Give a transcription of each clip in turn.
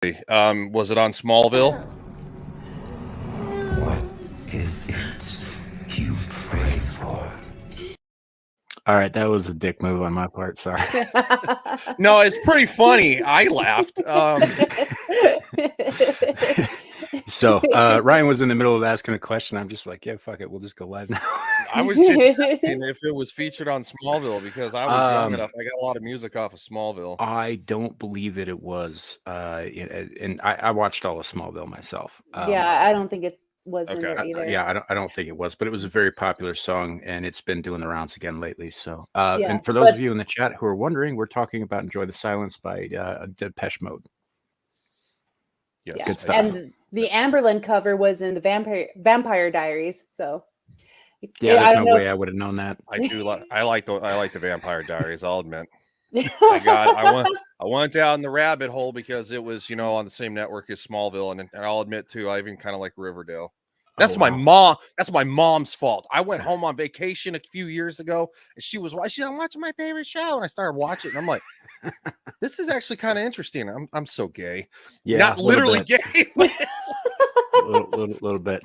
Was it on Smallville? What is it you pray for? All right, that was a dick move on my part. Sorry. No, it's pretty funny. I laughed. So Ryan was in the middle of asking a question. I'm just like, yeah, fuck it. We'll just go live now. I was just asking if it was featured on Smallville because I was young enough. I got a lot of music off of Smallville. I don't believe that it was. And I watched all of Smallville myself. Yeah, I don't think it was in there either. Yeah, I don't think it was, but it was a very popular song, and it's been doing the rounds again lately. So, Yeah, and for those of you in the chat who are wondering, we're talking about "Enjoy the Silence" by Depeche Mode. Yes, Yeah. Good stuff. And the Amberlin cover was in the Vampire Diaries. So yeah, there's no way I would have known that. I like the Vampire Diaries. I'll admit. I went down the rabbit hole because it was on the same network as Smallville, and I'll admit too, I even kind of like Riverdale. That's my mom. That's my mom's fault. I went home on vacation a few years ago, and she was I'm watching my favorite show, and I started watching it, and I'm like, this is actually kind of interesting. I'm so gay. Yeah, not literally gay. little bit.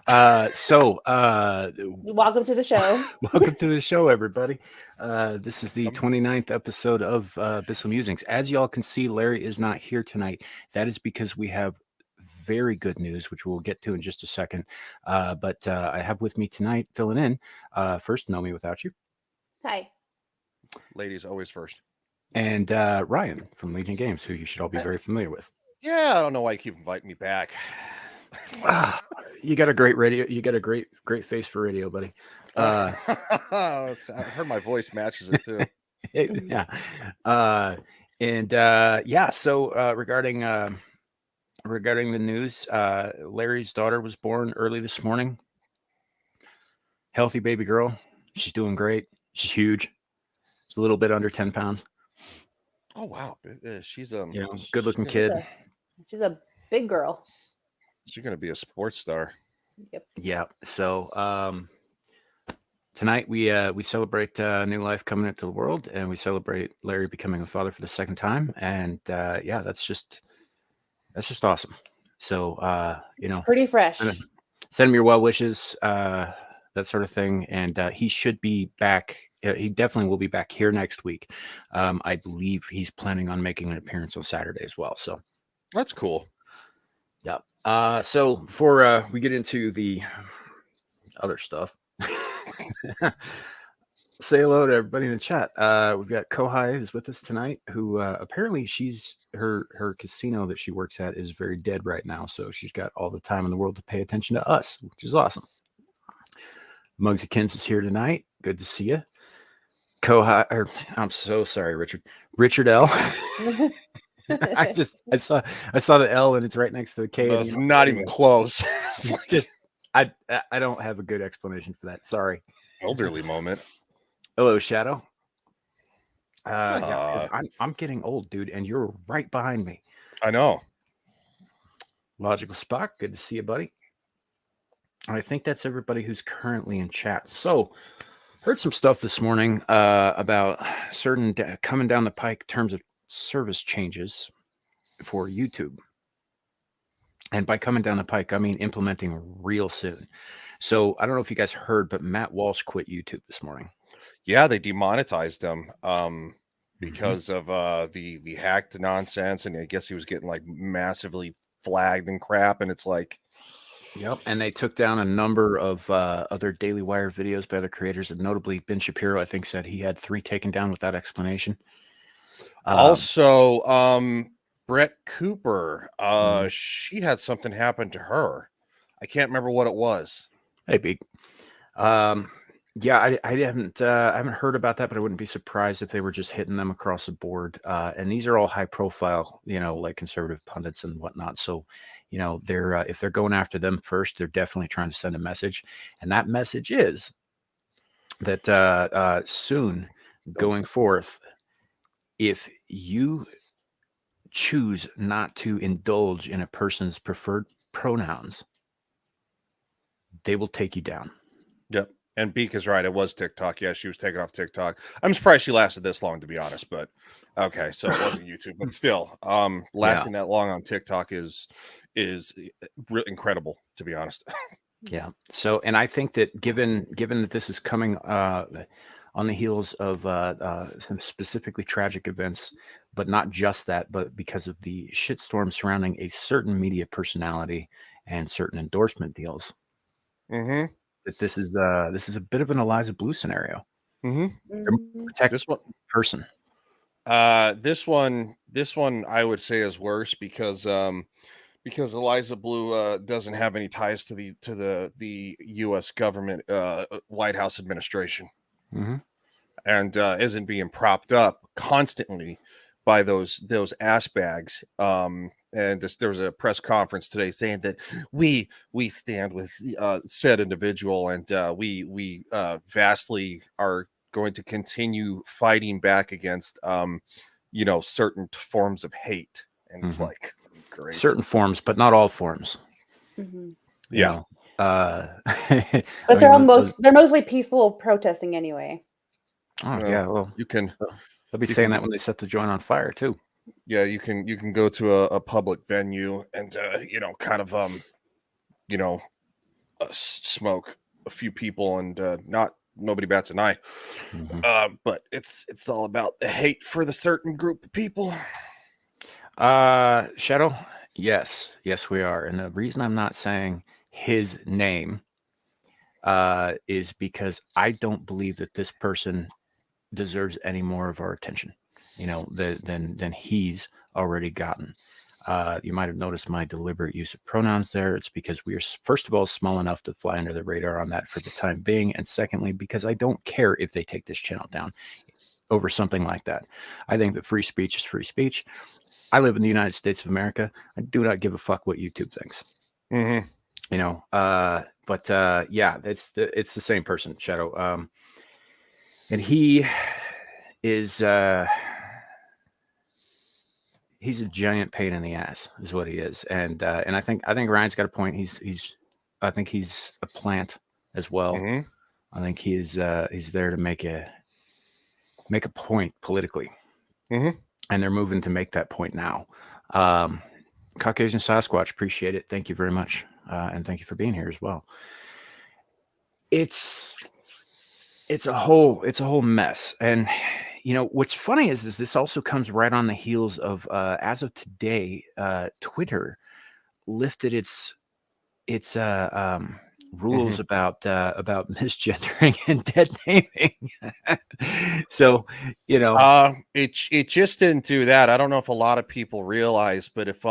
So welcome to the show. Welcome to the show, everybody. This is the 29th episode of Abyssal Musings. As y'all can see, Larry is not here tonight. That is because we have very good news, which we'll get to in just a second. But I have with me tonight, filling in, first, Know Me Without You. Hi. Ladies, always first. And Ryan from Legion Games, who you should all be very familiar with. Yeah, I don't know why you keep inviting me back. You got a great radio. You got a great face for radio, buddy. I heard my voice matches it too. Yeah. So regarding the news, Larry's daughter was born early this morning. Healthy baby girl. She's doing great. She's huge. She's a little bit under 10 pounds. Oh wow, she's good looking kid. She's a big girl. She's gonna be a sports star. Yep. Yeah. So tonight we celebrate new life coming into the world, and we celebrate Larry becoming a father for the second time. And that's just awesome. So it's pretty fresh. Send him your well wishes, that sort of thing. And he should be back. He definitely will be back here next week. I believe he's planning on making an appearance on Saturday as well. So that's cool. Yeah. So before we get into the other stuff, say hello to everybody in the chat. We've got Kohai is with us tonight, who apparently her casino that she works at is very dead right now. So she's got all the time in the world to pay attention to us, which is awesome. Muggsy Kins is here tonight. Good to see you. Kohai, I'm so sorry, Richard L. I saw the L and it's right next to the K. It's not even close. I don't have a good explanation for that. Sorry. Elderly moment. Hello, Shadow. I'm getting old, dude, and you're right behind me. I know. Logical Spock, good to see you, buddy. I think that's everybody who's currently in chat. So, heard some stuff this morning about certain coming down the pike terms of service changes for YouTube. And by coming down the pike, I mean implementing real soon. So I don't know if you guys heard, but Matt Walsh quit YouTube this morning. Yeah, they demonetized him because of the hacked nonsense, and I guess he was getting like massively flagged and crap. And it's like, yep. And they took down a number of other Daily Wire videos by other creators, and notably Ben Shapiro, I think, said he had 3 taken down without explanation. Also, Brett Cooper, she had something happen to her. I can't remember what it was. Hey, Beak. Yeah, I haven't heard about that, but I wouldn't be surprised if they were just hitting them across the board. And these are all high profile, like conservative pundits and whatnot. So, they're if they're going after them first, they're definitely trying to send a message. And that message is that soon going forth, if you choose not to indulge in a person's preferred pronouns, they will take you down. Yep. And Beak is right. It was TikTok. Yeah, she was taken off TikTok. I'm surprised she lasted this long, to be honest. But okay, so it wasn't YouTube, but still, lasting that long on TikTok is incredible, to be honest. Yeah. So, and I think that given that this is coming on the heels of some specifically tragic events, but not just that, but because of the shitstorm surrounding a certain media personality and certain endorsement deals, Mm-hmm. that this is a bit of an Eliza Blue scenario. Mhm. Protect This one, person. this one, I would say is worse because Eliza Blue doesn't have any ties to the U.S. government, White House administration, Mm-hmm. and isn't being propped up constantly by those ass bags. And there was a press conference today saying that we stand with said individual, and we vastly are going to continue fighting back against certain forms of hate. And it's like, great. Certain forms, but not all forms. Mhm. You Yeah. know, But they're mostly peaceful protesting anyway. Oh Well, yeah, well, you can they'll be you saying can- that when they set the joint on fire too. yeah, you can go to a public venue and kind of smoke a few people, and nobody bats an eye. But it's all about the hate for the certain group of people. Shadow, yes, we are, and the reason I'm not saying his name is because I don't believe that this person deserves any more of our attention, than he's already gotten. You might have noticed my deliberate use of pronouns there. It's because we are, first of all, small enough to fly under the radar on that for the time being. And secondly, because I don't care if they take this channel down over something like that. I think that free speech is free speech. I live in the United States of America. I do not give a fuck what YouTube thinks. Mm-hmm. Yeah, it's the same person, Shadow. And he is he's a giant pain in the ass, is what he is. And I think Ryan's got a point. I think he's a plant as well. Mm-hmm. I think he's there to make a point politically. Mm-hmm. And they're moving to make that point now. Caucasian Sasquatch, appreciate it. Thank you very much. And thank you for being here as well. It's a whole mess. And what's funny is this also comes right on the heels of as of today, Twitter lifted its rules about misgendering and dead naming. So it just didn't do that. I don't know if a lot of people realize, but if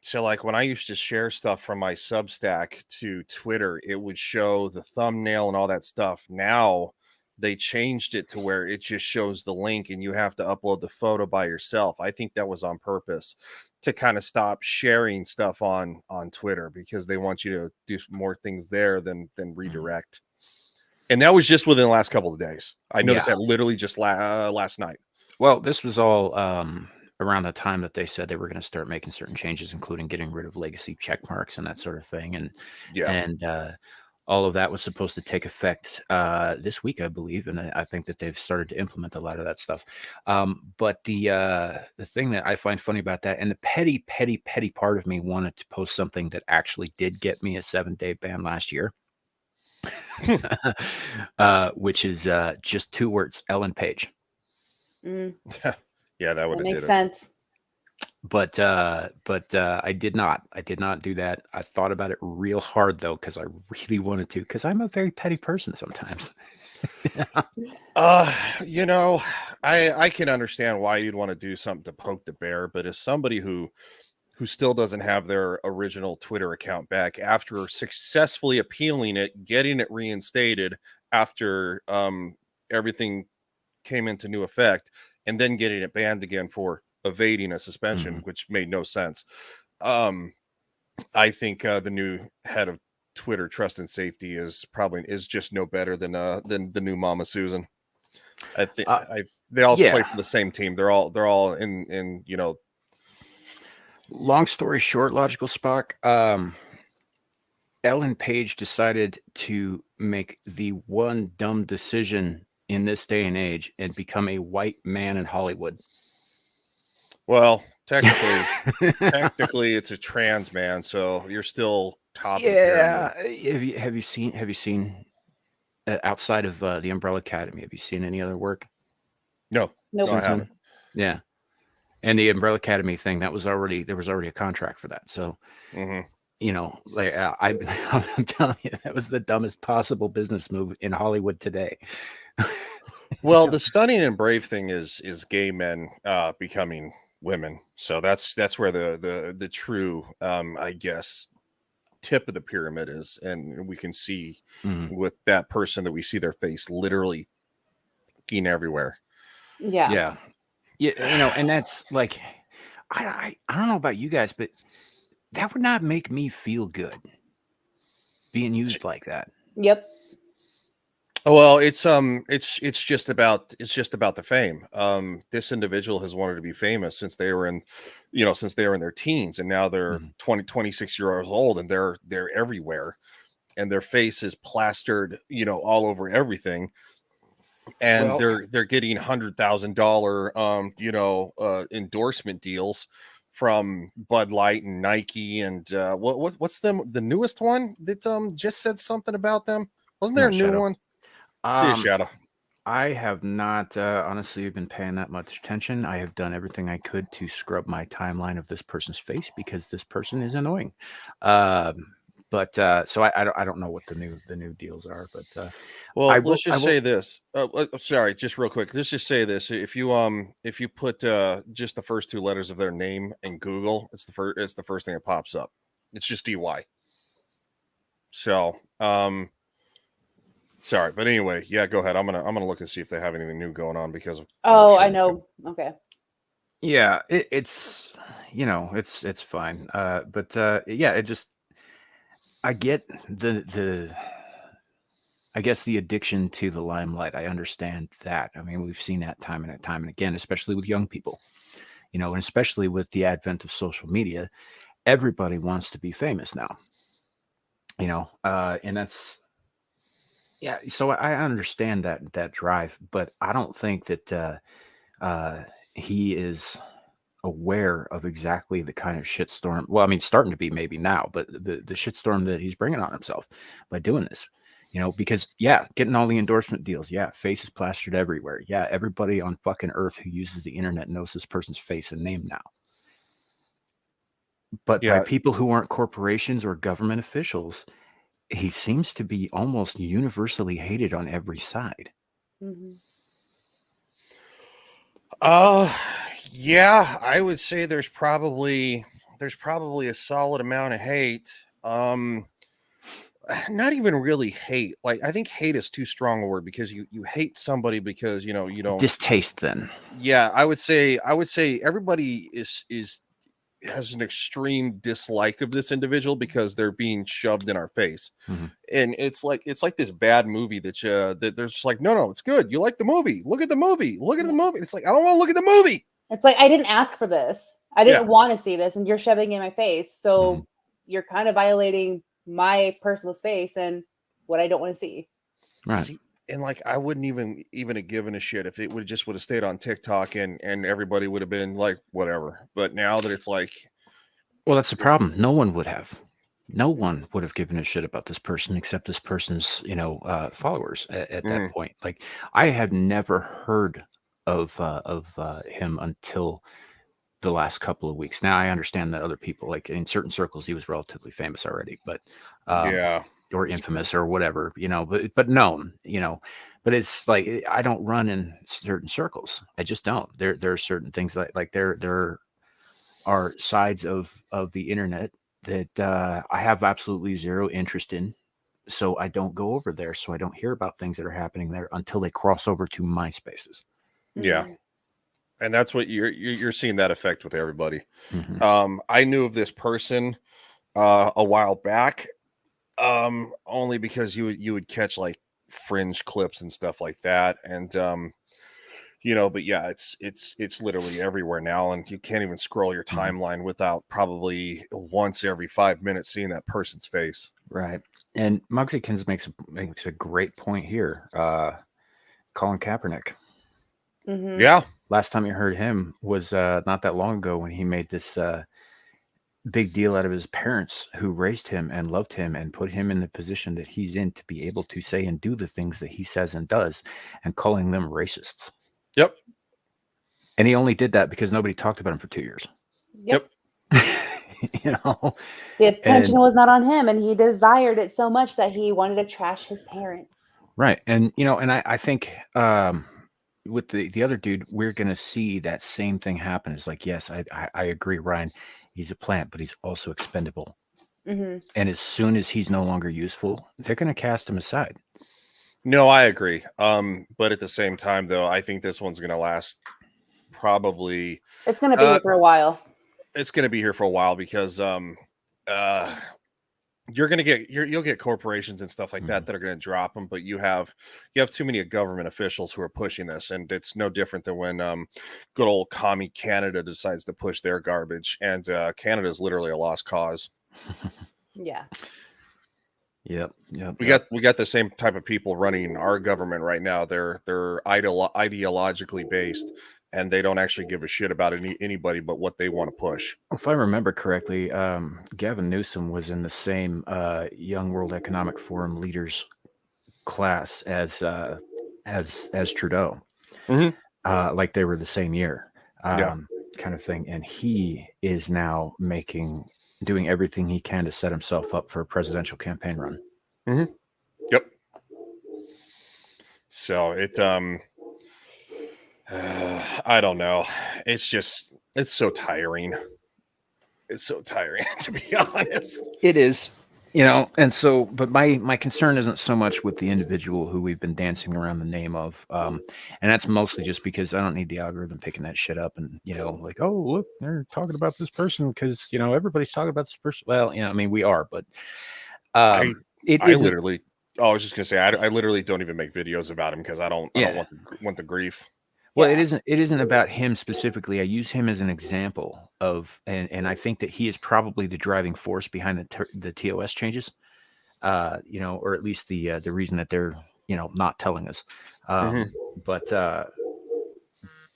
so like when I used to share stuff from my Substack to Twitter, it would show the thumbnail and all that stuff. Now they changed it to where it just shows the link and you have to upload the photo by yourself. I think that was on purpose to kind of stop sharing stuff on Twitter, because they want you to do more things there than redirect. And that was just within the last couple of days. I noticed that literally just last night. Well, this was all around the time that they said they were going to start making certain changes, including getting rid of legacy check marks and that sort of thing. And all of that was supposed to take effect this week, I believe. And I think that they've started to implement a lot of that stuff. But the thing that I find funny about that, and the petty part of me wanted to post something that actually did get me a 7-day ban last year. Which is just 2 words, Ellen Page. Mm. Yeah, that would That have makes sense. But I did not do that. I thought about it real hard though, because I really wanted to, because I'm a very petty person sometimes. I can understand why you'd want to do something to poke the bear, but as somebody who still doesn't have their original Twitter account back after successfully appealing it, getting it reinstated after everything came into new effect, and then getting it banned again for evading a suspension, which made no sense. I think the new head of Twitter Trust and Safety is just no better than the new Mama Susan. I think they all play for the same team. They're all in Long story short, Logical Spock, Ellen Page decided to make the one dumb decision in this day and age and become a white man in Hollywood. Well, technically, it's a trans man, so you're still top of the Yeah. pyramid. Have you seen outside of the Umbrella Academy? Have you seen any other work No, Nope. no, I since then? haven't. Yeah. And the Umbrella Academy thing, there was already a contract for that. So, hmm you know, like I'm telling you, that was the dumbest possible business move in Hollywood today. Well, the stunning and brave thing is gay men becoming women. So that's where the true I guess tip of the pyramid is, and we can see Mhm. with that person that we see their face literally fucking everywhere. Yeah. Yeah. Yeah, you know, and that's like, I don't know about you guys, but that would not make me feel good being used like that. Yep. Well, it's just about the fame. This individual has wanted to be famous since they were in, since they were in their teens, and now they're Mhm. 26 years old, and they're everywhere, and their face is plastered, all over everything, and Well, they're getting $100,000 endorsement deals from Bud Light and Nike, and what's the newest one that just said something about them? Wasn't there a not new Shadow. one? See a Shadow. I have not honestly been paying that much attention. I have done everything I could to scrub my timeline of this person's face because this person is annoying. But so I don't know what the new deals are, but Well, let's I just will. say this. Sorry, just real quick. Let's just say this. If you put just the first two letters of their name in Google, it's the first thing that pops up. It's just DY. So, sorry, but anyway, yeah, go ahead. I'm gonna look and see if they have anything new going on because of Oh, I shit. know. Okay. Yeah, it's it's fine. But yeah, it just I get the I guess the addiction to the limelight. I understand that. I mean, we've seen that time and again, especially with young people. And especially with the advent of social media, everybody wants to be famous now. And that's yeah. So I understand that drive, but I don't think that he is aware of exactly the kind of shitstorm. Well, I mean, starting to be maybe now, but the shitstorm that he's bringing on himself by doing this. Because yeah, getting all the endorsement deals. Yeah, faces plastered everywhere. Yeah, everybody on fucking earth who uses the internet knows this person's face and name now. But by Yeah. people who aren't corporations or government officials, he seems to be almost universally hated on every side. Hmm. Uh, yeah, I would say there's probably a solid amount of hate. Not even really hate. Like, I think hate is too strong a word because you hate somebody because you don't. Distaste, then. Yeah, I would say everybody is has an extreme dislike of this individual because they're being shoved in our face. Mhm. And it's like this bad movie that there's just like, no, it's good. You like the movie. Look at the movie. Look at the movie. It's like, I don't want to look at the movie. It's like I didn't ask for this. I Yeah. didn't want to see this, and you're shoving it in my face. So Mhm. you're kind of violating my personal space and what I don't want to see. Right. See, and like I wouldn't even have given a shit if it would have stayed on TikTok and everybody would have been like, whatever. But now that it's like, Well, that's the problem. No one would have. No one would have given a shit about this person except this person's, followers at that mhm, point. Like, I had never heard of him until the last couple of weeks. Now I understand that other people, like in certain circles, he was relatively famous already, but yeah. or infamous or whatever, but known, But it's like I don't run in certain circles. I just don't. There are certain things like there are sides of the internet that I have absolutely zero interest in. So I don't go over there. So I don't hear about things that are happening there until they cross over to my spaces. Yeah. Mhm. And that's what you're seeing that effect with everybody. Mhm. I knew of this person a while back, only because you would catch like fringe clips and stuff like that, and But yeah, it's literally everywhere now, and you can't even scroll your timeline without probably once every 5 minutes seeing that person's face. Right. And Muggsykins makes a great point here. Colin Kaepernick. Mhm. Yeah. Last time you heard him was not that long ago when he made this big deal out of his parents who raised him and loved him and put him in the position that he's in to be able to say and do the things that he says and does, and calling them racists. Yep. And he only did that because nobody talked about him for 2 years. Yep. You know, The attention was not on him, and he desired it so much that he wanted to trash his parents. right. And I think with the other dude, we're gonna see that same thing happen. It's like, yes, I agree, Ryan. He's a plant, but he's also expendable. Mm-hmm. And as soon as he's no longer useful, they're gonna cast him aside. No, I agree. But at the same time, though, I think this one's gonna last probably. It's going to be here for a while. It's gonna be here for a while because you'll get corporations and stuff like that are going to drop them, but you have too many government officials who are pushing this, and it's no different than when good old commie Canada decides to push their garbage, and Canada is literally a lost cause. Yeah. Yep. We got the same type of people running our government right now. They're ideologically based, and they don't actually give a shit about anybody but what they want to push. If I remember correctly, Gavin Newsom was in the same Young World Economic Forum leaders class as Trudeau, like they were the same year, kind of thing. And he is now doing everything he can to set himself up for a presidential campaign run. Yep. So it I don't know. It's so tiring. It's so tiring, to be honest. It is, and so, but my concern isn't so much with the individual who we've been dancing around the name of, and that's mostly just because I don't need the algorithm picking that shit up and like, oh look, they're talking about this person because everybody's talking about this person. Well, I mean we are, but I literally. Oh, I was just gonna say I literally don't even make videos about him because I don't want the grief. Well, it isn't about him specifically. I use him as an example of, and I think that he is probably the driving force behind the TOS changes, or at least the reason that they're not telling us. But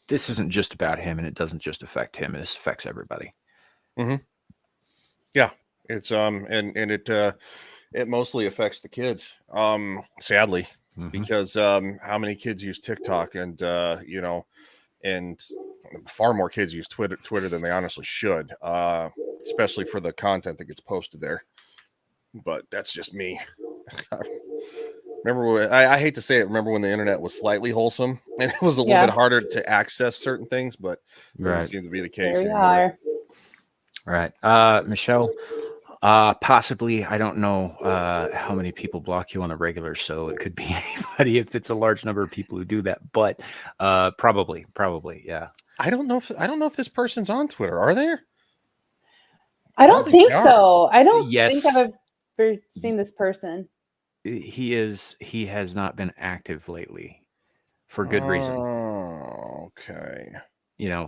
this isn't just about him, and it doesn't just affect him. This affects everybody. Yeah, it's and it mostly affects the kids. Sadly. Because how many kids use TikTok and and far more kids use Twitter than they honestly should, especially for the content that gets posted there. But that's just me. Remember when, I hate to say it, remember when the internet was slightly wholesome and it was a little bit harder to access certain things, but it doesn't seem to be the case anymore. Right. Michelle, possibly, I don't know how many people block you on a regular, so it could be anybody if it's a large number of people who do that, but probably, yeah. I don't know if this person's on Twitter. Are they? I don't think so. I don't Yes. think I've ever seen this person. He has not been active lately for good reason. Oh, okay.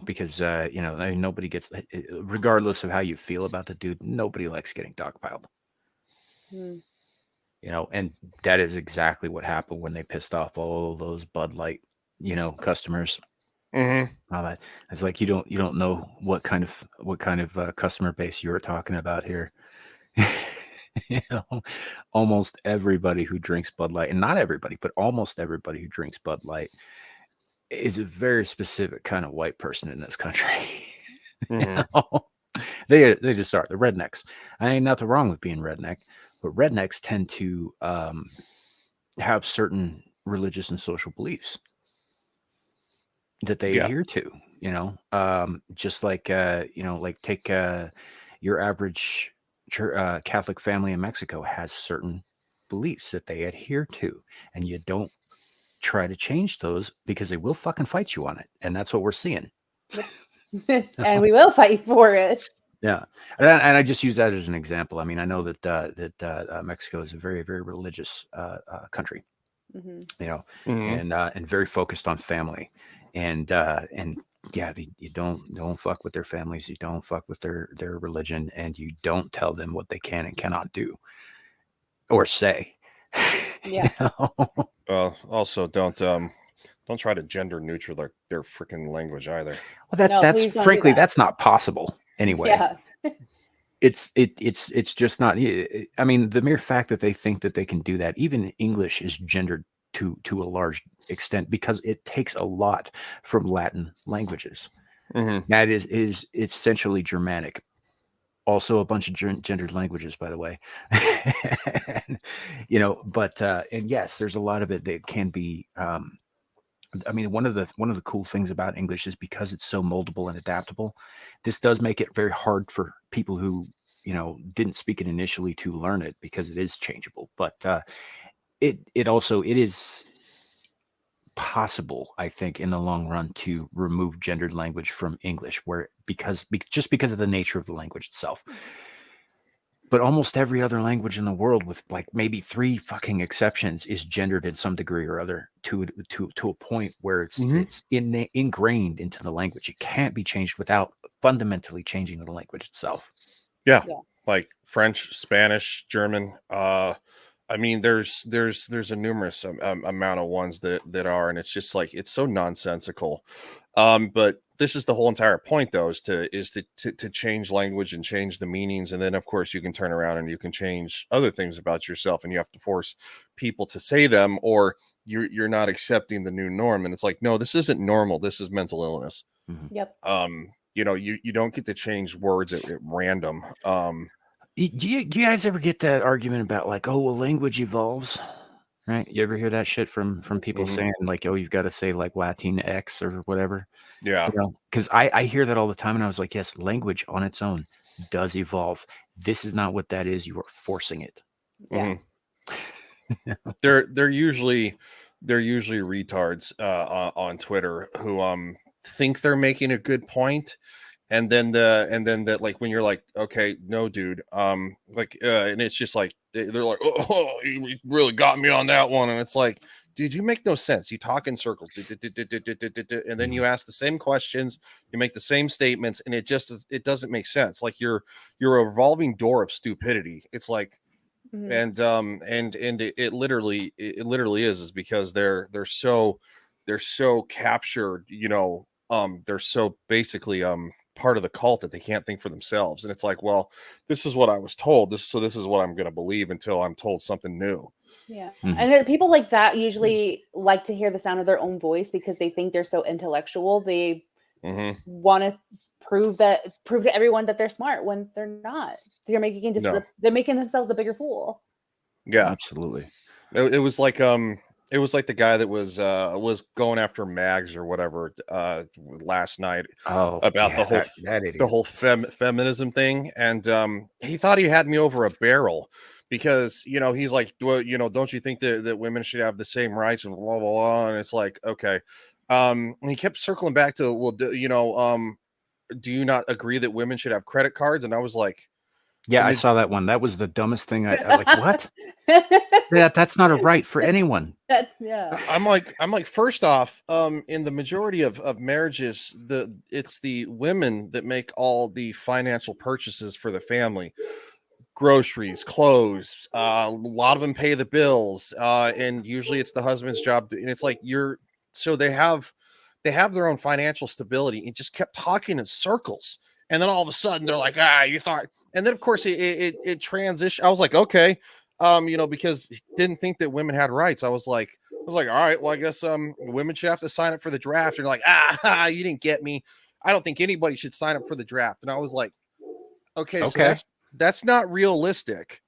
Because I mean, nobody gets, regardless of how you feel about the dude, nobody likes getting dogpiled. And that is exactly what happened when they pissed off all those Bud Light, customers. All that. It's like you don't know what kind of customer base you're talking about here. Almost everybody who drinks Bud Light, and not everybody, but almost everybody who drinks Bud Light is a very specific kind of white person in this country. They just are. They're rednecks. I ain't nothing wrong with being redneck, but rednecks tend to have certain religious and social beliefs that they adhere to. Just like like take your average Catholic family in Mexico has certain beliefs that they adhere to, and you don't try to change those because they will fucking fight you on it, and that's what we're seeing. And we will fight for it. Yeah, and I just use that as an example. I mean, I know that Mexico is a very, very religious country, and very focused on family, and yeah, you don't fuck with their families, you don't fuck with their religion, and you don't tell them what they can and cannot do or say. Yeah. Also, don't try to gender neutral their freaking language either. Well, No, that's please don't do frankly, that. that's not possible anyway. Yeah. It's just not. I mean, the mere fact that they think that they can do that, even English is gendered to a large extent because it takes a lot from Latin languages. Mm-hmm. That is essentially Germanic. Also a bunch of gendered languages, by the way. And, but and yes, there's a lot of it that can be. I mean, one of the cool things about English is because it's so moldable and adaptable. This does make it very hard for people who didn't speak it initially to learn it because it is changeable. But it is possible, I think, in the long run to remove gendered language from English, where just because of the nature of the language itself. But almost every other language in the world, with like maybe 3 fucking exceptions, is gendered in some degree or other to a point where it's ingrained into the language. It can't be changed without fundamentally changing the language itself. Yeah. Yeah. Like French, Spanish, German. I mean, there's a numerous amount of ones that are, and it's just like it's so nonsensical. But this is the whole entire point, though, is to change language and change the meanings, and then of course you can turn around and you can change other things about yourself, and you have to force people to say them, or you're not accepting the new norm. And it's like, no, this isn't normal. This is mental illness. Mhm. Yep. You don't get to change words at random. Do you guys ever get that argument about like, oh, well, language evolves, right? You ever hear that shit from people Mhm. saying like, oh, you've got to say like Latin X or whatever? Yeah. Because I hear that all the time, and I was like, yes, language on its own does evolve. This is not what that is. You are forcing it. Yeah. They're usually retards on Twitter who think they're making a good point, and then that, like, when you're like, okay, no, dude, and it's just like they're like, oh, you really got me on that one, and it's like, dude, you make no sense. You talk in circles, and then you ask the same questions, you make the same statements, and it doesn't make sense. Like you're a revolving door of stupidity. It's like, Mhm. and it literally is because they're so captured, they're so basically part of the cult that they can't think for themselves. And it's like, well, this is what I was told, this is what I'm going to believe until I'm told something new. Yeah. Mhm. And then people like that usually like to hear the sound of their own voice because they think they're so intellectual. They Mm-hmm. want to prove to everyone that they're smart when they're not. They're making No. they're making themselves a bigger fool. Yeah. Absolutely. It was like the guy that was going after Mags or whatever last night Oh, about yeah, that the idiot. whole feminism thing, and he thought he had me over a barrel because he's like, well, don't you think that women should have the same rights and blah blah blah, and it's like, okay, and he kept circling back to, well, do you not agree that women should have credit cards? And I was like, Yeah, I the saw that one. That was the dumbest thing. I like, what? That's not a right for anyone. Yeah. I'm like, first off, in the majority of marriages, it's the women that make all the financial purchases for the family, groceries, clothes. A lot of them pay the bills, and usually it's the husband's job. And it's like so they have their own financial stability. And just kept talking in circles, and then all of a sudden they're like, you thought, and then of course it transitioned. I was like, okay, because he didn't think that women had rights. I was like, all right, well, I guess women should have to sign up for the draft. And you're like, you didn't get me. I don't think anybody should sign up for the draft. And I was like, okay, so Okay. that's not realistic.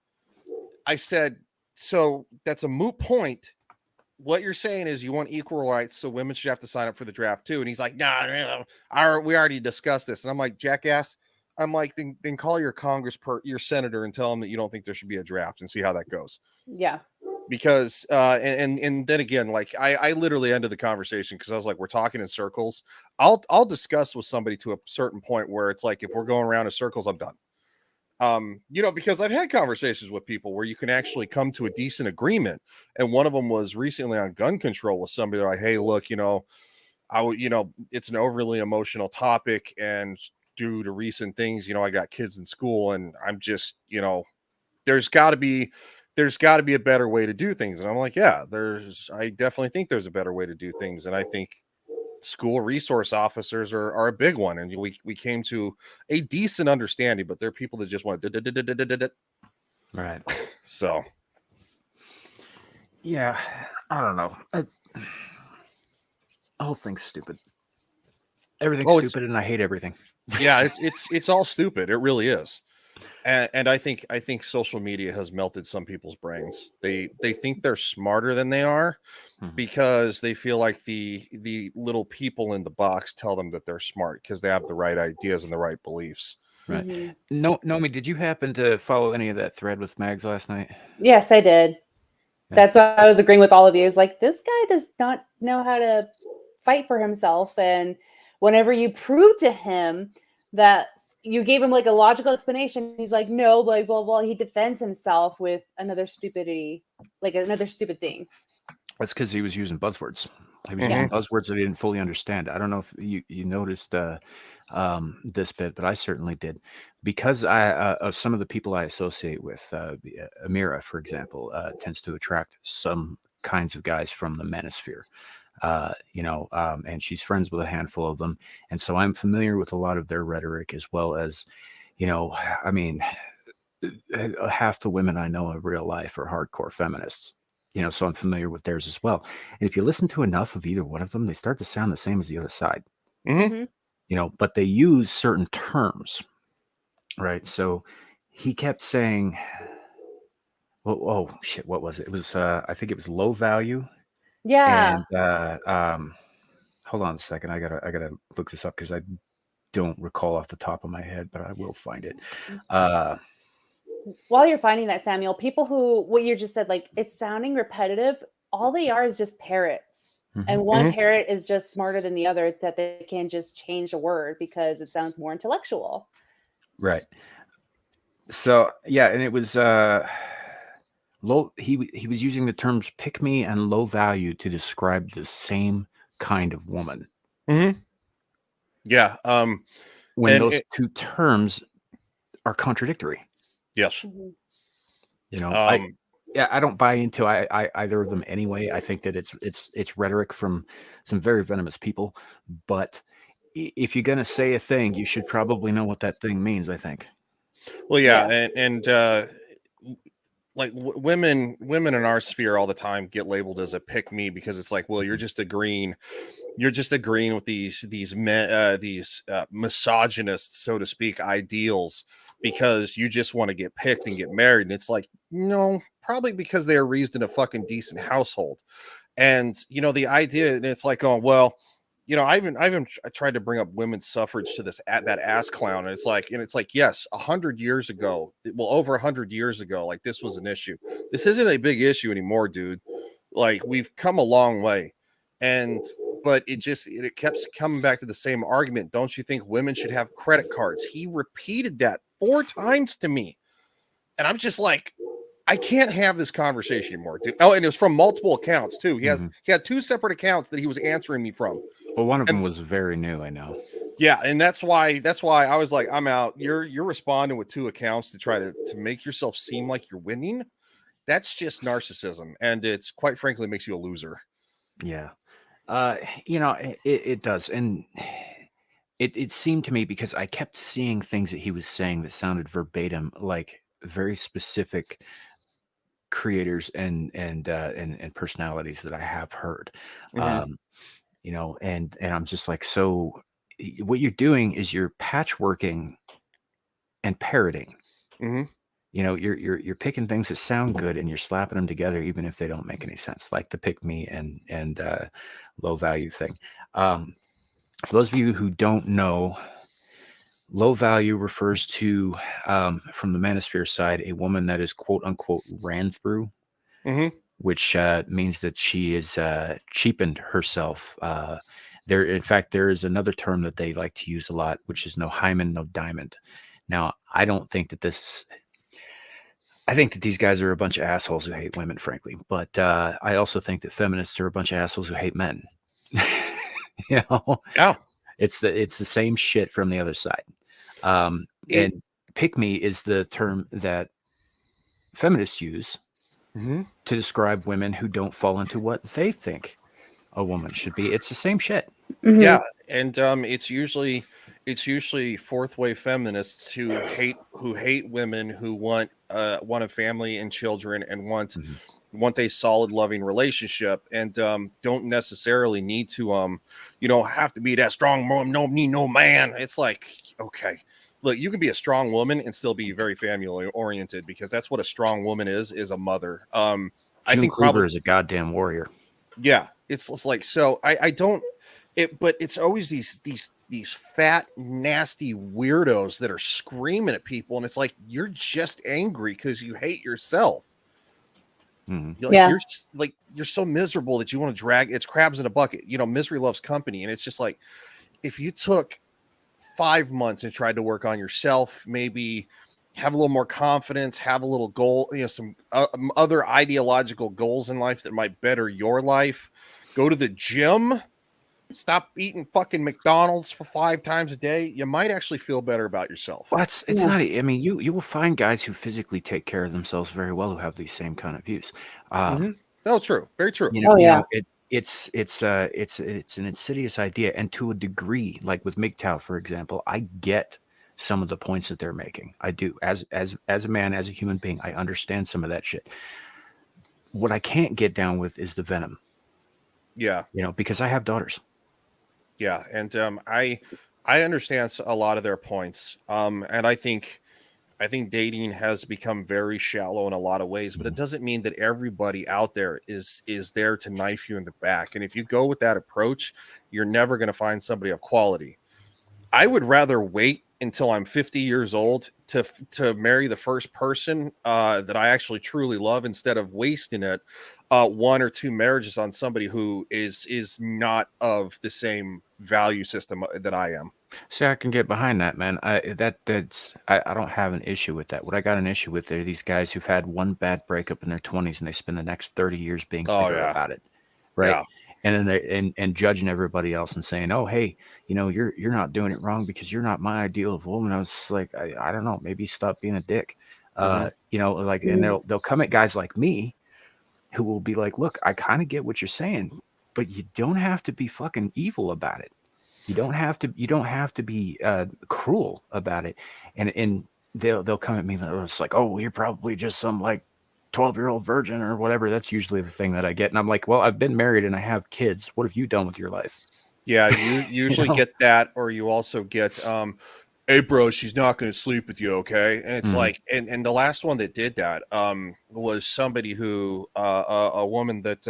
I said, so that's a moot point. What you're saying is you want equal rights, so women should have to sign up for the draft too. And he's like, nah, we already discussed this. And I'm like, jackass. I'm like, then call your your senator and tell him that you don't think there should be a draft and see how that goes. Yeah. Because and then again, like I literally ended the conversation because I was like, we're talking in circles. I'll discuss with somebody to a certain point where it's like, if we're going around in circles, I'm done. Because I've had conversations with people where you can actually come to a decent agreement. And one of them was recently on gun control with somebody like, hey, look, it's an overly emotional topic, and due to recent things, I got kids in school, and I'm just, there's got to be a better way to do things. And I'm like, yeah, I definitely think there's a better way to do things. And I think school resource officers are a big one. And we came to a decent understanding, but there are people that just want to, Right. so. Yeah. I don't know. The whole thing's stupid. Everything's stupid, and I hate everything. Yeah, it's all stupid. It really is. And I think social media has melted some people's brains. They think they're smarter than they are, because they feel like the little people in the box tell them that they're smart because they have the right ideas and the right beliefs. Right. Mhm. No, Nomi, did you happen to follow any of that thread with Mags last night? Yes, I did. Yeah. That's why I was agreeing with all of you. It's like, this guy does not know how to fight for himself. And whenever you prove to him that you gave him like a logical explanation, he's like, no, like, well, he defends himself with another stupidity, like another stupid thing. That's because he was using buzzwords. He was Mhm. using buzzwords that he didn't fully understand. I don't know if you noticed this bit, but I certainly did. Because of some of the people I associate with, Amira, for example, tends to attract some kinds of guys from the manosphere. And she's friends with a handful of them. And so I'm familiar with a lot of their rhetoric, as well as, I mean, half the women I know in real life are hardcore feminists. So I'm familiar with theirs as well. And if you listen to enough of either one of them, they start to sound the same as the other side. Mhm. But they use certain terms, right? So he kept saying, oh shit, what was it? It was I think it was low value. Yeah. And hold on a second, I gotta look this up because I don't recall off the top of my head, but I will find it. While you're finding that, Samuel, people who, what you just said, like, it's sounding repetitive, all they are is just parrots. And one Mhm. parrot is just smarter than the other, that they can just change a word because it sounds more intellectual. Right. So yeah, and it was low. He was using the terms "pick me" and "low value" to describe the same kind of woman. Mhm. Yeah. When And those two terms are contradictory. yes. I don't buy into either of them anyway. I think that it's rhetoric from some very venomous people. But if you're gonna say a thing, you should probably know what that thing means, I think. Well, yeah, Yeah. and like women in our sphere all the time get labeled as a pick me, because it's like, well, you're just agreeing with these men, these misogynists, so to speak, ideals, because you just want to get picked and get married. And it's like, no, probably because they are raised in a fucking decent household. And the idea, and it's like, oh well, I tried to bring up women's suffrage to that ass clown, and it's like, yes, 100 years ago, well, over 100 years ago, like, this was an issue. This isn't a big issue anymore, dude. Like, we've come a long way. And but it kept coming back to the same argument. Don't you think women should have credit cards? He repeated that 4 times to me, and I'm just like, I can't have this conversation anymore, dude. Oh, and it was from multiple accounts too. He had 2 separate accounts that he was answering me from. Well, one of And them was very new, I know. yeah, and that's why I was like, I'm out. You're responding with 2 accounts to try to make yourself seem like you're winning. That's just narcissism, and it's, quite frankly, makes you a loser. Yeah. It does. And it seemed to me, because I kept seeing things that he was saying that sounded verbatim, like very specific creators and personalities that I have heard. Mhm. And I'm just like, so what you're doing is you're patchworking and parroting. Mhm. You're picking things that sound good and you're slapping them together, even if they don't make any sense, like the pick me and low value thing. For those of you who don't know, low value refers to, from the manosphere side, a woman that is quote unquote ran through, Mhm. which means that she is cheapened herself. In fact, there is another term that they like to use a lot, which is no hymen, no diamond. Now, I think that these guys are a bunch of assholes who hate women, frankly. But I also think that feminists are a bunch of assholes who hate men. You know, Yeah. it's the same shit from the other side. It- And pick me is the term that feminists use Mhm. to describe women who don't fall into what they think a woman should be. It's the same shit. Mhm. Yeah, and it's usually fourth wave feminists who hate women who want a family and children and Mhm. want a solid loving relationship and don't necessarily need to have to be that strong mom, no need no man. It's like, okay, look, you can be a strong woman and still be very family oriented, because that's what a strong woman is a mother. I June think Kluber probably, is a goddamn warrior. yeah, it's like, so I don't it, but it's always these fat nasty weirdos that are screaming at people, and it's like, you're just angry because you hate yourself. Mhm. You're like, Yeah. you're so miserable that you want to drag, it's crabs in a bucket, misery loves company. And it's just like, if you took 5 months and tried to work on yourself, maybe have a little more confidence, have a little goal, some other ideological goals in life that might better your life, go to the gym, stop eating fucking McDonald's for 5 times a day, you might actually feel better about yourself. Well, it's Yeah. not. I mean, you will find guys who physically take care of themselves very well who have these same kind of views. No, true, very true. Oh, You yeah. know, it's an insidious idea, and to a degree, like with MGTOW, for example, I get some of the points that they're making. I do, as a man, as a human being, I understand some of that shit. What I can't get down with is the venom, Yeah, because I have daughters. yeah, and I understand a lot of their points. And I think dating has become very shallow in a lot of ways, but it doesn't mean that everybody out there is there to knife you in the back. And if you go with that approach, you're never going to find somebody of quality. I would rather wait until I'm 50 years old to marry the first person that I actually truly love, instead of wasting it one or two marriages on somebody who is not of the same value system that I am. See, I can get behind that, man. I don't have an issue with that. What I got an issue with are these guys who've had one bad breakup in their 20s and they spend the next 30 years being Oh bitter yeah, about it, right? yeah, And then and judging everybody else and saying, "Oh, hey, you're not doing it wrong because you're not my ideal of woman." I was just like, I don't know, maybe stop being a dick. Mhm. Like, and Mhm. they'll come at guys like me who will be like, "Look, I kind of get what you're saying, but you don't have to be fucking evil about it. You don't have to be cruel about it." And they'll come at me and it's like, "Oh, well, you're probably just some like 12-year-old virgin or whatever." That's usually the thing that I get. And I'm like, "Well, I've been married and I have kids. What have you done with your life?" Yeah, you You usually know? get that, or you also get, hey bro, she's not going to sleep with you, okay? And it's Mhm. like, and the last one that did that was somebody who a woman that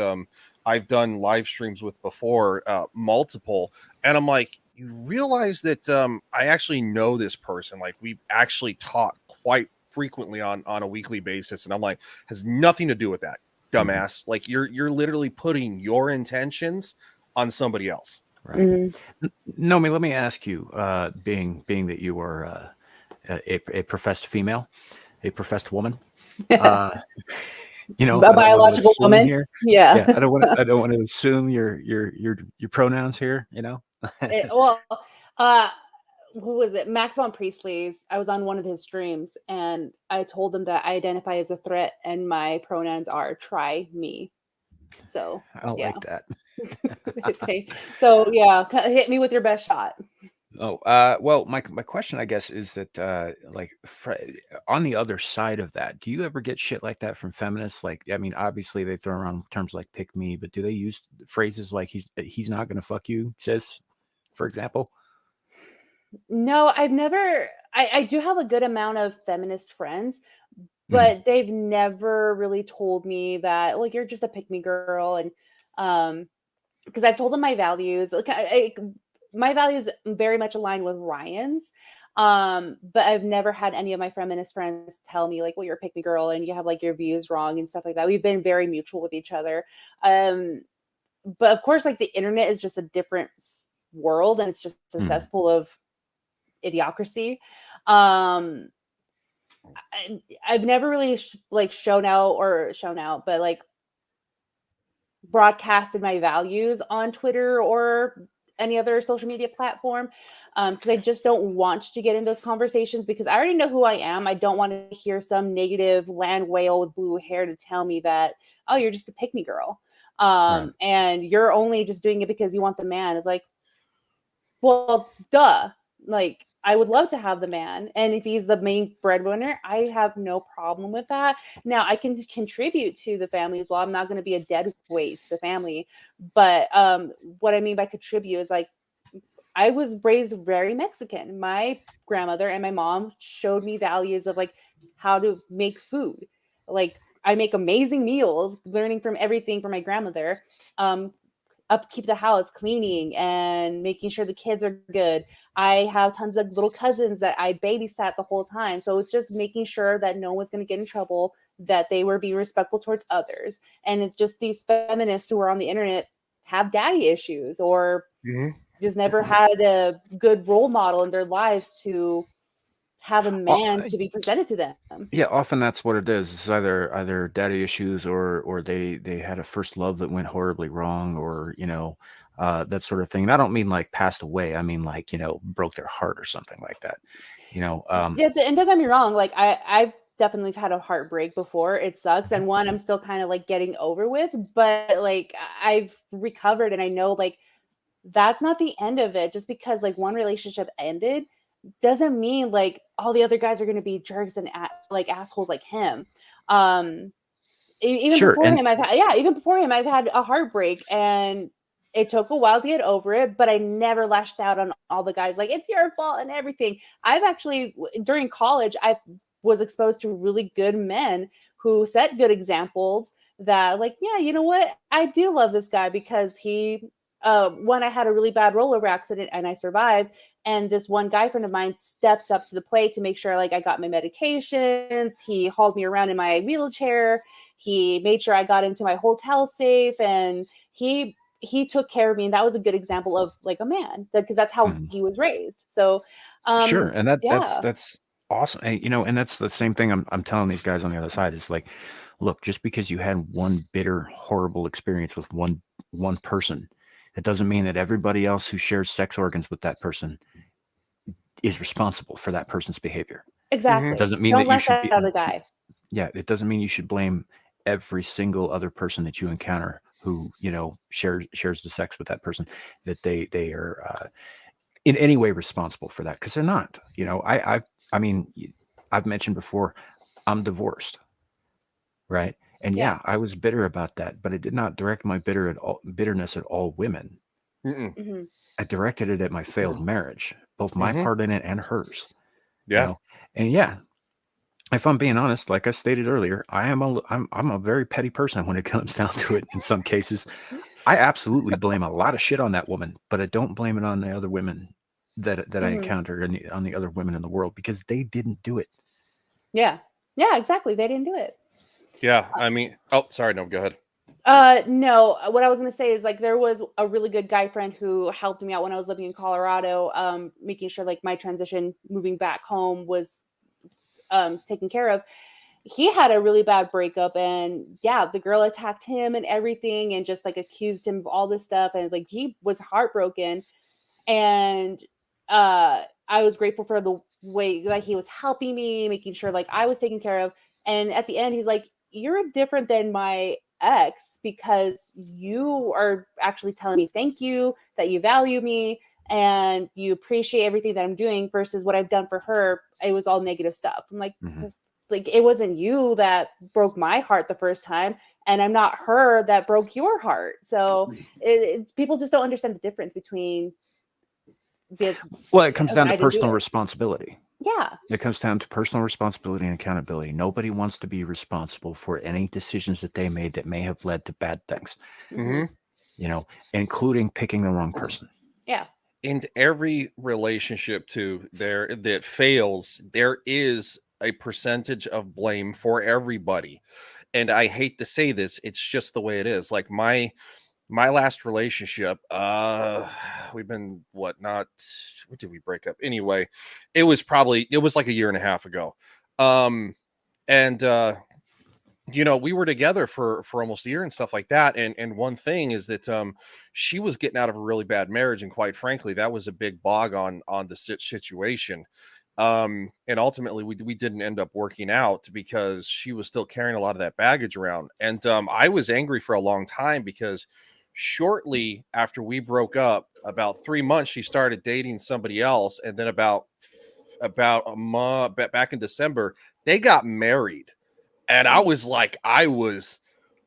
I've done live streams with before, multiple, and I'm like, you realize that I actually know this person, like we've actually talked quite frequently on a weekly basis, and I'm like, has nothing to do with that, Mhm. dumbass. Like you're literally putting your intentions on somebody else. Right. Mhm. Nomi, let me ask you, being that you are a professed female, a professed woman, uh, A I don't want to biological assume woman. here. Yeah. Yeah, I don't want to assume your pronouns here. Well, uh, who was it? Max von Priestley's. I was on one of his streams and I told him that I identify as a threat and my pronouns are try me. So, I yeah. like that. Okay. So, yeah, hit me with your best shot. Oh, well, my question, I guess, is that like on the other side of that, do you ever get shit like that from feminists? Like, I mean, obviously they throw around terms like "pick me," but do they use phrases like "he's not gonna fuck you, sis," for example? No, I've never I do have a good amount of feminist friends, Mhm. but they've never really told me that, like, you're just a pick me girl. And because I've told them my values. Like, my values very much align with Ryan's. But I've never had any of my feminist friends tell me like, "Well, you're a pick me girl and you have like your views wrong" and stuff like that. We've been very mutual with each other. Um, but of course, like the internet is just a different world, and it's just a Mhm. cesspool of idiocracy. Um, I've never really like shown out, but like broadcasted my values on Twitter or any other social media platform, because I just don't want to get in those conversations because I already know who I am. I don't want to hear some negative land whale with blue hair to tell me that, oh, you're just a pick me girl. Right. And you're only just doing it because you want the man. It's like, well, duh. Like, I would love to have the man. And if he's the main breadwinner, I have no problem with that. Now, I can contribute to the family as well. I'm not going to be a dead weight to the family. But what I mean by contribute is like, I was raised very Mexican. My grandmother and my mom showed me values of like how to make food. Like, I make amazing meals, learning from everything from my grandmother. Upkeep the house, cleaning and making sure the kids are good. I have tons of little cousins that I babysat the whole time. So it's just making sure that no one's going to get in trouble, that they were being respectful towards others. And it's just these feminists who are on the internet have daddy issues or just never had a good role model in their lives to have a man to be presented to them. Yeah, often that's what it is. It's either daddy issues or they had a first love that went horribly wrong, or that sort of thing. And I don't mean like passed away. I mean like broke their heart or something like that. Yeah, and don't get me wrong. Like I've definitely had a heartbreak before. It sucks, and one I'm still kind of like getting over with. But like I've recovered, and I know like that's not the end of it. Just because like one relationship ended doesn't mean like all the other guys are going to be jerks and like assholes like him. Even Sure, before and him, even before him, I've had a heartbreak, and it took a while to get over it. But I never lashed out on all the guys like it's your fault and everything. I've actually during college, I was exposed to really good men who set good examples. That like, yeah, you know what? I do love this guy because he. One, I had a really bad rollover accident and I survived. And this one guy friend of mine stepped up to the plate to make sure like I got my medications. He hauled me around in my wheelchair. He made sure I got into my hotel safe, and he took care of me. And that was a good example of like a man, because that's how he was raised. So sure, and yeah, that's awesome. And that's the same thing I'm telling these guys on the other side. Is like, look, just because you had one bitter, horrible experience with one person, it doesn't mean that everybody else who shares sex organs with that person is responsible for that person's behavior. exactly. It doesn't mean Don't that you let should that be. out of the guy. Yeah, it doesn't mean you should blame every single other person that you encounter who shares the sex with that person, that they are in any way responsible for that, because they're not. I mean, I've mentioned before, I'm divorced, right? And yeah, I was bitter about that, but I did not direct my bitterness at all women. Mm-hmm. I directed it at my failed marriage, both my part in it and hers. Yeah. And yeah, if I'm being honest, like I stated earlier, I'm a very petty person when it comes down to it. In some cases, I absolutely blame a lot of shit on that woman, but I don't blame it on the other women that I encountered and on the other women in the world, because they didn't do it. Yeah, exactly. They didn't do it. Yeah. I mean, oh, sorry. No, go ahead. No, what I was going to say is like there was a really good guy friend who helped me out when I was living in Colorado, making sure like my transition moving back home was taken care of. He had a really bad breakup, and yeah, the girl attacked him and everything and just like accused him of all this stuff, and like he was heartbroken. And I was grateful for the way like he was helping me, making sure like I was taken care of. And at the end, he's like, "You're different than my ex because you are actually telling me thank you, that you value me, and you appreciate everything that I'm doing versus what I've done for her. It was all negative stuff." I'm like, like it wasn't you that broke my heart the first time, and I'm not her that broke your heart. So people just don't understand the difference between Well, it comes down I to didn't do personal it. responsibility. Yeah. It comes down to personal responsibility and accountability. Nobody wants to be responsible for any decisions that they made that may have led to bad things, including picking the wrong person. Yeah. In every relationship that fails, there is a percentage of blame for everybody. And I hate to say this, it's just the way it is. Like my last relationship, we've been what did we break up? Anyway, it was like a year and a half ago. And we were together for almost a year and stuff like that. And one thing is that she was getting out of a really bad marriage, and quite frankly, that was a big bog on the situation. And ultimately we didn't end up working out because she was still carrying a lot of that baggage around. And I was angry for a long time because shortly after we broke up, about 3 months, she started dating somebody else, and then about a month back in December, they got married. And I was like, I was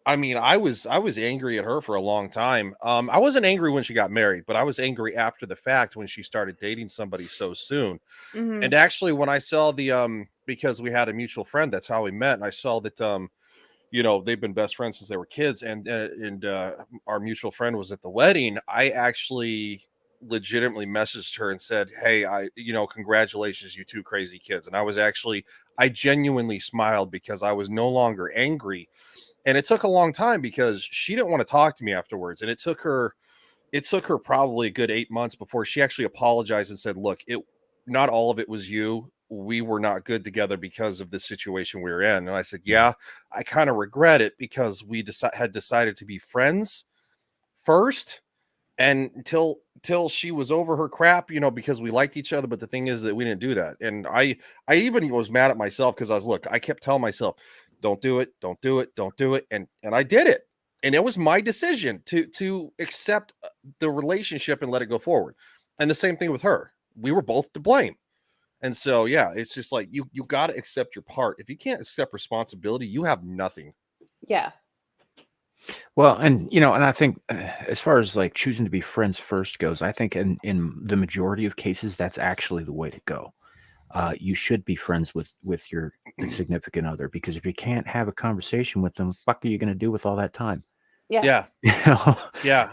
angry at her for a long time. I wasn't angry when she got married, but I was angry after the fact when she started dating somebody so soon. Mhm. And actually, when I saw the because we had a mutual friend, that's how we met, and I saw that they've been best friends since they were kids, and our mutual friend was at the wedding. I actually legitimately messaged her and said, "Hey, congratulations, you two crazy kids." And I genuinely smiled because I was no longer angry. And it took a long time because she didn't want to talk to me afterwards, and it took her probably a good 8 months before she actually apologized and said, "Look, it not all of it was you. We were not good together because of the situation we were in." And I said, "Yeah, I kind of regret it because we had decided to be friends first, and till she was over her crap, because we liked each other. But the thing is that we didn't do that." And I even was mad at myself because I kept telling myself, "Don't do it, don't do it, don't do it," and I did it. And it was my decision to accept the relationship and let it go forward. And the same thing with her. We were both to blame. And so yeah, it's just like you got to accept your part. If you can't accept responsibility, you have nothing. Yeah. Well, and I think as far as like choosing to be friends first goes, I think in the majority of cases that's actually the way to go. You should be friends with your significant other, because if you can't have a conversation with them, what the fuck are you going to do with all that time? Yeah. Yeah. You know? Yeah.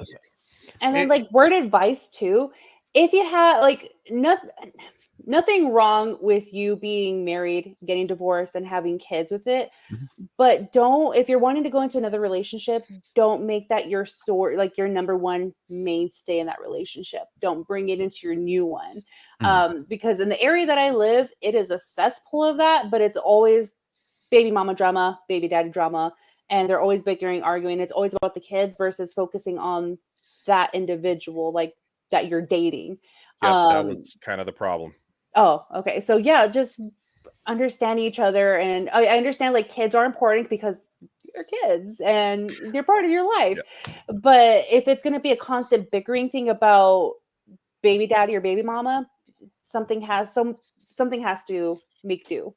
And then, It- like, word advice too. If you have like nothing wrong with you being married, getting divorced, and having kids with it, Mhm. but don't, if you're wanting to go into another relationship, don't make that your sort, like your number one mainstay in that relationship. Don't bring it into your new one, because in the area that I live, it is a cesspool of that. But it's always baby mama drama, baby daddy drama, and they're always bickering, arguing. It's always about the kids versus focusing on that individual, like that you're dating. yep, that Um, was kind of the problem. oh, okay. So yeah, just understand each other, and I understand like kids are important because you're kids and they're part of your life. Yeah. But if it's going to be a constant bickering thing about baby daddy or baby mama, something has to make do.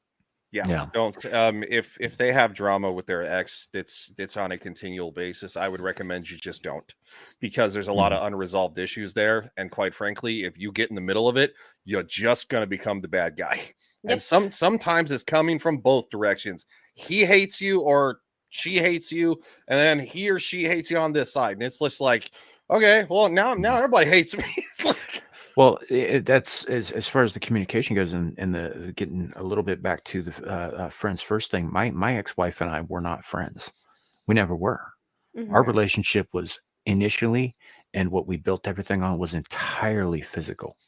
Yeah. Yeah. Don't if they have drama with their ex that's on a continual basis, I would recommend you just don't, because there's a lot of unresolved issues there. And quite frankly, if you get in the middle of it, you're just gonna become the bad guy. And Yep. sometimes it's coming from both directions. He hates you or she hates you, and then he or she hates you on this side. And it's just like, okay, well now everybody hates me. It's like, Well, that's as far as the communication goes, and the getting a little bit back to the friends first thing. My ex-wife and I were not friends. We never were. Our Mhm. relationship was initially, and what we built everything on was entirely physical.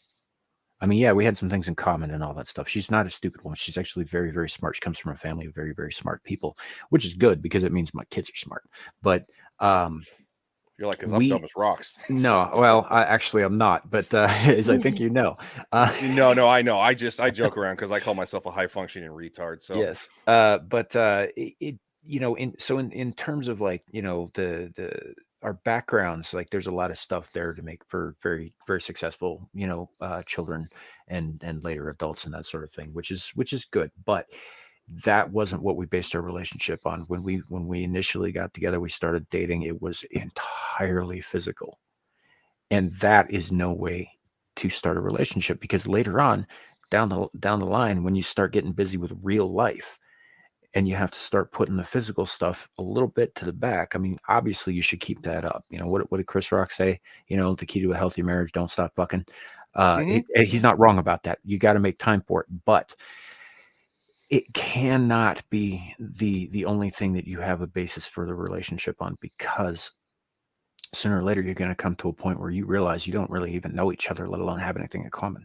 I mean, yeah, we had some things in common and all that stuff. She's not a stupid woman. She's actually very, very smart. She comes from a family of very, very smart people, which is good because it means my kids are smart. But you're like, because I'm dumb we as rocks. no, well, I'm not, but as I think you know, No, I know. I joke around because I call myself a high functioning retard. So yes, but in terms of like the our backgrounds, like there's a lot of stuff there to make for very very successful children and later adults and that sort of thing, which is good. But that wasn't what we based our relationship on. When we initially got together, we started dating. It was entirely physical, and that is no way to start a relationship, because later on down the line, when you start getting busy with real life and you have to start putting the physical stuff a little bit to the back, I mean, obviously you should keep that up. What did Chris Rock say? The key to a healthy marriage: don't stop fucking. He's not wrong about that. You got to make time for it, but it cannot be the only thing that you have a basis for the relationship on, because sooner or later you're going to come to a point where you realize you don't really even know each other, let alone have anything in common.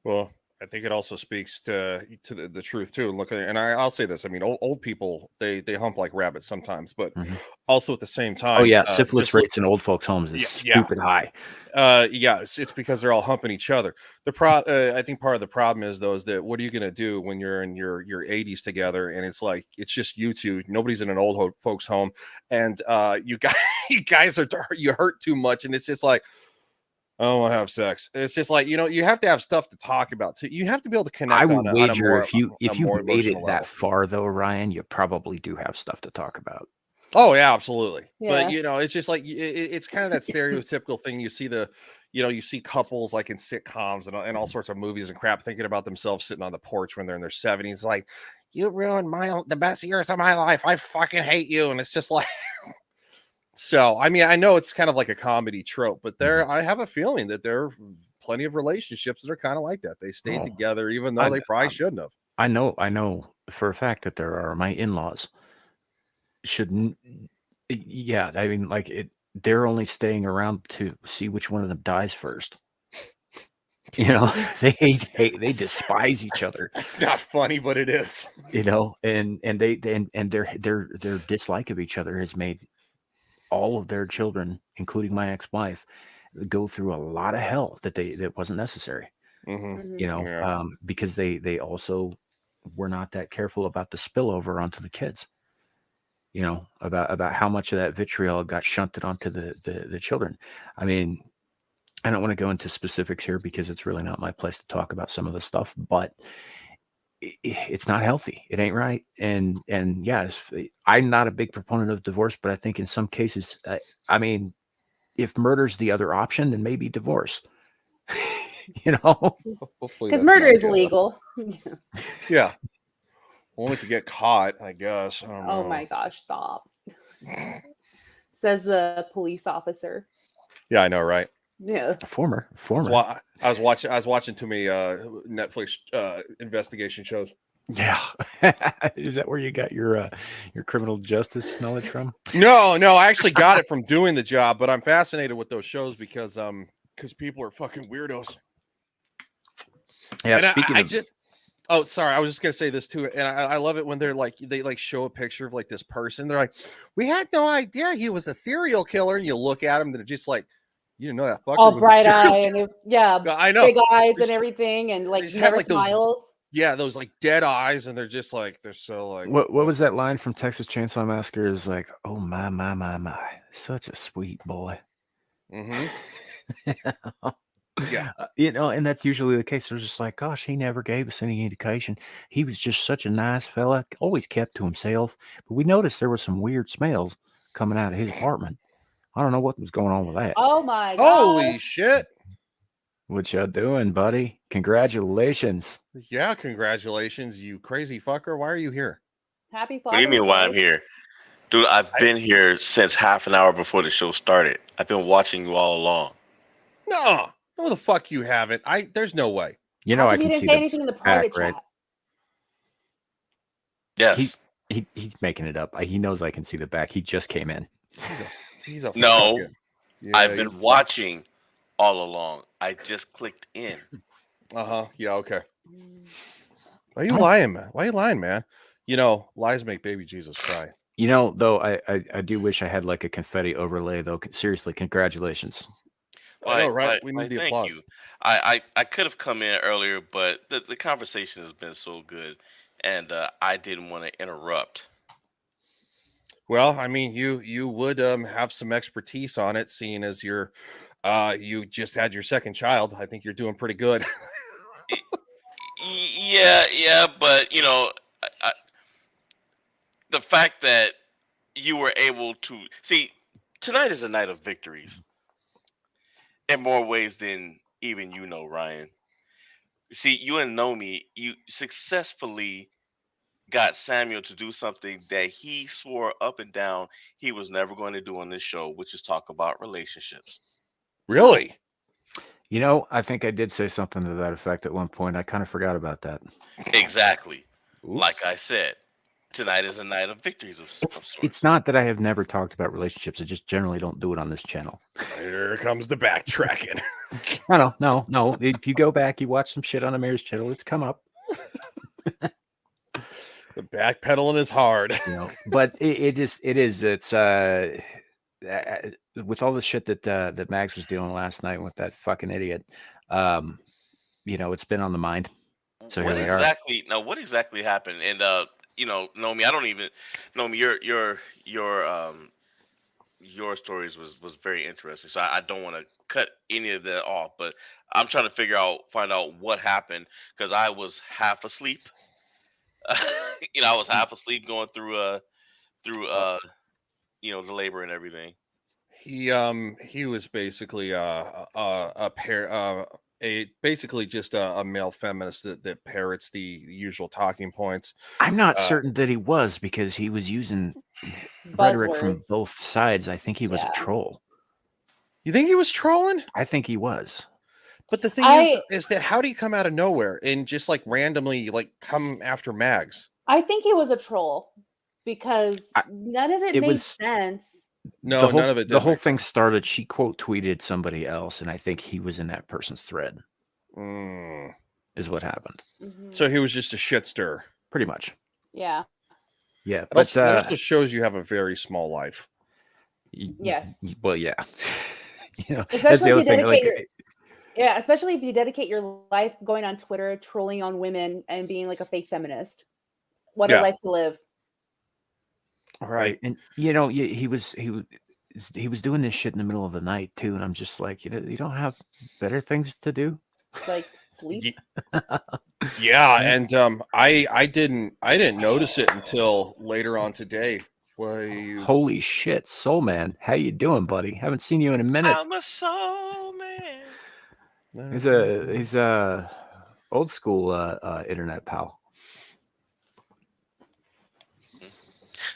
well, I think it also speaks to the truth too. Look, and I'll say this. I mean, old people they hump like rabbits sometimes, but Mhm. also at the same Oh time, yeah, syphilis just look. rates in old folks' homes is Yeah, stupid high. yeah, it's because they're all humping each other. I think part of the problem is though is that what are you going to do when you're in your 80s together and it's like it's just you two, nobody's in an old folks home, and you guys you guys are you hurt too much, and it's just like I don't want to have sex. It's just like you have to have stuff to talk about. So you have to be able to I connect would on a wager more if you made emotional it that level. far though, Ryan, you probably do have stuff to talk about. Oh yeah, absolutely. But Yeah. it's just like it's kind of that stereotypical thing. You see you see couples like in sitcoms and all sorts of movies and crap thinking about themselves sitting on the porch when they're in their 70s, like you ruined the best years of my life. I fucking hate you. And it's just like so. I mean, I know it's kind of like a comedy trope, but I have a feeling that there are plenty of relationships that are kind of like that. They stayed Oh, together even though I, they probably shouldn't have. I know for a fact that there are my in-laws shouldn't. Yeah, I mean, like they're only staying around to see which one of them dies first. You know, they despise each other. It's not funny, but it is. You know, and their dislike of each other has made all of their children, including my ex-wife, go through a lot of hell that wasn't necessary. Mm-hmm. You know, Yeah. because they also were not that careful about the spillover onto the kids. You know, about how much of that vitriol got shunted onto the children. I mean, I don't want to go into specifics here because it's really not my place to talk about some of the stuff, but it's not healthy. It ain't right. And yes, I'm not a big proponent of divorce, but I think in some cases, I mean, if murder's the other option, then maybe divorce. You know, Hopefully Because that's murder not is the legal. yeah. Only if you get caught, I guess. I don't Oh know. my gosh, stop. Says the police officer. Yeah, I know, right? Yeah. former. That's why I was watching too many Netflix investigation shows. Yeah. Is that where you got your criminal justice knowledge from? No, I actually got it from doing the job, but I'm fascinated with those shows because people are fucking weirdos. Yeah. And Speaking I of, just oh sorry, I was just gonna say this too, and I love it when they like show a picture of like this person. They're like, we had no idea he was a serial killer, and you look at him, and they're just like, you didn't know that fucker All was a bright serial eye killer. and I know. big eyes They and everything, and like just have never like those smiles. those like dead eyes, and they're just like they're so like what was that line from Texas Chainsaw Massacre? Is like, oh my, such a sweet boy. Mm-hmm. Yeah. You know, and that's usually the case. They're just like, gosh, he never gave us any indication. He was just such a nice fella, always kept to himself. But we noticed there was some weird smells coming out of his apartment. I don't know what was going on with that. Oh my Holy gosh. shit. What you doing, buddy? Congratulations. Yeah, congratulations, you crazy fucker. Why are you here? Happy What do you Father's mean why Day. I'm here? Dude, I've been here since half an hour before the show started. I've been watching you all along. No the fuck you haven't. There's no way. You How know, I come you can didn't see say the anything in the back, private right? chat? Yes. He's making it up. He knows I can see the back. He just came in. He's a No, fucking, yeah, I've been watching all along. I just clicked in. Uh-huh. Yeah, okay. Why are you lying, man? Why are you lying, man? You know, lies make baby Jesus cry. You know, though, I do wish I had like a confetti overlay, though. Seriously, congratulations. I know, right? We need the thank applause. you. I could have come in earlier, but the conversation has been so good, and I didn't want to interrupt. Well, I mean, you would have some expertise on it, seeing as you just had your second child. I think you're doing pretty good. Yeah, but you know, the fact that you were able to see tonight is a night of victories in more ways than even you know, Ryan. See, you and Nomi, you successfully got Samuel to do something that he swore up and down he was never going to do on this show, which is talk about relationships. Really? You know, I think I did say something to that effect at one point. I kind of forgot about that. Exactly. Oops. Like I said. tonight is a night of victories of sorts. It's not that I have never talked about relationships. I just generally don't do it on this channel. Here comes the backtracking. No. If you go back, you watch some shit on Amir's channel, it's come up. The backpedaling is hard. But it's with all the shit that Max was dealing last night with that fucking idiot. It's been on the mind. So what here we are. exactly? Now, what exactly happened? And Nomi, I don't even Nomi. Your stories was very interesting. So I don't want to cut any of that off, but I'm trying to find out what happened because I was half asleep. I was half asleep going through the labor and everything. He was basically basically just a male feminist that parrots the usual talking points. I'm not certain that he was, because he was using rhetoric from Buzzwords. both sides. I think he was a troll. You think he was trolling? I think he was. But the thing is that how do you come out of nowhere and just like randomly like come after Mags? I think he was a troll because none of it made sense. No, none of it did. The whole thing started, she quote tweeted somebody else, and I think he was in that person's thread. Is what happened. So he was just a shit stir. Pretty much. Yeah. Yeah. But that also shows you have a very small life. Yes. Well, yeah. That's the other thing. Especially if you dedicate your life going on Twitter, trolling on women, and being like a fake feminist. What a life to live. Right. And he was doing this shit in the middle of the night too, and I'm just like, you don't have better things to do? Like sleep. Yeah, and I didn't notice it until later on today. Holy shit, Soul Man, how you doing, buddy? Haven't seen you in a minute. I'm a soul man. He's a old school internet pal.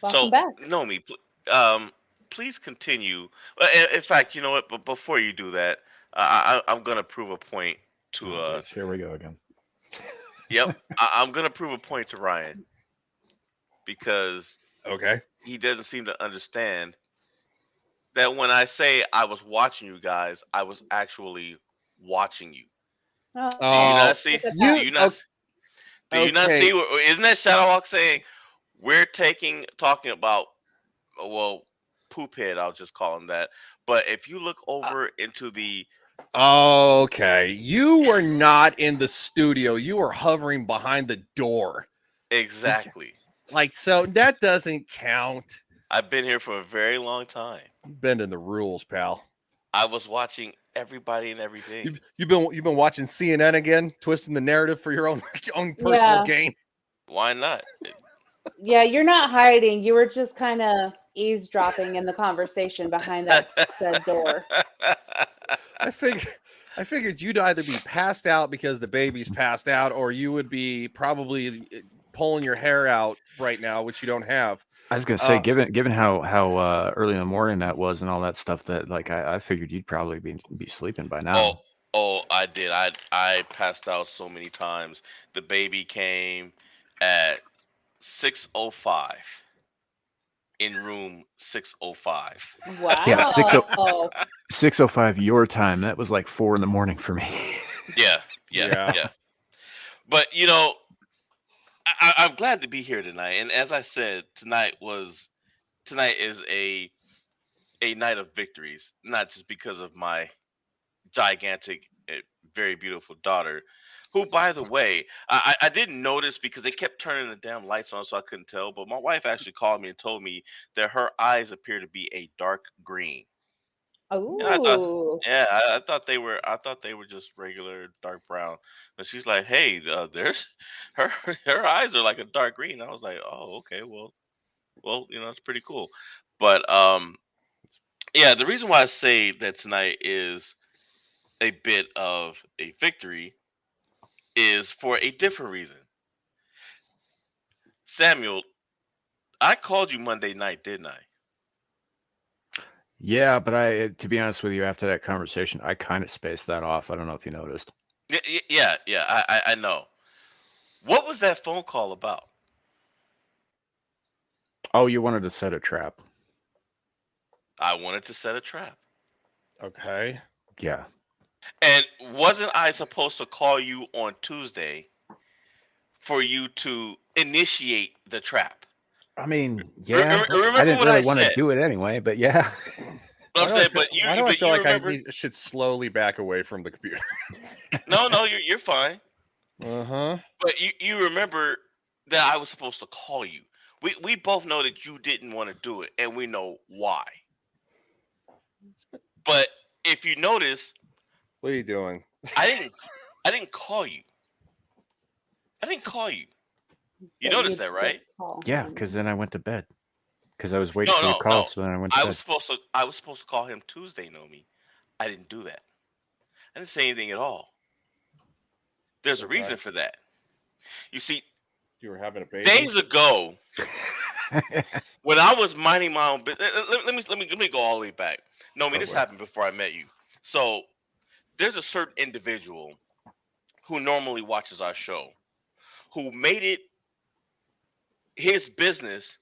Welcome back. Nomi, please continue. In fact, you know what? But before you do that, I'm gonna prove a point to. Here we go again. Yep, I'm gonna prove a point to Ryan because he doesn't seem to understand that when I say I was watching you guys, I was actually watching you. Oh, do you not see? Do you not see? Isn't that Shadowhawk saying? We're talking about, poop head, I'll just call him that. But if you look over into the... Okay. You were not in the studio. You were hovering behind the door. Exactly. So that doesn't count. I've been here for a very long time. You've been in the rules, pal. I was watching everybody and everything. You've been watching CNN again, twisting the narrative for your own personal gain. Why not? Yeah, you're not hiding. You were just kind of eavesdropping in the conversation behind that said door. I figured you'd either be passed out because the baby's passed out, or you would be probably pulling your hair out right now, which you don't have. I was gonna say, given how early in the morning that was and all that stuff, that I figured you'd probably be sleeping by now. Oh, I did. I passed out so many times. The baby came at 6:05 in room 605. Wow. Yeah, 6:05 your time. That was like 4 a.m. for me. Yeah. But I'm glad to be here tonight. And as I said, tonight is a night of victories, not just because of my gigantic, very beautiful daughter, who, by the way, I didn't notice because they kept turning the damn lights on, so I couldn't tell. But my wife actually called me and told me that her eyes appear to be a dark green. Oh. I thought they were just regular dark brown. And she's like, "Hey, there's her eyes are like a dark green." I was like, "Oh, okay, well, it's pretty cool." But the reason why I say that tonight is a bit of a victory is for a different reason. Samuel, I called you Monday night, didn't I? Yeah, but to be honest with you, after that conversation, I kind of spaced that off. I don't know if you noticed. Yeah. I know. What was that phone call about? Oh, you wanted to set a trap. I wanted to set a trap. Okay. Yeah. And wasn't I supposed to call you on Tuesday for you to initiate the trap? I mean, yeah. I Remember didn't what really I want to said? do it anyway, but yeah. I'm saying, but Why do I feel you like remember? should slowly back away from the computer? No, you're fine. Uh-huh. But you remember that I was supposed to call you. We both know that you didn't want to do it, and we know why. But if you notice, What are you doing? I didn't call you. I didn't call you. You But noticed that, did right? call Yeah, him. because then I went to bed. Because I was waiting for the No, call, no. so then I went to I bed. was supposed to call him Tuesday, Nomi. I didn't do that. I didn't say anything at all. There's a reason Okay. for that. You see, You were having a baby. days ago, when I was minding my own business, let me go all the way back. Nomi, this boy. happened before I met you. So there's a certain individual who normally watches our show, who made it his business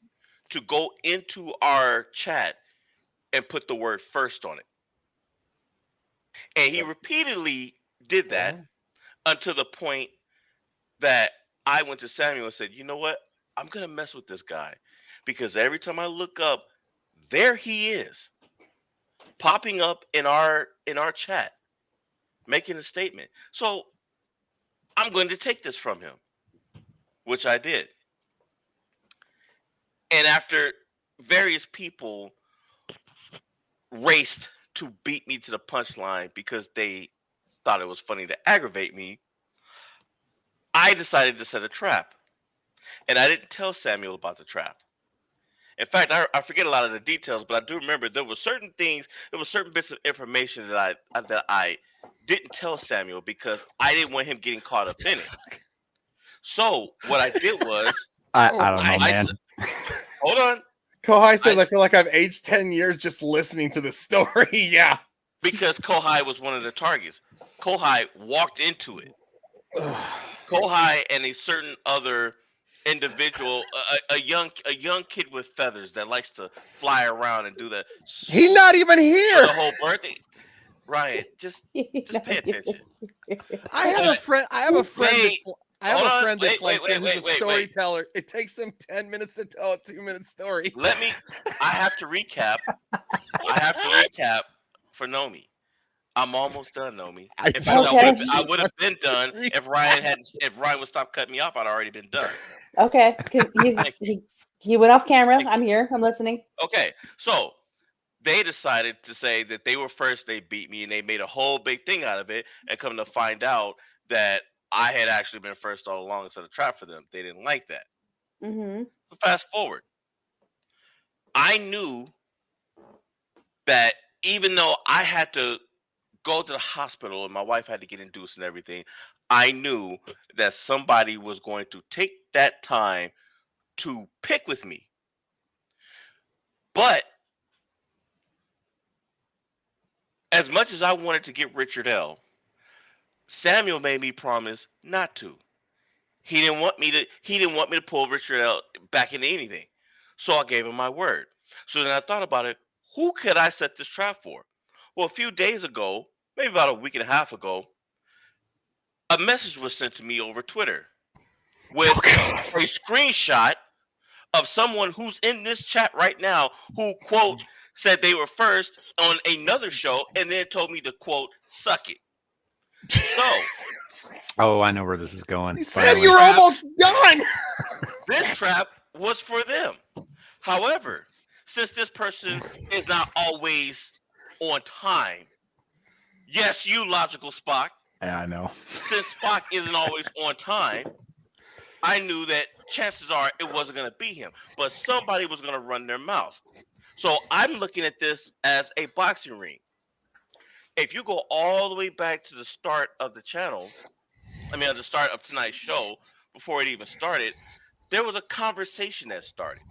to go into our chat and put the word first on it. And he Yep. repeatedly did that until the point that I went to Samuel and said, you know what? I'm going to mess with this guy. Because every time I look up, there he is, popping up in our chat, making a statement. So I'm going to take this from him, which I did. And after various people raced to beat me to the punchline because they thought it was funny to aggravate me, I decided to set a trap. And I didn't tell Samuel about the trap. In fact, I forget a lot of the details, but I do remember there were certain things, there were certain bits of information that I didn't tell Samuel because I didn't want him getting caught up in it. So what I did was, I don't know, I man. hold on, Kohai says, I feel like I've aged 10 years just listening to this story. Yeah. because Kohai was one of the targets. Kohai walked into it. Kohai and a certain other individual, a young kid with feathers that likes to fly around and do that. He's not even For here. the whole birthday. Ryan, just pay attention. I have a friend. I have a friend Wait, that's. I have hold a on, friend that's wait, like him, who's a wait. storyteller. It takes him 10 minutes to tell a 2-minute story. I have to recap. I have to recap for Nomi. I'm almost done, Nomi. In fact, Okay. I would have been done if Ryan would stop cutting me off. I'd already been done. Okay, 'cause he went off camera. I'm here. I'm listening. Okay, so they decided to say that they were first. They beat me, and they made a whole big thing out of it. And come to find out that I had actually been first all along and set a trap for them. They didn't like that. Mm-hmm. So fast forward, I knew that even though I had to go to the hospital and my wife had to get induced and everything, I knew that somebody was going to take that time to pick with me. But as much as I wanted to get Richard L., Samuel made me promise not to. He didn't want me to pull Richard L. back into anything. So I gave him my word. So then I thought about it. Who could I set this trap for? Well, a few days ago, maybe about a week and a half ago, a message was sent to me over Twitter with a screenshot of someone who's in this chat right now who, quote, said they were first on another show and then told me to, quote, suck it. So, Oh, I know where this is going. You said you were almost done. this trap was for them. However, since this person is not always on time, yes, you logical Spock, Yeah, I know. since Spock isn't always on time, I knew that chances are it wasn't going to be him, but somebody was going to run their mouth. So I'm looking at this as a boxing ring. If you go all the way back to the start of the channel, at the start of tonight's show, before it even started, there was a conversation that started.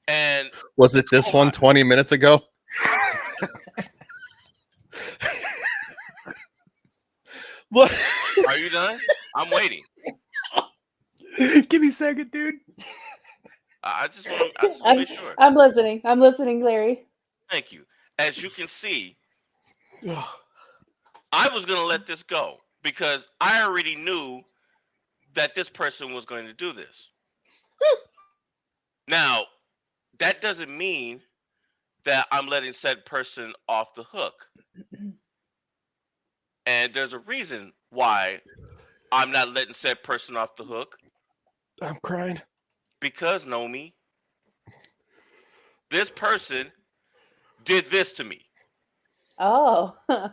And Was it this one 20 minutes ago? Look. Are you done? I'm waiting. Give me a second, dude. I just want to make sure. I'm listening. I'm listening, Larry. Thank you. As you can see, I was going to let this go because I already knew that this person was going to do this. Now, that doesn't mean that I'm letting said person off the hook. And there's a reason why I'm not letting said person off the hook. I'm crying. Because, Nomi, this person did this to me. Oh. So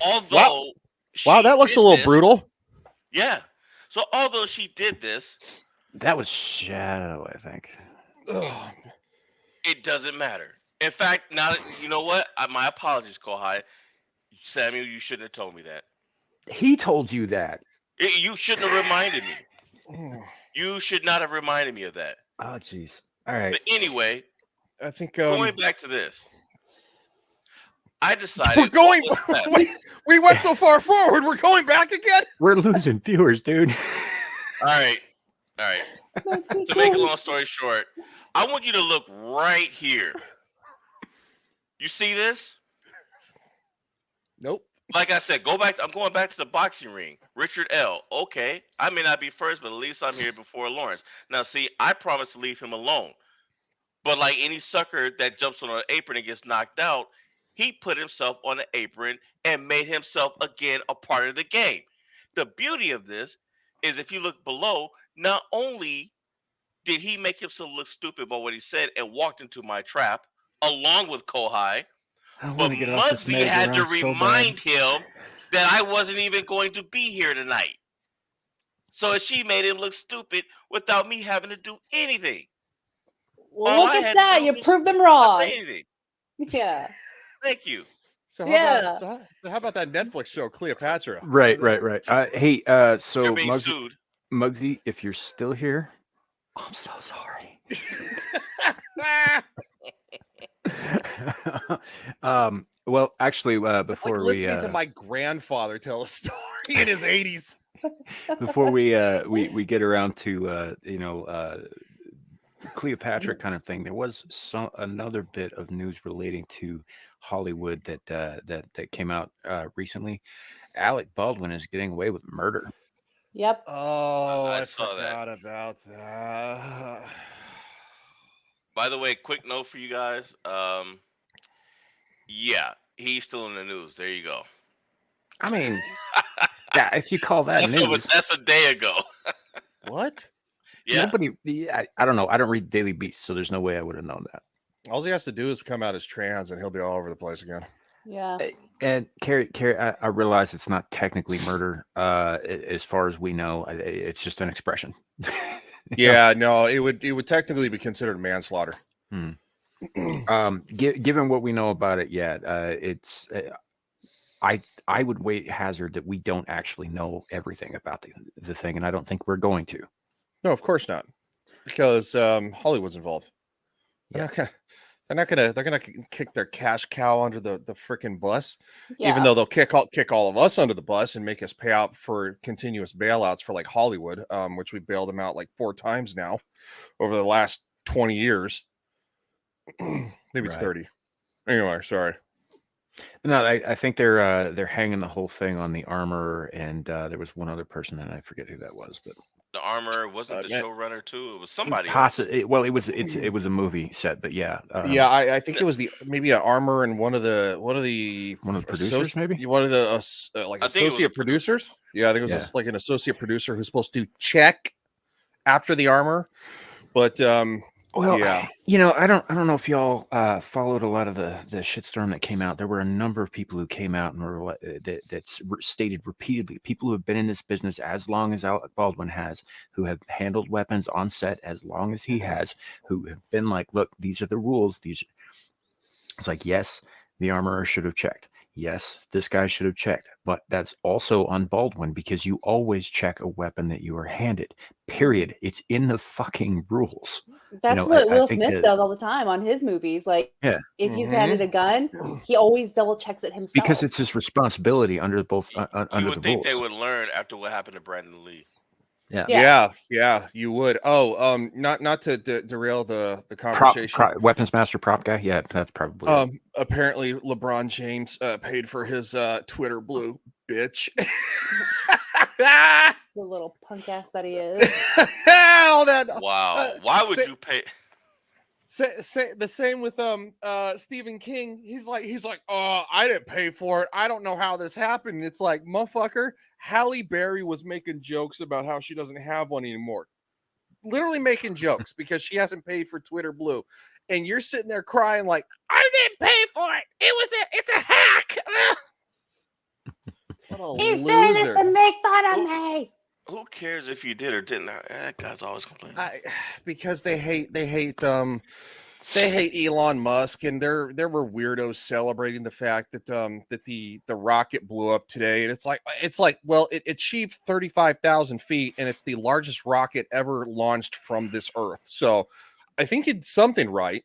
although Wow, that looks a little brutal. Yeah. So although she did this, That was Shadow, I think. Ugh. it doesn't matter. In fact, now you know what? My apologies, Kohai. Samuel, you shouldn't have told me that. He told you that. You shouldn't have reminded me. You should not have reminded me of that. Oh, jeez. All right. But anyway, I think going back to this, I decided we're going. what was best. We went so far forward. We're going back again. We're losing viewers, dude. All right. To make a long story short, I want you to look right here. You see this? Nope. Like I said, I'm going back to the boxing ring. Richard L. Okay, I may not be first, but at least I'm here before Lawrence. Now, see, I promised to leave him alone. But like any sucker that jumps on an apron and gets knocked out, he put himself on the apron and made himself again a part of the game. The beauty of this is if you look below, not only did he make himself look stupid by what he said and walked into my trap, along with Kohai, but Muggsy had to remind him that I wasn't even going to be here tonight. So she made him look stupid without me having to do anything. Well, look at that. You proved them wrong. Say anything. Yeah. Thank you. So how about that Netflix show, Cleopatra? Right. Hey, so You're being sued. Muggsy, if you're still here, I'm so sorry. Well, actually, before it's like listening to my grandfather tell a story in his 80s. Before we get around to Cleopatra kind of thing, there was another bit of news relating to Hollywood that came out recently. Alec Baldwin is getting away with murder. Yep. Oh, I saw forgot about that. By the way, quick note for you guys. Yeah, he's still in the news. There you go. I mean, yeah, if you call that news, that's a day ago. What? Yeah. Nobody. I don't know. I don't read Daily Beast, so there's no way I would have known that. All he has to do is come out as trans, and he'll be all over the place again. Yeah. And Carrie, I realize it's not technically murder. As far as we know, it's just an expression. Yeah, no, it would technically be considered manslaughter. Given what we know about it yet, it's I would hazard that we don't actually know everything about the thing, and I don't think we're going to. No, of course not, because Hollywood's involved. They're gonna kick their cash cow under the freaking bus, even though they'll kick all of us under the bus and make us pay out for continuous bailouts for like Hollywood, which we bailed them out like 4 times now over the last 20 years. Maybe it's 30. Anyway, sorry. No, I think they're hanging the whole thing on the armor, and there was one other person, and I forget who that was, but the armor wasn't the showrunner too. It was somebody. Well, it was a movie set, but yeah. I think it was maybe an armor and one of the producers, maybe one of the associate producers. Yeah, I think it was like an associate producer who's supposed to check after the armor, but well, yeah, I don't know if y'all followed a lot of the shitstorm that came out. There were a number of people who came out and were that stated repeatedly, people who have been in this business as long as Alec Baldwin has, who have handled weapons on set as long as he has, who have been like, look, these are the rules. It's like, yes, the armorer should have checked. Yes, this guy should have checked, but that's also on Baldwin because you always check a weapon that you are handed. Period. It's in the fucking rules. That's what Will Smith does all the time on his movies. Like, if he's handed a gun, he always double checks it himself because it's his responsibility under both under the rules. You would think they would learn after what happened to Brandon Lee. Yeah. Yeah, you would. Oh, not to derail the conversation. Weapons master prop guy. Yeah, that's probably it. Apparently LeBron James paid for his Twitter blue, bitch. The little punk ass that he is. All that. Wow. Why would you pay? Say the same with Stephen King. He's like, oh, I didn't pay for it. I don't know how this happened. And it's like, motherfucker, Halle Berry was making jokes about how she doesn't have one anymore. Literally making jokes because she hasn't paid for Twitter Blue. And you're sitting there crying like, I didn't pay for it. It's a hack. What a He's doing this loser. to make fun of me. Who cares if you did or didn't? That guy's always complaining. Because they hate Elon Musk, and there were weirdos celebrating the fact that that the rocket blew up today, and it's like well, it achieved 35,000 feet, and it's the largest rocket ever launched from this Earth. So I think it's something right.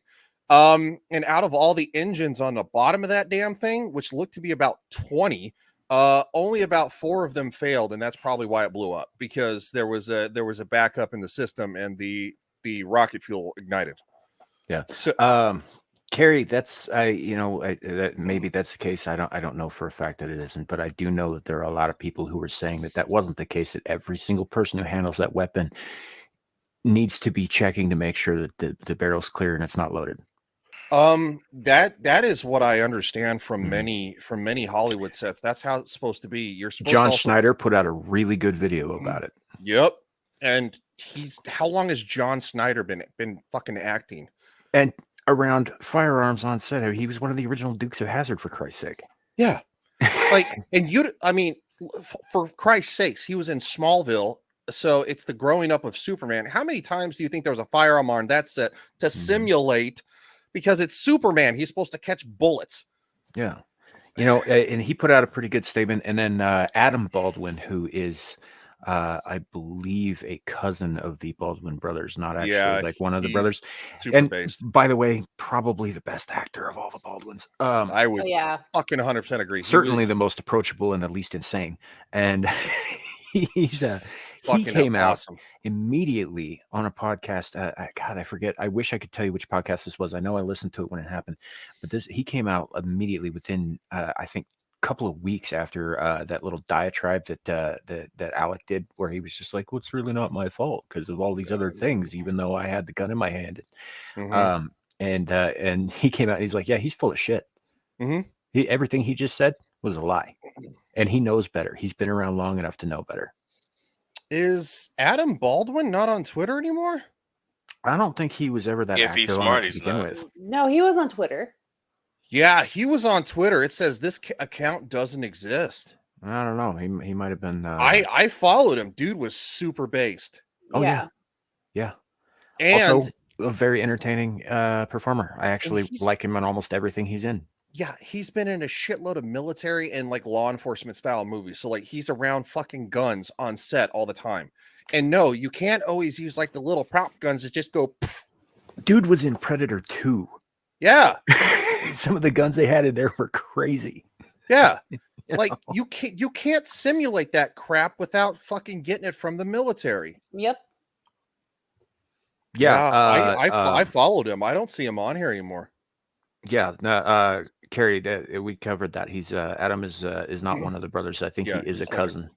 And out of all the engines on the bottom of that damn thing, which looked to be about 20, only about 4 of them failed, and that's probably why it blew up, because there was a backup in the system, and the rocket fuel ignited. Yeah. So Carrie, that's maybe that's the case. I don't know for a fact that it isn't, but I do know that there are a lot of people who are saying that wasn't the case. That every single person who handles that weapon needs to be checking to make sure that the barrel's clear and it's not loaded. That is what I understand from Mhm. many Hollywood sets. That's how it's supposed to be. You're supposed John to also, Schneider put out a really good video about it. Yep. And how long has John Snyder been fucking acting? And around firearms on set, he was one of the original Dukes of Hazzard, for Christ's sake. Yeah. Like, and I mean, for Christ's sakes, he was in Smallville. So it's the growing up of Superman. How many times do you think there was a firearm on that set to simulate? Because it's Superman. He's supposed to catch bullets. Yeah. And he put out a pretty good statement. And then Adam Baldwin, who is, I believe, a cousin of the Baldwin brothers, not actually like one of the brothers. Super And based. by the way, probably the best actor of all the Baldwins. I would Yeah. fucking 100% agree. Certainly the most approachable and the least insane. And he came out awesome. immediately on a podcast. God, I forget. I wish I could tell you which podcast this was. I know I listened to it when it happened, but he came out immediately within, I think, a couple of weeks after that little diatribe that Alec did, where he was just like, "Well, it's really not my fault because of all these other things, even though I had the gun in my hand." Mhm. And he came out and he's like, "Yeah, he's full of shit. Mhm. Everything he just said was a lie, and he knows better. He's been around long enough to know better." Is Adam Baldwin not on Twitter anymore? I don't think he was ever that If he's active on smart, it to he's begin not. with. No, he was on Twitter. Yeah, he was on Twitter. It says this account doesn't exist. I don't know. He might have been. I followed him. Dude was super based. Oh yeah. And Also, a very entertaining performer. I actually like him in almost everything he's in. Yeah, he's been in a shitload of military and like law enforcement style movies. So like he's around fucking guns on set all the time. And no, you can't always use like the little prop guns that just go. Pff. Dude was in Predator 2. Yeah. Some of the guns they had in there were crazy. Yeah. Like you can't simulate that crap without fucking getting it from the military. Yep. Yeah. I followed him. I don't see him on here anymore. Yeah. Carrie, we covered that. He's Adam is not one of the brothers. I think he is a cousin.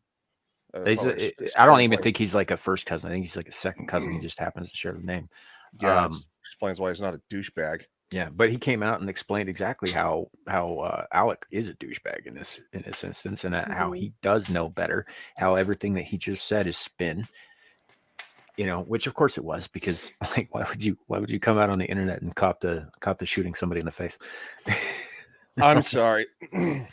I don't even think he's like a first cousin. I think he's like a second cousin. He just happens to share the name. Yeah, explains why he's not a douchebag. Yeah, but he came out and explained exactly how Alec is a douchebag in this instance, and how he does know better. How everything that he just said is spin. Which of course it was, because like why would you come out on the internet and cop the shooting somebody in the face? I'm sorry.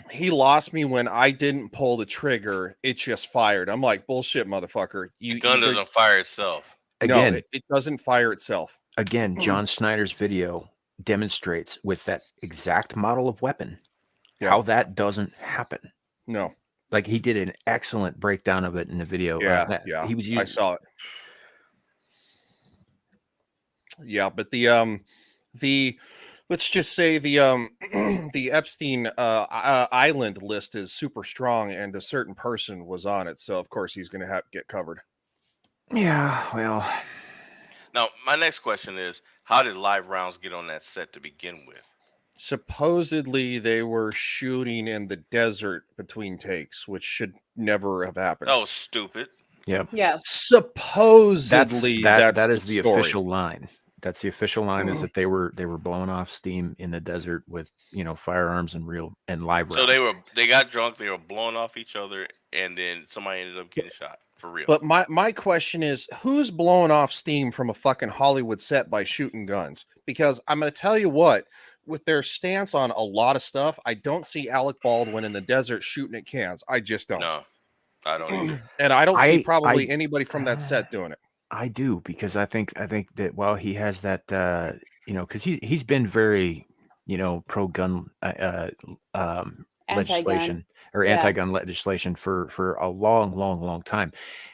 He lost me when I didn't pull the trigger. It just fired. I'm like, bullshit, motherfucker. The gun doesn't fire itself. Again, no, it doesn't fire itself. Again, John Snyder's video demonstrates with that exact model of weapon how that doesn't happen. No. Like he did an excellent breakdown of it in the video. Yeah. He was using, I saw it. Yeah, but the let's just say the the Epstein island list is super strong, and a certain person was on it, so of course he's going to get covered. Yeah, well, Now, my next question is, how did live rounds get on that set to begin with? Supposedly they were shooting in the desert between takes, which should never have happened. That was stupid. yeah. Yeah. Supposedly that's That the is the story. official line. That's the official line is that they were blowing off steam in the desert with firearms and live So rounds. they got drunk, they were blowing off each other, and then somebody ended up getting shot for real. But my question is, who's blowing off steam from a fucking Hollywood set by shooting guns? Because I'm going to tell you what, with their stance on a lot of stuff, I don't see Alec Baldwin in the desert shooting at cans. I just don't. No, I don't either. And I don't see I probably anybody from that set doing it. I do, because I think that while he has that because he's been very pro gun Anti-gun. legislation or Yeah. anti-gun legislation for a long time,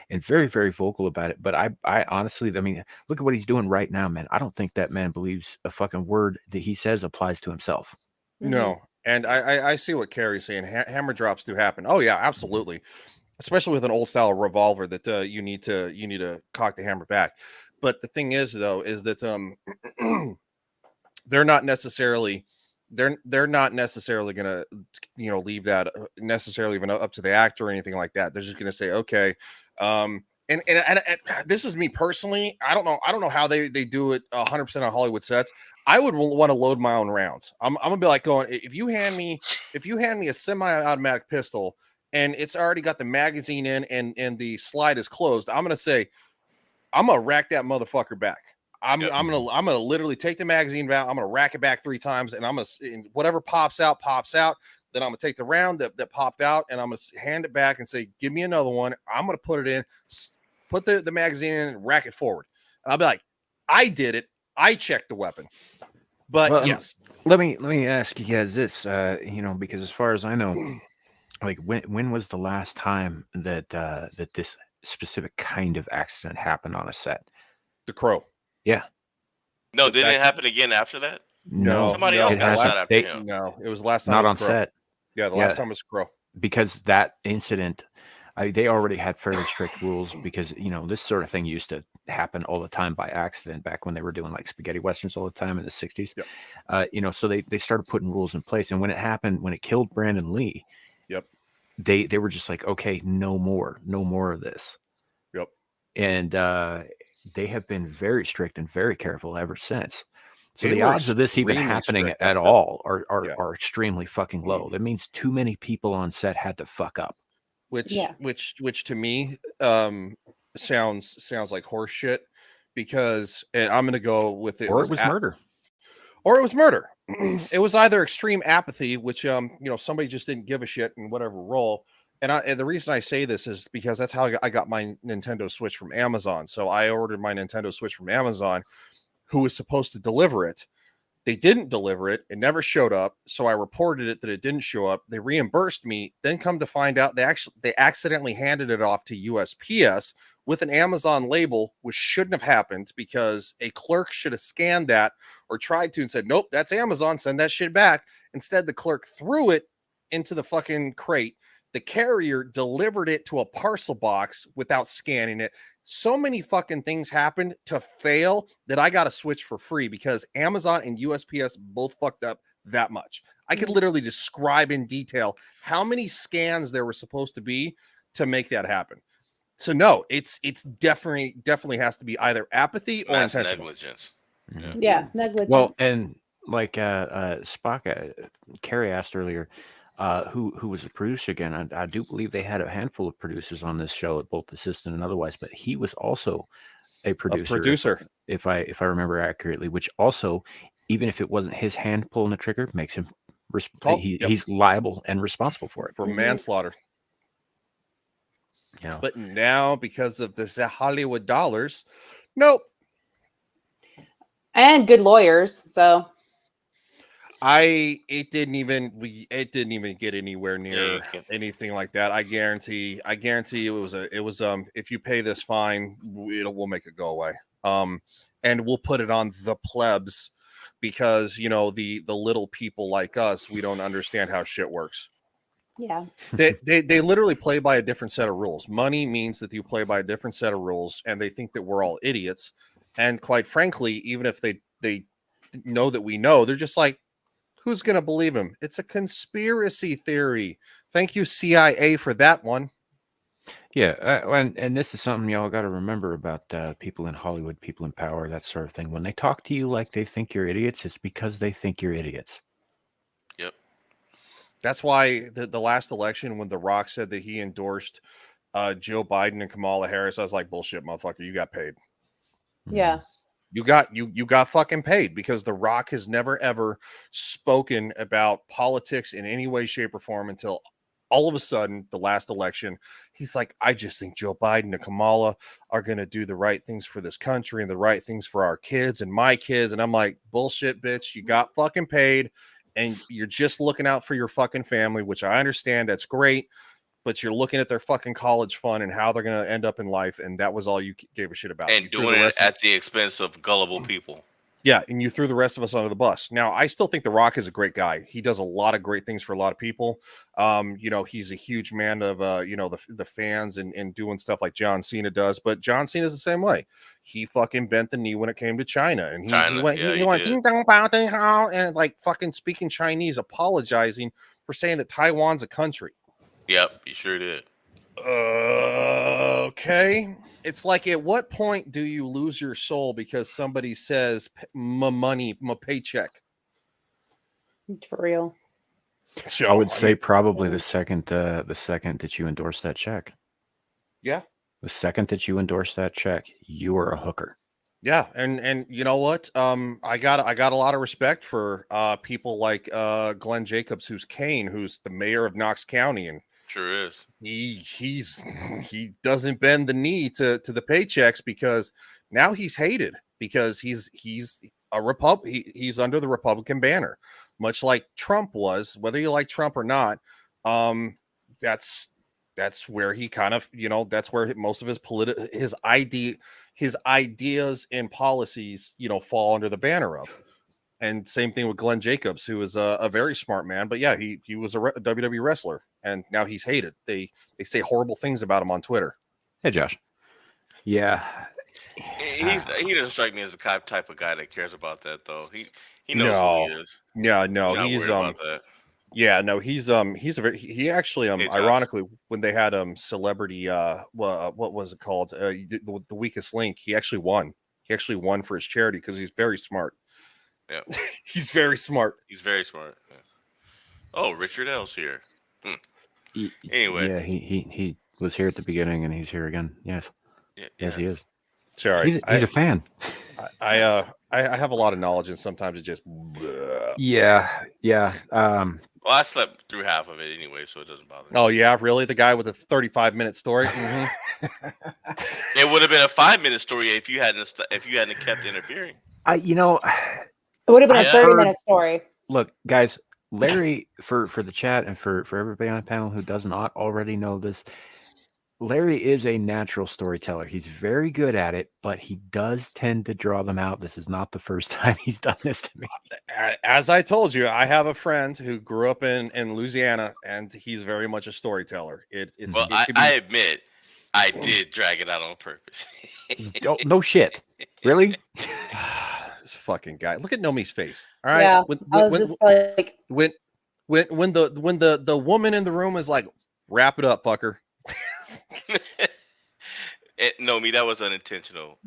and very, very vocal about it. But I honestly, I mean, look at what he's doing right now, man. I don't think that man believes a fucking word that he says applies to himself. No. And I see what Carrie's saying. Hammer drops do happen. Oh yeah, absolutely. Especially with an old style revolver that you need to cock the hammer back. But the thing is though, is that they're not necessarily gonna leave that necessarily even up to the actor or anything like that. They're just gonna say, okay. And this is me personally. I don't know how they do it 100% on Hollywood sets. I would want to load my own rounds. I'm gonna be like going, if you hand me a semi-automatic pistol and it's already got the magazine in and the slide is closed, I'm gonna say, I'm gonna rack that motherfucker back. I'm gonna literally take the magazine out. I'm gonna rack it back 3 times, and whatever pops out. Then I'm gonna take the round that popped out, and I'm gonna hand it back and say, "Give me another one." I'm gonna put it in, put the magazine in, and rack it forward. And I'll be like, "I did it. I checked the weapon." But Well, yes, let me ask you guys this, because as far as I know, like when was the last time that that this specific kind of accident happened on a set? The Crow. Yeah. No, But didn't that- it happen again after that? No, Somebody no, else it got hasn't. shot after him. No, it was the last time. Not it was on Crow. set, Yeah, the last time was Crow. because that incident, they already had fairly strict rules, because this sort of thing used to happen all the time by accident back when they were doing like spaghetti westerns all the time in the 60s. Yep. So they started putting rules in place, and when it happened, when it killed Brandon Lee, Yep. they were just like, okay, no more of this. Yep. And they have been very strict and very careful ever since. So They the were odds of this even extremely happening strict at after. all Yeah. are extremely fucking low. That means too many people on set had to fuck up. Which Yeah. which to me sounds like horse shit, because and I'm gonna go with Or it was murder. Or it was murder. It was either extreme apathy, which somebody just didn't give a shit in whatever role. And the reason I say this is because that's how I got my Nintendo Switch from Amazon. So I ordered my Nintendo Switch from Amazon, who was supposed to deliver it. They didn't deliver it. It never showed up. So I reported it that it didn't show up. They reimbursed me. Then come to find out they accidentally handed it off to USPS with an Amazon label, which shouldn't have happened, because a clerk should have scanned that or tried to and said, "Nope, that's Amazon. Send that shit back." Instead, the clerk threw it into the fucking crate. The carrier delivered it to a parcel box without scanning it. So many fucking things happened to fail that I got a Switch for free because Amazon and USPS both fucked up that much. I could literally describe in detail how many scans there were supposed to be to make that happen. So no, it's definitely has to be either apathy or Mass intentional. negligence. Yeah. Negligent. Well, and like Spock, Carrie asked earlier, who was the producer again? I do believe they had a handful of producers on this show, both assistant and otherwise, but he was also a producer. If I remember accurately, which also, even if it wasn't his hand pulling the trigger, makes him he's liable and responsible for it. For manslaughter. You know. But now, because of the Hollywood dollars, nope. And good lawyers. So It didn't even get anywhere near anything like that. I guarantee it was if you pay this fine, we'll make it go away. And we'll put it on the plebs, because the little people like us, we don't understand how shit works. Yeah. They literally play by a different set of rules. Money means that you play by a different set of rules, and they think that we're all idiots. And quite frankly, even if they know that we know, they're just like, who's going to believe him? It's a conspiracy theory. Thank you, CIA, for that one. Yeah, and this is something y'all got to remember about people in Hollywood, people in power, that sort of thing. When they talk to you like they think you're idiots, it's because they think you're idiots. Yep. That's why the last election, when The Rock said that he endorsed Joe Biden and Kamala Harris, I was like, bullshit, motherfucker, you got paid. Yeah. You got fucking paid, because The Rock has never ever spoken about politics in any way, shape, or form until all of a sudden the last election. He's like, I just think Joe Biden and Kamala are going to do the right things for this country and the right things for our kids and my kids. And I'm like, bullshit, bitch. You got fucking paid and you're just looking out for your fucking family, which I understand. That's great. But you're looking at their fucking college fund and how they're going to end up in life. And that was all you gave a shit about. And doing it at the expense of gullible people. Yeah, and you threw the rest of us under the bus. Now, I still think The Rock is a great guy. He does a lot of great things for a lot of people. He's a huge man of the fans and doing stuff like John Cena does. But John Cena is the same way. He fucking bent the knee when it came to China, and he went ding dong bao ding hao, and like fucking speaking Chinese, apologizing for saying that Taiwan's a country. Yep, he sure did. Okay. It's like, at what point do you lose your soul because somebody says my money, my paycheck? For real. So, I would say probably the second that you endorse that check. Yeah. The second that you endorse that check, you are a hooker. Yeah, and you know what? I got a lot of respect for people like Glenn Jacobs, who's Kane, who's the mayor of Knox County, and sure is. He doesn't bend the knee to the paychecks, because now he's hated because he's he's under the Republican banner, much like Trump was. Whether you like Trump or not, that's where he kind of, that's where most of his ideas and policies, fall under the banner of. And same thing with Glenn Jacobs, who is a very smart man. But yeah, he was a WWE wrestler, and now he's hated. They say horrible things about him on Twitter. Hey, Josh. Yeah. He doesn't strike me as the type of guy that cares about that, though. He knows who he is. Yeah, no, he's about that. Yeah, no, he's he actually ironically, when they had celebrity what was it called, the weakest link, he actually won for his charity because he's very smart. Yeah. He's very smart. He's very smart. Yeah. Oh, Richard L's here. Anyway. Yeah, he was here at the beginning and he's here again. Yes. Yeah, yes, he is. Sorry. He's a fan. I have a lot of knowledge, and sometimes it just Yeah. Well, I slept through half of it anyway, so it doesn't bother me. Oh yeah, really? The guy with a 35-minute story? Mm-hmm. It would have been a 5-minute story if you hadn't kept interfering. It would have been a 30-minute story. Look, guys, Larry, for the chat and for everybody on the panel who does not already know this, Larry is a natural storyteller. He's very good at it, but he does tend to draw them out. This is not the first time he's done this to me. As I told you, I have a friend who grew up in Louisiana, and he's very much a storyteller. I admit, I did drag it out on purpose. No shit. Really? This fucking guy. Look at Nomi's face. All right. Yeah, I was just like, when the woman in the room is like, wrap it up, fucker. Nomi, that was unintentional.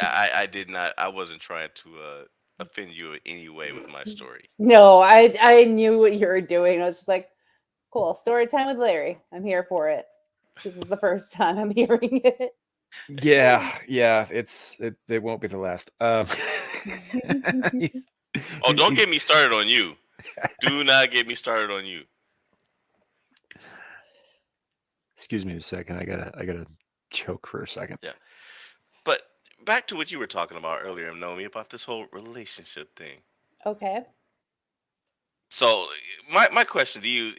I did not. I wasn't trying to offend you in any way with my story. No, I knew what you were doing. I was just like, cool, story time with Larry. I'm here for it. This is the first time I'm hearing it. Yeah, it won't be the last. Don't get me started on you. Do not get me started on you. Excuse me a second. I gotta choke for a second. Yeah. But back to what you were talking about earlier, Nomi, about this whole relationship thing. Okay. So my question to you,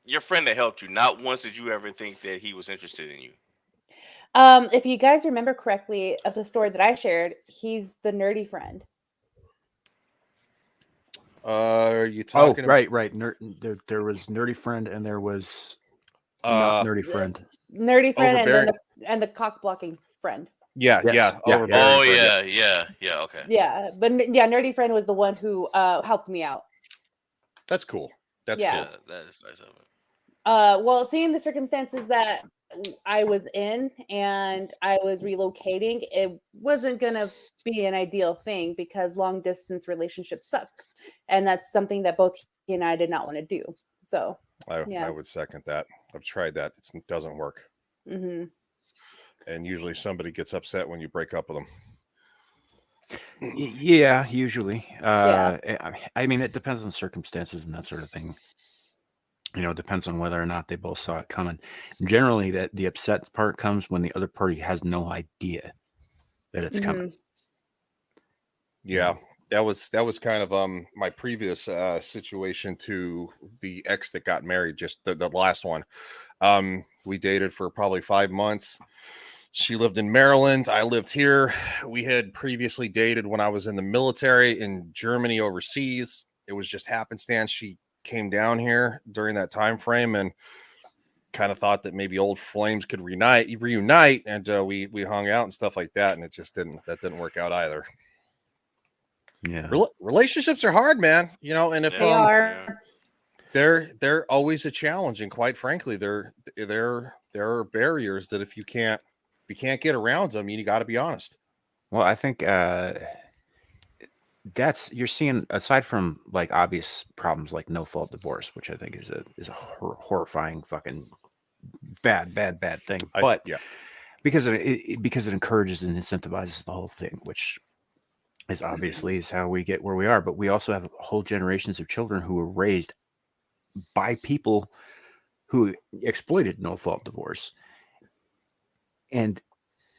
your friend that helped you, not once did you ever think that he was interested in you? If you guys remember correctly of the story that I shared, he's the nerdy friend. Are you talking? Right. There was nerdy friend, and there was Not Uh, nerdy friend. Nerdy friend, Overbearing. and the cock blocking friend. yeah, Yes. yeah, Yeah, overbearing. Oh friend, yeah. Okay. Yeah, but yeah, nerdy friend was the one who helped me out. That's cool. That's Yeah. Yeah, cool. that is nice of it. Well, seeing the circumstances that I was in and I was relocating, it wasn't gonna be an ideal thing because long distance relationships suck, and that's something that both he and I did not want to do. So I yeah. would second that. I've tried that. It doesn't work. Hmm. And usually somebody gets upset when you break up with them. Yeah, usually. Yeah. I mean, it depends on circumstances and that sort of thing. You know, it depends on whether or not they both saw it coming. Generally, that the upset part comes when the other party has no idea that it's coming. Yeah, that was kind of my previous situation to the ex that got married, just the last one. We dated for probably 5 months. She lived in Maryland. I lived here. We had previously dated when I was in the military in Germany overseas. It was just happenstance. She came down here during that time frame and kind of thought that maybe old flames could reunite, and we hung out and stuff like that, and it just didn't work out either. Yeah. Relationships are hard, man, you know, and if They are. they're always a challenge, and quite frankly there are barriers that if you can't get around them, you got to be honest. Well, I think that's you're seeing, aside from like obvious problems like no fault divorce, which I think is a horrifying fucking bad thing. But Yeah. because it encourages and incentivizes the whole thing, which is obviously is how we get where we are. But we also have whole generations of children who were raised by people who exploited no fault divorce, and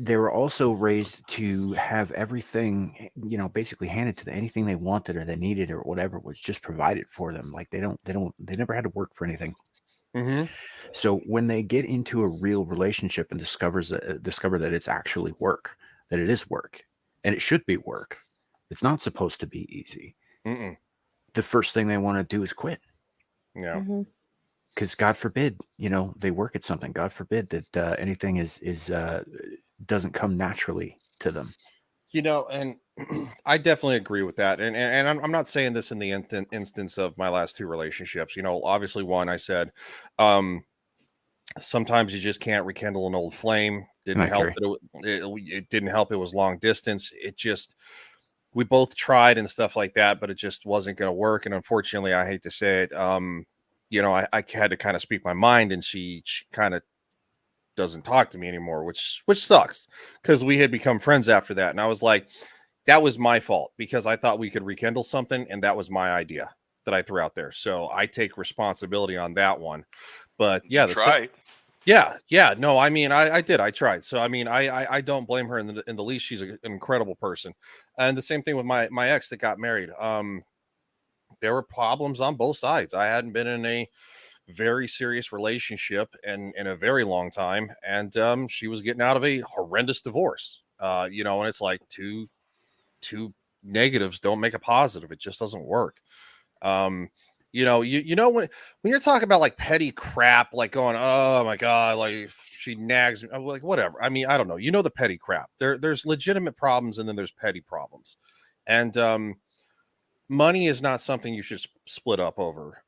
they were also raised to have everything, you know, basically handed to them. Anything they wanted or they needed or whatever was just provided for them. Like they never had to work for anything. Mm-hmm. So when they get into a real relationship and discover that it's actually work, that it is work, and it should be work, it's not supposed to be easy. Mm-mm. The first thing they want to do is quit. Yeah. Because God forbid, you know, they work at something. God forbid that anything doesn't come naturally to them. You know, and I definitely agree with that. And I'm not saying this in the instance of my last two relationships. You know, obviously one I said, sometimes you just can't rekindle an old flame. Didn't help that it didn't help. It was long distance. We both tried and stuff like that, but it just wasn't going to work. And unfortunately, I hate to say it, you know, I had to kind of speak my mind, and she kind of doesn't talk to me anymore, which sucks because we had become friends after that. And I was like, that was my fault because I thought we could rekindle something, and that was my idea that I threw out there. So I take responsibility on that one. But yeah, Try. yeah. No, I mean, I did. I tried. So I mean, I don't blame her in the least. She's an incredible person. And the same thing with my ex that got married. There were problems on both sides. I hadn't been in a very serious relationship in a very long time, and she was getting out of a horrendous divorce. You know, and it's like two negatives don't make a positive. It just doesn't work. You know, you know when you're talking about like petty crap, like going, oh my god, like she nags me, I'm like whatever. I mean, I don't know. You know the petty crap. There's legitimate problems, and then there's petty problems, and money is not something you should split up over.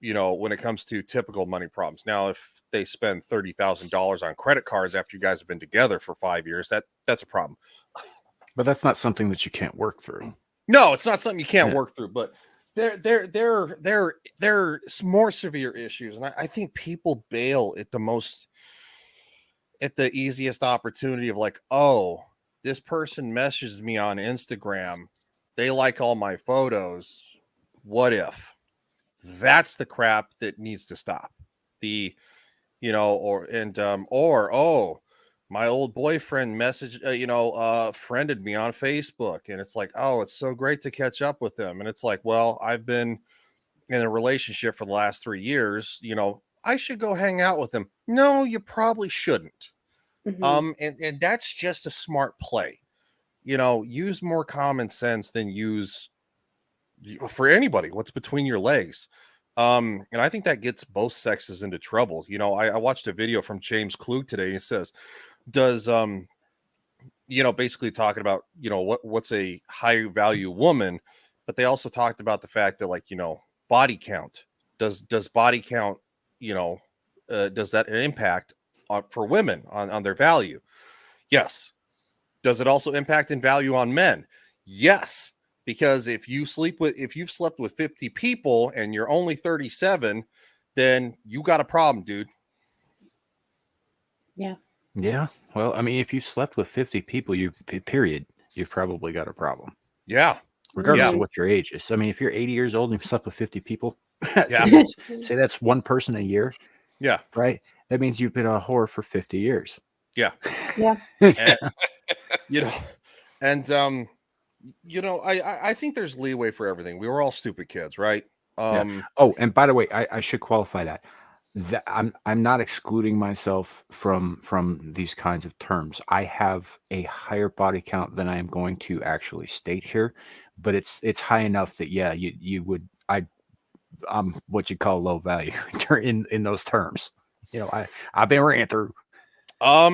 You know, when it comes to typical money problems. Now, if they spend $30,000 on credit cards after you guys have been together for 5 years, that's a problem. But that's not something that you can't work through. No, it's not something you can't work through, but there are more severe issues, and I think people bail at the easiest opportunity of like, oh, this person messaged me on Instagram, they like all my photos. What if? That's the crap that needs to stop. The, you know, or oh, my old boyfriend messaged, friended me on Facebook, and it's like, oh, it's so great to catch up with him, and it's like, well, I've been in a relationship for the last 3 years, you know, I should go hang out with him. No, you probably shouldn't. And that's just a smart play. You know, use more common sense than use for anybody what's between your legs. And I think that gets both sexes into trouble. You know, I watched a video from James Klug today. And he says, does basically talking about what's a high value woman, but they also talked about the fact that body count. Does body count, does that impact for women on their value? Yes. Does it also impact in value on men? Yes. Because if you've slept with 50 people and you're only 37, then you got a problem, dude. Yeah. Yeah. Well, I mean, if you slept with 50 people, you've probably got a problem. Yeah. Regardless Yeah. of what your age is. I mean, if you're 80 years old and you've slept with 50 people, Yeah. say that's one person a year, Yeah. right? That means you've been a whore for 50 years. Yeah. Yeah. And, I think there's leeway for everything. We were all stupid kids, right? Yeah. Oh, and by the way, I should qualify that. I'm not excluding myself from these kinds of terms. I have a higher body count than I am going to actually state here, but it's high enough that I'm what you call low value in those terms. I've been ran through. I'll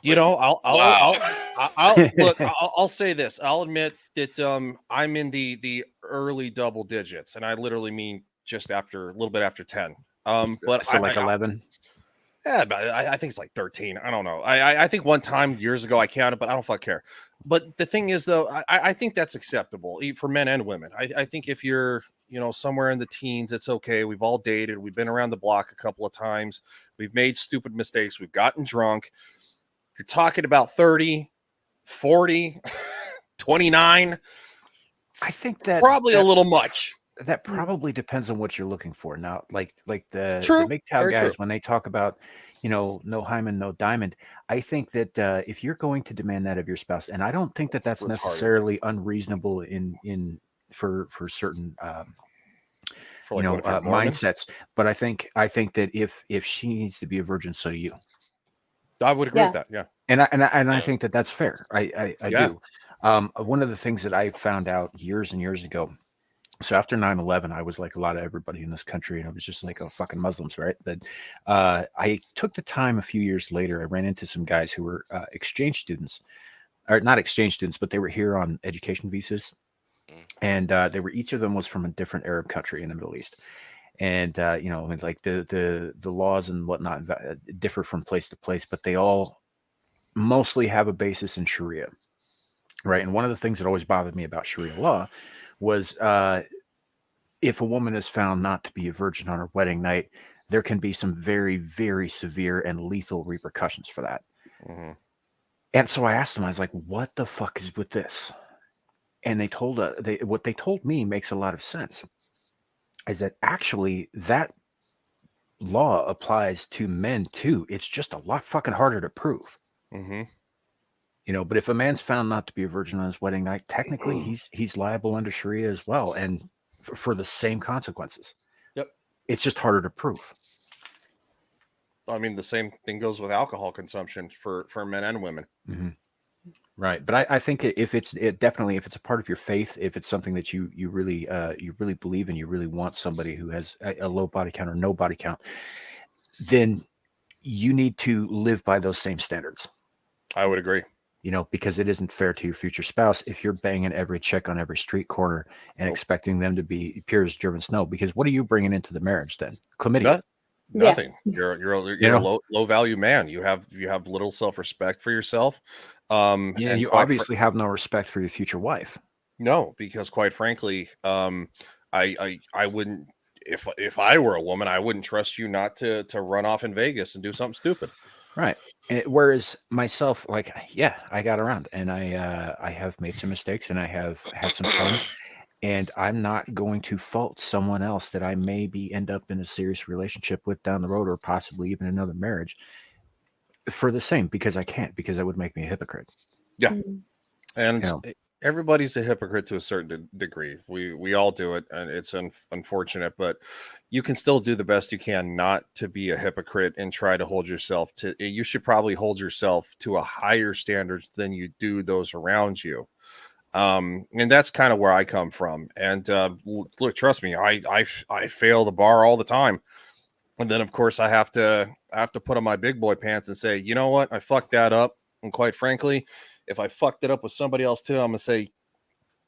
look. Wow. I'll say this. I'll admit that I'm in the early double digits, and I literally mean just after a little bit after 10. But So like 11. Yeah, but I think it's like 13. I don't know. I think one time years ago I counted, but I don't fuck care. But the thing is, though, I think that's acceptable for men and women. I think if you're somewhere in the teens, it's okay. We've all dated. We've been around the block a couple of times. We've made stupid mistakes. We've gotten drunk. You're talking about 30, 40, 29. I think that probably a little much. That probably depends on what you're looking for. Now, like the True. MGTOW Very guys, true. when they talk about, no hymen, no diamond, I think that if you're going to demand that of your spouse, and I don't think that's retarded. necessarily unreasonable for certain For like, what if you're Mormon? mindsets, but I think that if she needs to be a virgin, so do you. I would agree with that. Yeah. And I think that that's fair. I Yeah. do. One of the things that I found out years and years ago. So after 9/11, I was like a lot of everybody in this country, and I was just like, oh, fucking Muslims, right? But I took the time a few years later. I ran into some guys who were exchange students, or not exchange students, but they were here on education visas, and they were each of them was from a different Arab country in the Middle East, and it's like the laws and whatnot differ from place to place, but they all mostly have a basis in Sharia, right? And one of the things that always bothered me about Sharia law was if a woman is found not to be a virgin on her wedding night, there can be some very, very severe and lethal repercussions for that. Mm-hmm. And so I asked them, I was like, what the fuck is with this? And they told what they told me makes a lot of sense, is that actually that law applies to men too. It's just a lot fucking harder to prove. Mm-hmm. But if a man's found not to be a virgin on his wedding night, technically he's liable under Sharia as well, and for the same consequences. Yep. It's just harder to prove. I mean, the same thing goes with alcohol consumption for men and women. Mm-hmm. Right. But I think if it's a part of your faith, if it's something that you really believe in, you really want somebody who has a low body count or no body count, then you need to live by those same standards. I would agree. Because it isn't fair to your future spouse if you're banging every chick on every street corner and expecting them to be pure as driven snow. Because what are you bringing into the marriage then? Chlamydia. Nothing. You're a low value man. You have little self-respect for yourself. And you obviously have no respect for your future wife. No, because quite frankly, I wouldn't, if I were a woman, I wouldn't trust you not to run off in Vegas and do something stupid. Right. Whereas myself, I got around, and I have made some mistakes, and I have had some fun, and I'm not going to fault someone else that I maybe end up in a serious relationship with down the road, or possibly even another marriage, for the same, because I can't, because that would make me a hypocrite. Yeah. And everybody's a hypocrite to a certain degree. We all do it, and it's unfortunate, but you can still do the best you can not to be a hypocrite and try to hold yourself to. You should probably hold yourself to a higher standards than you do those around you. And that's kind of where I come from. And look, trust me, I fail the bar all the time. And then of course I have to put on my big boy pants and say, you know what, I fucked that up. And quite frankly, if I fucked it up with somebody else too, I'm gonna say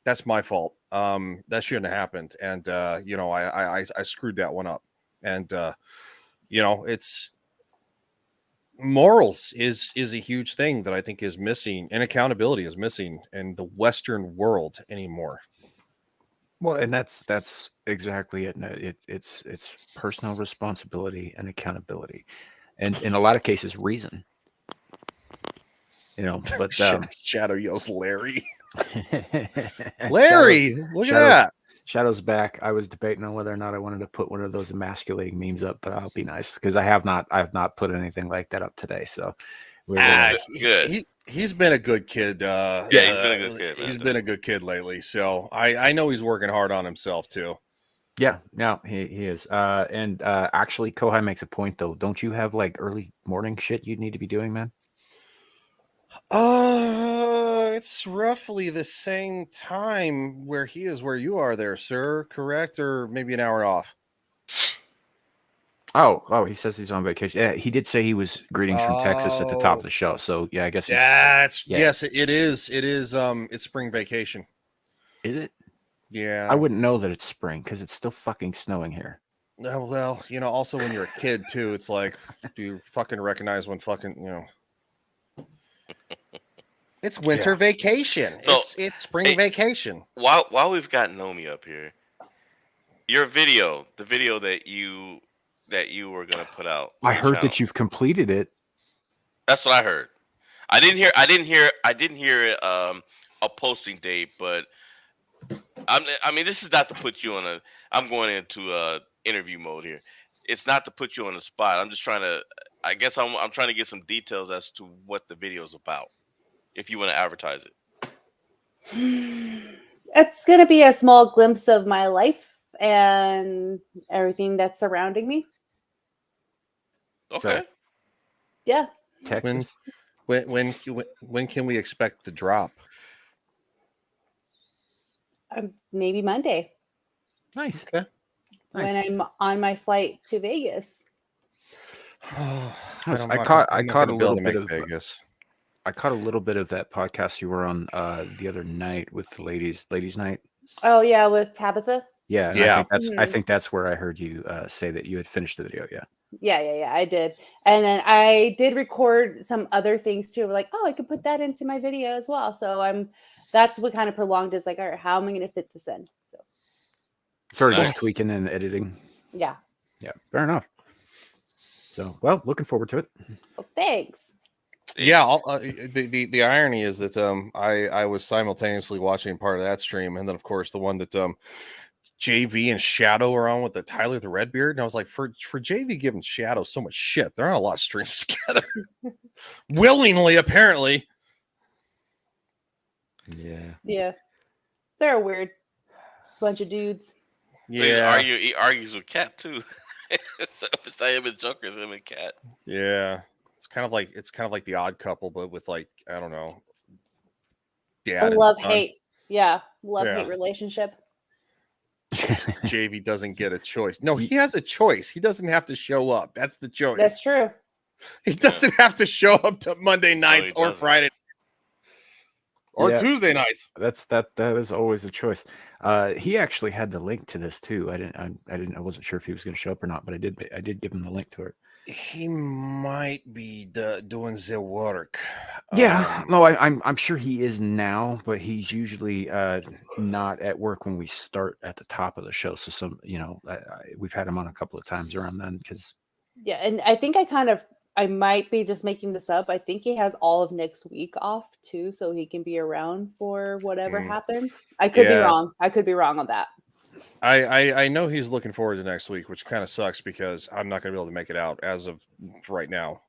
that's my fault. That shouldn't have happened. And I screwed that one up. And it's morals is a huge thing that I think is missing, and accountability is missing in the Western world anymore. Well, and that's exactly it. It's personal responsibility and accountability, and in a lot of cases, reason. But Shadow yells, Larry. Larry, look at that. Shadow's back. I was debating on whether or not I wanted to put one of those emasculating memes up, but I'll be nice because I have not put anything like that up today. So good. He's been a good kid. He's been a good kid. He's been a good kid lately. So I know he's working hard on himself too. Yeah, no, he is. And actually, Kohai makes a point though. Don't you have like early morning shit you need to be doing, man? It's roughly the same time where he is where you are there, sir. Correct, or maybe an hour off. Oh, he says he's on vacation. Yeah, he did say he was greetings from Texas at the top of the show. So yeah, I guess yes, it is. It is. It's spring vacation. Is it? Yeah. I wouldn't know that it's spring because it's still fucking snowing here. Well, also when you're a kid too, it's like, do you fucking recognize when fucking, it's winter vacation. So, it's spring vacation. While we've got Nomi up here, your video, the video that you were gonna put out. I heard that you've completed it. That's what I heard. I didn't hear a posting date, but I mean, this is not to put you on I'm going into interview mode here. It's not to put you on the spot. I'm just trying to. I guess I'm trying to get some details as to what the video is about. If you want to advertise it, it's going to be a small glimpse of my life and everything that's surrounding me. Okay. So, yeah. Texas. When can we expect the drop? Maybe Monday. Nice. Okay. When I'm on my flight to Vegas. I caught a little bit of Vegas. I caught a little bit of that podcast you were on the other night with the ladies night. Oh yeah, with Tabitha. Yeah. I think that's where I heard you say that you had finished the video. Yeah, I did. And then I did record some other things too. We're like, oh, I could put that into my video as well. So that's what kind of prolonged is like, all right, how am I going to fit this in? So sort of just tweaking and editing. Yeah, fair enough. So, well, looking forward to it. well, thanks. Yeah, the irony is that I was simultaneously watching part of that stream, and then of course the one that JV and Shadow are on with the Tyler the Redbeard, and I was like, for JV giving Shadow so much shit, they're on a lot of streams together, willingly apparently. Yeah, they're a weird bunch of dudes. Yeah, he argues with Cat too. So it's not him and Joker, it's him and Cat. Yeah. It's kind of like the Odd Couple, but with like, I don't know, dad. Love-hate. Yeah, love-hate relationship. JV doesn't get a choice. No, he has a choice. He doesn't have to show up. That's the choice. That's true. He doesn't have to show up to Monday nights or Friday nights or Tuesday nights. That is always a choice. He actually had the link to this too. I wasn't sure if he was going to show up or not, but I did give him the link to it. He might be doing the work. Yeah, no, I'm sure he is now, but he's usually not at work when we start at the top of the show. So we've had him on a couple of times around then because. Yeah, and I think I might be just making this up. I think he has all of next week off too, so he can be around for whatever happens. I could be wrong. I could be wrong on that. I know he's looking forward to next week, which kind of sucks because I'm not going to be able to make it out as of right now.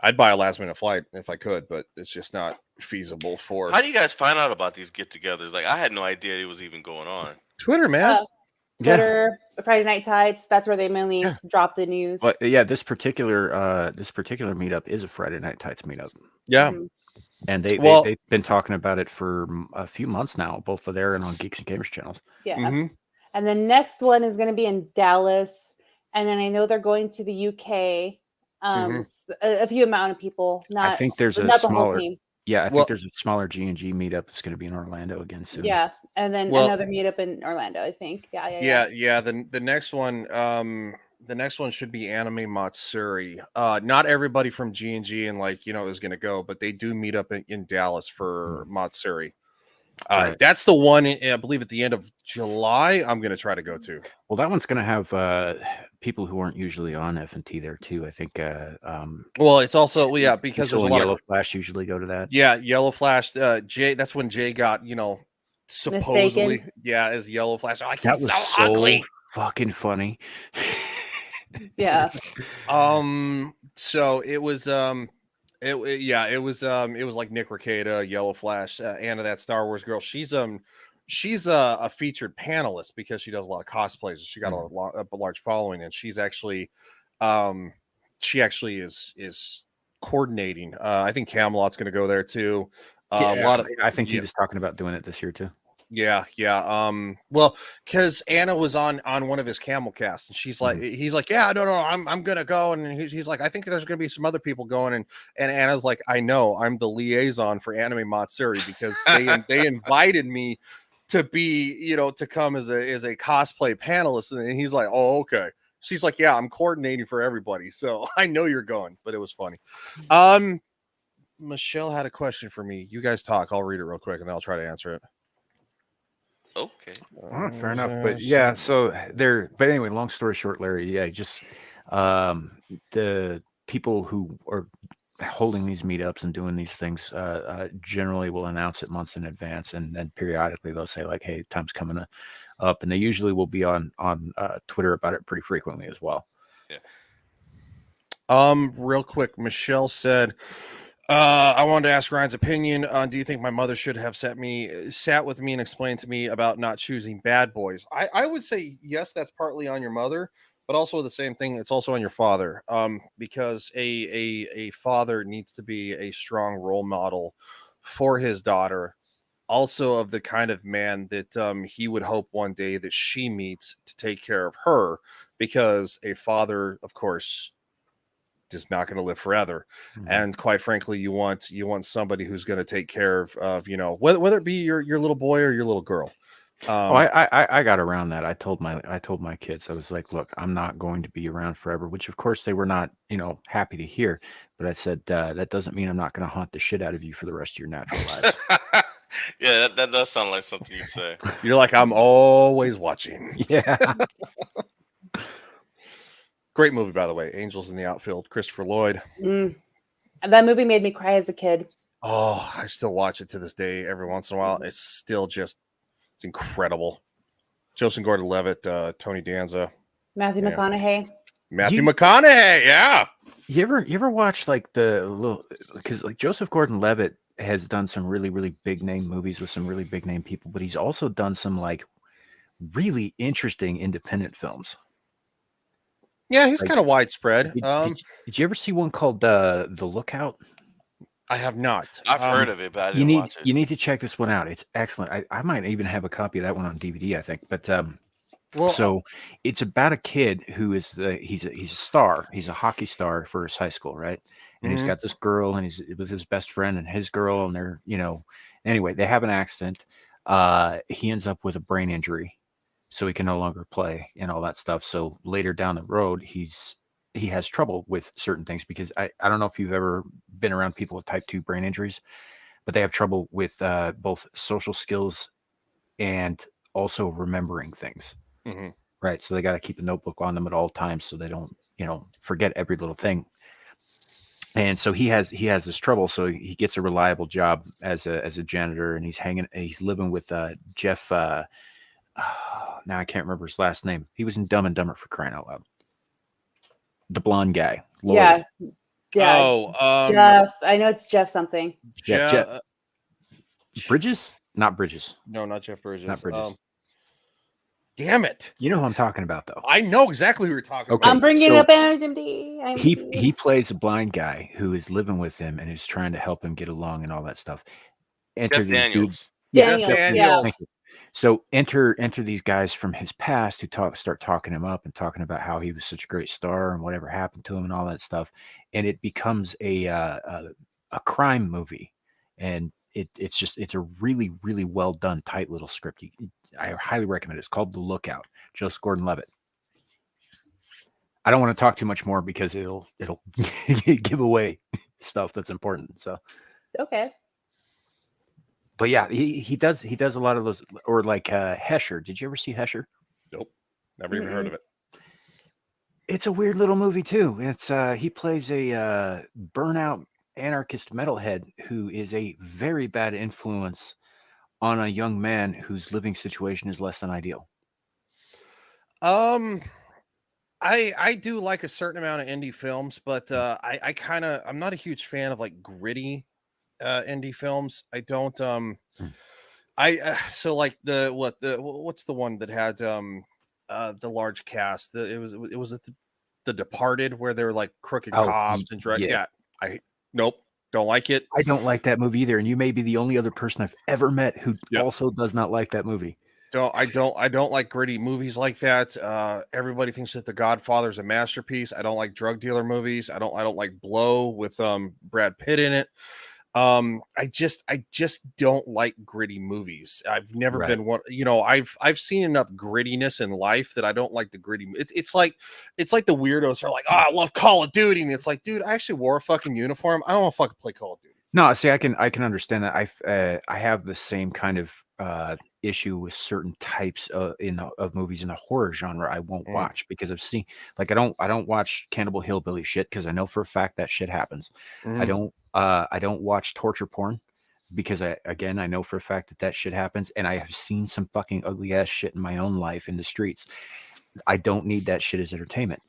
I'd buy a last minute flight if I could, but it's just not feasible for. How do you guys find out about these get-togethers? Like, I had no idea it was even going on. Twitter, man. Twitter, Friday Night Tights. That's where they mainly drop the news. But yeah, this particular meetup is a Friday Night Tights meetup. Yeah. and Well, they've been talking about it for a few months now, both there and on Geeks and Gamers channels. Yeah. mhm. And the next one is going to be in Dallas. And then I know they're going to the UK. Mhm. A few amount of people, I not think there's a not the whole smaller, team. yeah, I think Well, there's a smaller G&G meetup. It's going to be in Orlando again soon. Yeah. And then well, another meetup in Orlando, I think. Yeah. yeah. The next one should be Anime Matsuri. Not everybody from G&G and like is going to go, but they do meet up in Dallas for Matsuri. Right. That's the one I believe at the end of July. I'm going to try to go to. Well, that one's going to have people who aren't usually on F&T there too. I think. Well, it's also because Cecil there's a and lot Yellow of Flash usually go to that. Yellow Flash. Jay, that's when Jay got supposedly Mistaken. as Yellow Flash. Oh, That he's was so so ugly. fucking funny. Yeah. So it was it was like Nick Rekieta, Yellow Flash, Anna, that Star Wars girl. She's a featured panelist because she does a lot of cosplays. She got a large following, and she's actually she actually is coordinating. I think Camelot's going to go there too. A lot of I think he was talking about doing it this year too. Yeah. Well, because Anna was on one of his camel casts, and she's like, he's like, yeah, no, I'm gonna go, and he's like, I think there's gonna be some other people going, and Anna's like, I know, I'm the liaison for Anime Matsuri because they invited me to be, to come as a cosplay panelist, and he's like, oh, okay. She's like, yeah, I'm coordinating for everybody, so I know you're going, but it was funny. Michelle had a question for me. You guys talk. I'll read it real quick, and then I'll try to answer it. Okay. Fair enough, but yeah, so but anyway, long story short, Larry, yeah, just the people who are holding these meetups and doing these things generally will announce it months in advance, and then periodically they'll say like, hey, time's coming up, and they usually will be on Twitter about it pretty frequently as well. Yeah. Real quick, Michelle said, I wanted to ask Ryan's opinion on, do you think my mother should have sat with me and explained to me about not choosing bad boys? I would say yes, that's partly on your mother, but also the same thing, it's also on your father. Because a father needs to be a strong role model for his daughter, also of the kind of man that he would hope one day that she meets to take care of her, because a father, of course, is not going to live forever. And quite frankly, you want somebody who's going to take care of whether it be your little boy or your little girl. I got around that. I told my kids, I was like, look, I'm not going to be around forever, which of course they were not happy to hear, but I said that doesn't mean I'm not going to haunt the shit out of you for the rest of your natural lives. Yeah, that does sound like something you'd say. You're like, I'm always watching. Yeah. Great movie, by the way. Angels in the Outfield, Christopher Lloyd. And that movie made me cry as a kid. Oh, I still watch it to this day every once in a while. It's still it's incredible. Joseph Gordon-Levitt, Tony Danza, Matthew McConaughey. McConaughey, yeah. You ever watch like the little, because like Joseph Gordon-Levitt has done some really, really big name movies with some really big name people, but he's also done some like really interesting independent films. Yeah, he's Like, kind of widespread. Did you ever see one called The Lookout? I have not. I've heard of it, but I didn't watch it. You need to check this one out. It's excellent. I might even have a copy of that one on DVD, I think. But so it's about a kid who is he's a star. He's a hockey star for his high school, right? And he's got this girl, and he's with his best friend and his girl, and they're anyway, they have an accident. He ends up with a brain injury, so he can no longer play and all that stuff. So later down the road, he has trouble with certain things, because I don't know if you've ever been around people with type 2 brain injuries, but they have trouble with both social skills and also remembering things. Right. So they got to keep a notebook on them at all times so they don't, forget every little thing. And so he has this trouble. So he gets a reliable job as a janitor, and he's living with Jeff. Now I can't remember his last name. He was in Dumb and Dumber, for crying out loud. The blonde guy. Lloyd. Yeah. Oh, Jeff. I know it's Jeff something. Jeff Bridges? Not Bridges. No, not Jeff Bridges. Not Bridges. Damn it! You know who I'm talking about, though. I know exactly who you're talking Okay. I'm bringing so up IMDb. he plays a blind guy who is living with him and is trying to help him get along and all that stuff. Enter Jeff these dudes. Daniels. Yeah, Daniels, Jeff yeah. Daniels, thank you. So enter these guys from his past who start talking him up and talking about how he was such a great star and whatever happened to him and all that stuff, and it becomes a crime movie, and it's a really really well done, tight little script. I highly recommend it. It's called The Lookout. Joseph Gordon-Levitt. I don't want to talk too much more because it'll give away stuff that's important. So Okay. but yeah, he does a lot of those, or like Hesher. Did you ever see Hesher? Nope, never even heard of it. It's a weird little movie too. It's he plays a burnout anarchist metalhead who is a very bad influence on a young man whose living situation is less than ideal. I do like a certain amount of indie films, but I'm not a huge fan of like gritty indie films. I don't so like what's the one that had the large cast? It was the Departed, where they were like crooked cops and drug. Yeah, nope, don't like it. I don't like that movie either, and you may be the only other person I've ever met who also does not like that movie. I don't like gritty movies like that. Everybody thinks that The Godfather is a masterpiece. I don't like drug dealer movies. I don't like Blow with Brad Pitt in it. I just don't like gritty movies. I've never been one, I've seen enough grittiness in life that I don't like the gritty. It's like the weirdos are like, oh, I love Call of Duty, and it's like, dude, I actually wore a fucking uniform. I don't want to fucking play Call of Duty. No, see, I can understand that. I have the same kind of issue with certain types of movies in the horror genre. I won't watch because I've seen, like, I don't watch Cannibal Hillbilly shit because I know for a fact that shit happens. I don't watch torture porn because I know for a fact that shit happens, and I have seen some fucking ugly ass shit in my own life in the streets. I don't need that shit as entertainment.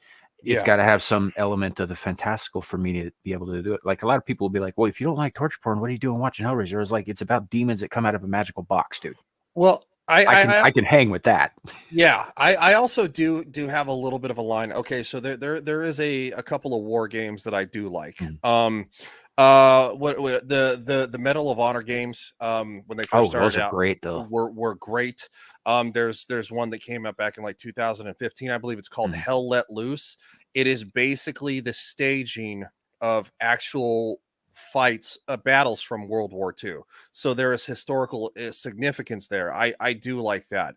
It's got to have some element of the fantastical for me to be able to do it. Like, a lot of people will be like, well, if you don't like torture porn, what are you doing watching Hellraiser? It's like, it's about demons that come out of a magical box, dude. Well, I can hang with that. Yeah, I also do have a little bit of a line. Okay, so there is a couple of war games that I do like. What the Medal of Honor games, when they first started those are out, great though. Were great. There's one that came out back in like 2015, I believe. It's called Hell Let Loose. It is basically the staging of actual fights, battles from World War II. So there is historical significance there. I do like that.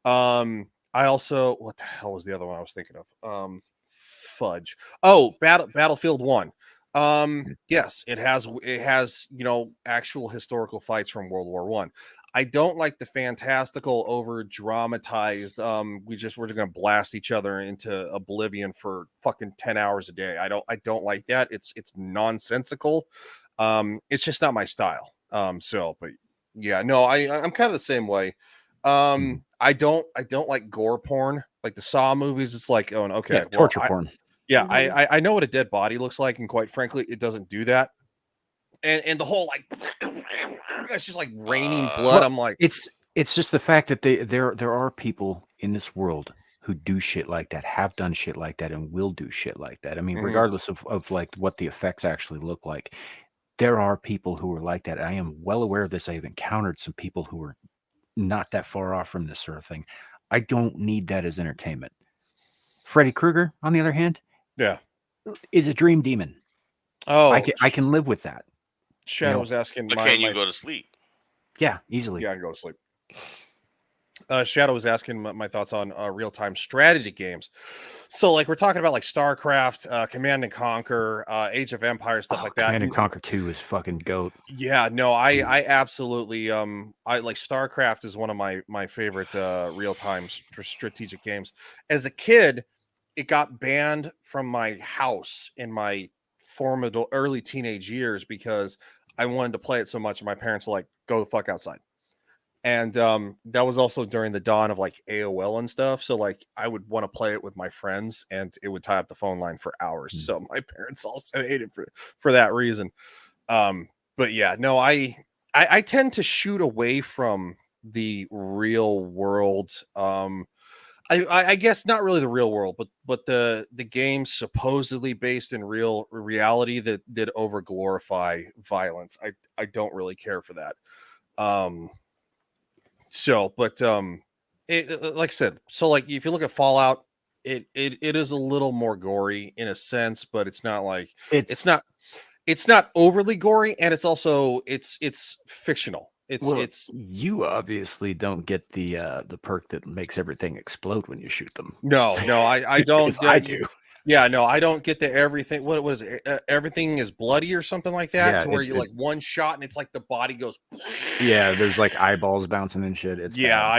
I also, what the hell was the other one I was thinking of? Fudge. Oh, Battlefield 1. Yes, it has actual historical fights from World War One. I don't like the fantastical, over dramatized. We're just gonna blast each other into oblivion for fucking 10 hours a day. I don't like that. It's nonsensical. It's just not my style. But yeah, no, I'm kind of the same way. I don't like gore porn, like the Saw movies. It's like, oh, okay, torture porn. Yeah, I know what a dead body looks like, and quite frankly, it doesn't do that. And the whole like it's just like raining blood. I'm like, it's just the fact that there are people in this world who do shit like that, have done shit like that, and will do shit like that. I mean, regardless of like what the effects actually look like, there are people who are like that. I am well aware of this. I have encountered some people who are not that far off from this sort of thing. I don't need that as entertainment. Freddy Krueger, on the other hand, is a dream demon. Oh, I can live with that. Shadow was asking, but can you go to sleep? Yeah, easily. Yeah, I can go to sleep. Shadow was asking my thoughts on real-time strategy games. So, like, we're talking about like StarCraft, Command and Conquer, Age of Empires, stuff like that. Command and Conquer 2 is fucking goat. Yeah, no, I absolutely I like StarCraft is one of my favorite real-time strategic games. As a kid, it got banned from my house in my formative early teenage years because I wanted to play it so much, and my parents were like, go the fuck outside. And that was also during the dawn of like AOL and stuff. So like I would want to play it with my friends, and it would tie up the phone line for hours. So my parents also hated for that reason. But yeah, no, I tend to shoot away from the real world I guess not really the real world, but the game supposedly based in real reality that did over glorify violence. I don't really care for that. So, but it like I said, so like if you look at Fallout, it is a little more gory in a sense, but it's not like It's it's not overly gory, and it's also it's fictional. well, It's you obviously don't get the perk that makes everything explode when you shoot them. no, I don't. Because I do. Yeah, no, I don't get the everything. What was it? Everything is bloody or something like that, Yeah, to where it- you it- like one shot and it's like the body goes. Yeah, there's like eyeballs bouncing and shit. It's Yeah, bad.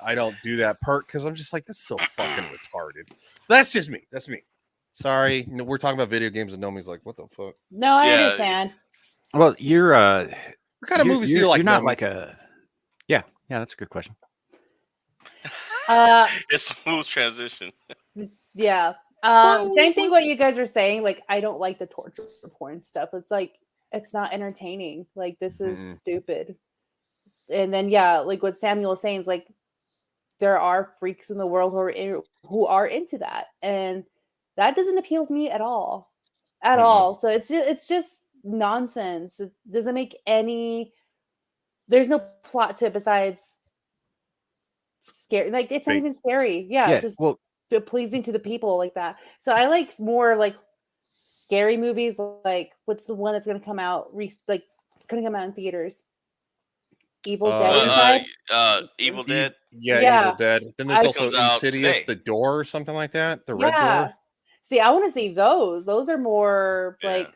I don't do that perk because I'm just like, this is so fucking retarded. That's just me. That's me. Sorry, no, we're talking about video games, and Nomi's like, what the fuck? No, I Yeah. understand. Well, you're What kind of movies do you like? You're not Nomi? like a yeah. That's a good question. It's a smooth transition. Yeah. Well, Same thing what you guys were saying. Like, I don't like the torture porn stuff. It's like it's not entertaining. Like, this is Mhm. stupid. And then yeah, like what Samuel was saying is like there are freaks in the world who are into that. And that doesn't appeal to me at all. At Mm-mm. all. So it's just nonsense. It doesn't make any there's no plot to it besides scary. Like it's not Fake. even scary. Yeah, Yeah. just Well, pleasing to the people like that. So I like more like scary movies. Like what's the one that's gonna come out? Like it's gonna come out in theaters. Evil Dead. Is- Inside? Evil Dead. Yeah, Yeah. Evil Dead. Then there's I- also Comes out Insidious, today. The Door, or something like that. The Red Yeah. Door. See, I want to see those. Those are more Yeah. like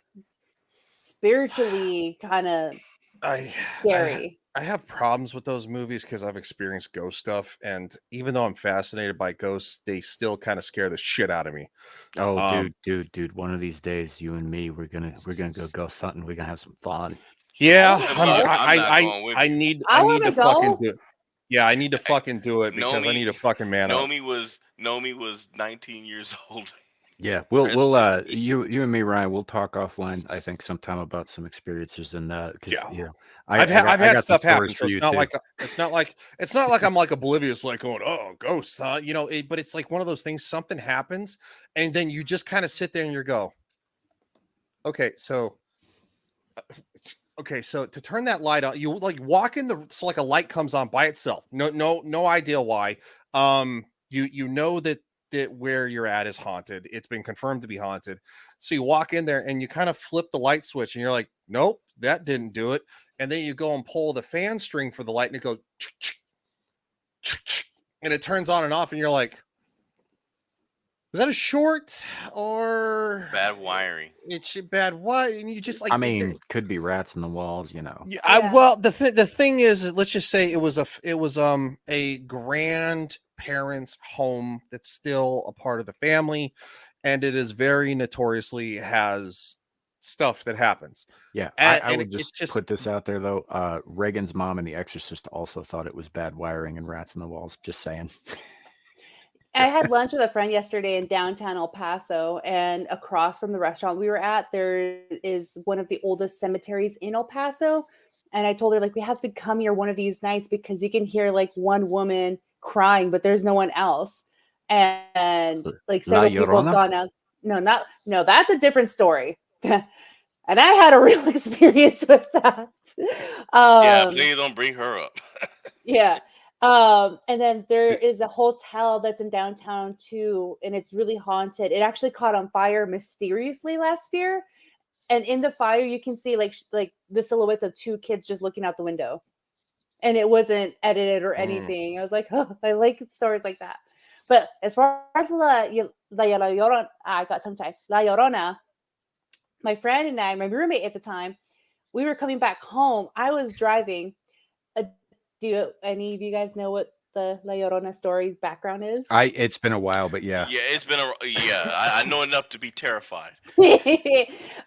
spiritually kind of I scary. I have problems with those movies because I've experienced ghost stuff, and even though I'm fascinated by ghosts, they still kind of scare the shit out of me. oh, dude. One of these days, you and me, we're gonna go ghost hunting. We're gonna have some fun. Yeah, Oh, I'm not going with I you. need I I need wanna to fucking go. do it. Yeah, I need to fucking do it because I Nomi- need to fucking man up. Nomi was 19 years old. Yeah, Chris we'll was- you and me, Ryan, we'll talk offline. I think sometime about some experiences and because Yeah. you know I've I had got some stuff happen, stories so for you it's not too. like it's not like I'm like oblivious, like going, oh, ghosts, huh? You know, but it's like one of those things. Something happens, and then you just kind of sit there and you go, okay, so to turn that light on, you like walk in the so like a light comes on by itself. No idea why. You know that where you're at is haunted. It's been confirmed to be haunted. So you walk in there and you kind of flip the light switch and you're like, nope, that didn't do it. And then you go and pull the fan string for the light and it goes and it turns on and off and you're like, was that a short or Bad wiring. it's bad what? And you just like I mean, could be rats in the walls, you know. Yeah, Yeah. well, the thing is, let's just say it was a grandparents' home that's still a part of the family, and it is very notoriously has stuff that happens. Yeah, And- I and would it's just just- put this out there though. Reagan's mom in The Exorcist also thought it was bad wiring and rats in the walls. Just saying. I had lunch with a friend yesterday in downtown El Paso, and across from the restaurant we were at, there is one of the oldest cemeteries in El Paso. And I told her, like, we have to come here one of these nights because you can hear like one woman crying, but there's no one else. And like La several people have Llorona? gone out. No, that's a different story. And I had a real experience with that. Yeah, please don't bring her up. Yeah. And then there is a hotel that's in downtown too, and it's really haunted. It actually caught on fire mysteriously last year. And in the fire, you can see like the silhouettes of two kids just looking out the window. And it wasn't edited or anything. I was like, oh, I like stories like that. But as far as La Llorona, I got tongue tied. La Llorona, my friend and I, my roommate at the time, we were coming back home. I was driving. Do any of you guys know what the La Llorona story's background is? It's been a while, but yeah. Yeah, it's been I know enough to be terrified.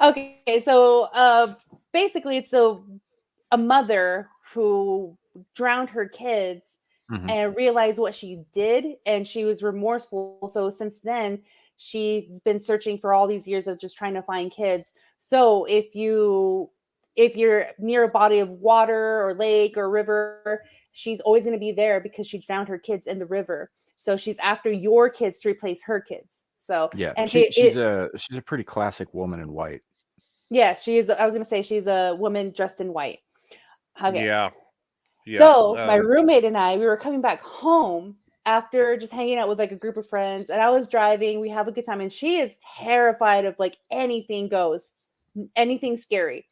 Okay, so basically, it's a mother who drowned her kids Mhm. and realized what she did, and she was remorseful. So since then, she's been searching for all these years of just trying to find kids. So if you're near a body of water or lake or river, she's always going to be there because she drowned her kids in the river. So she's after your kids to replace her kids. So Yeah, and she's a pretty classic woman in white. yeah, she is. I was going to say she's a woman dressed in white. Okay. Yeah. Yeah. So my roommate and I, we were coming back home after just hanging out with like a group of friends, and I was driving. We have a good time, and she is terrified of like anything ghosts, anything scary.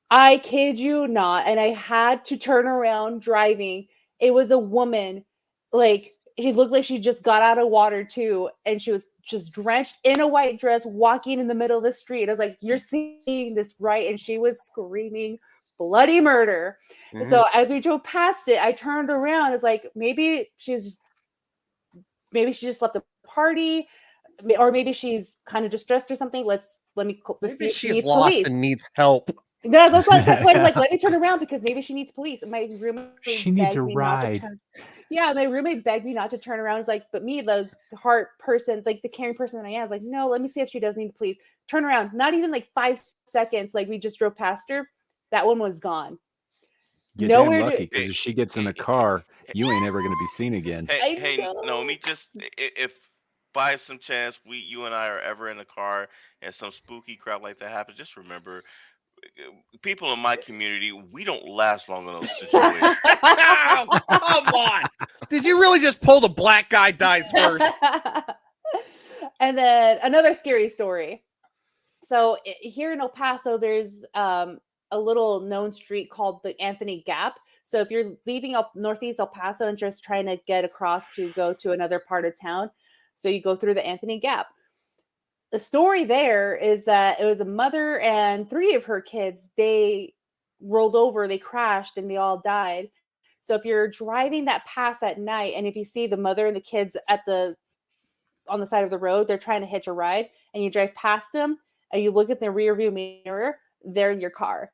I kid you not, and I had to turn around driving. It was a woman, like she looked like she just got out of water too, and she was just drenched in a white dress, walking in the middle of the street. I was like, "You're seeing this right?" And she was screaming bloody murder. Mhm. So as we drove past it, I turned around. It's like maybe she just left the party, or maybe she's kind of distressed or something. Let's Maybe see if she she's needs lost police. and needs help. That's why I'm like, let me turn around because maybe she needs police. And my roommate She needs a begged me not to ride. turn. Yeah, my roommate begged me not to turn around. It's like, but me, the heart person, like the caring person that I am, is like, no, let me see if she does need police. Turn around. Not even like 5 seconds. Like we just drove past her. That one was gone. You're Nowhere damn to- lucky because if she gets in the car, you ain't ever gonna be seen again. I Hey, know. Naomi, just if by some chance you and I are ever in a car and some spooky crap like that happens, just remember, people in my community, we don't last long in those situations. Oh, come on. Did you really just pull the black guy dies first? And then another scary story. So here in El Paso, there's a little known street called the Anthony Gap. So if you're leaving up Northeast El Paso and just trying to get across to go to another part of town, so you go through the Anthony Gap. The story there is that it was a mother and 3 of her kids. They rolled over, they crashed, and they all died. So if you're driving that pass at night, and if you see the mother and the kids on the side of the road, they're trying to hitch a ride, and you drive past them, and you look at the rear view mirror, they're in your car.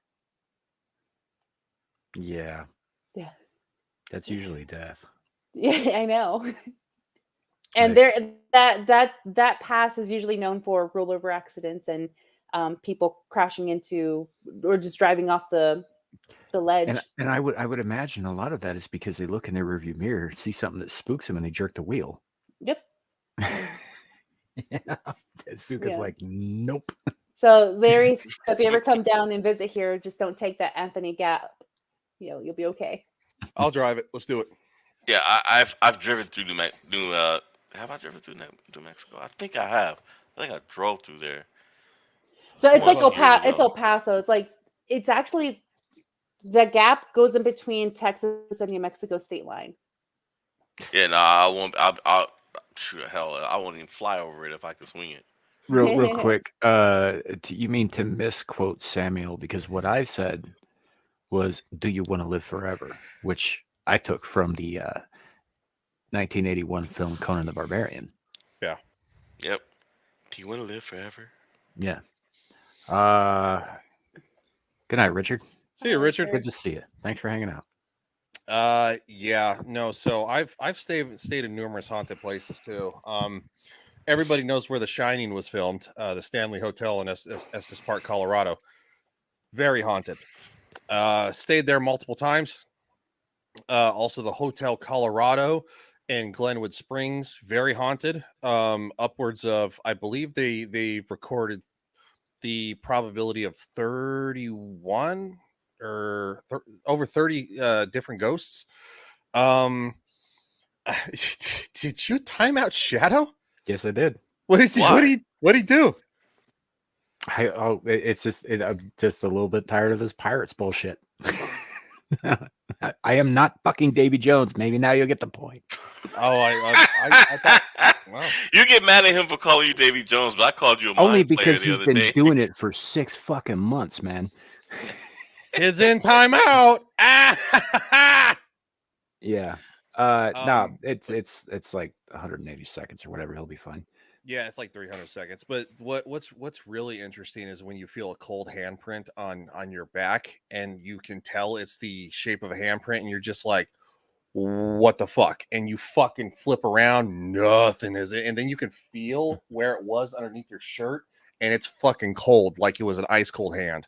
Yeah. Yeah. That's usually death. Yeah, I know. And Right. there that pass is usually known for rollover accidents and people crashing into or just driving off the ledge. And I would imagine a lot of that is because they look in their rearview mirror, see something that spooks them, and they jerk the wheel. Yep. Yeah. Stuka's Yeah. like, nope. So Larry, if you ever come down and visit here, just don't take that Anthony Gap. You'll be okay. I'll drive it. Let's do it. Yeah, I've driven through have I driven through New Mexico? I think I have. I think I drove through there. So it's like Years ago. it's El Paso. It's actually the gap goes in between Texas and New Mexico state line. Yeah, no, I won't. I'll shoot, hell, I won't even fly over it if I could swing it. Real quick. You mean to misquote Samuel? Because what I said was, "Do you want to live forever?" Which I took from the 1981 film Conan the Barbarian. Yeah. Yep. Do you want to live forever? Yeah. Good night, Richard. See you, Richard. Good to see you. Thanks for hanging out. Yeah, no. So I've stayed in numerous haunted places too. Everybody knows where The Shining was filmed, the Stanley Hotel in Estes Park, Colorado. Very haunted. Stayed there multiple times. Also the Hotel Colorado in Glenwood Springs, very haunted. Upwards of, I believe they recorded the probability of 31 or over 30 different ghosts. Did you time out Shadow? Yes, I did. What did he do? It's just I'm just a little bit tired of this Pirates bullshit. I am not fucking Davy Jones. Maybe now you'll get the point. Oh, I thought. Wow. You get mad at him for calling you Davy Jones, but I called you a Only mind player because the he's other been day. doing it for 6 fucking months, man. Kids in timeout. Ah! Yeah. No, Um, it's like 180 seconds or whatever. He'll be fine. Yeah, it's like 300 seconds. But what's really interesting is when you feel a cold handprint on your back, and you can tell it's the shape of a handprint, and you're just like, what the fuck? And you fucking flip around, nothing is it, and then you can feel where it was underneath your shirt, and it's fucking cold, like it was an ice cold hand.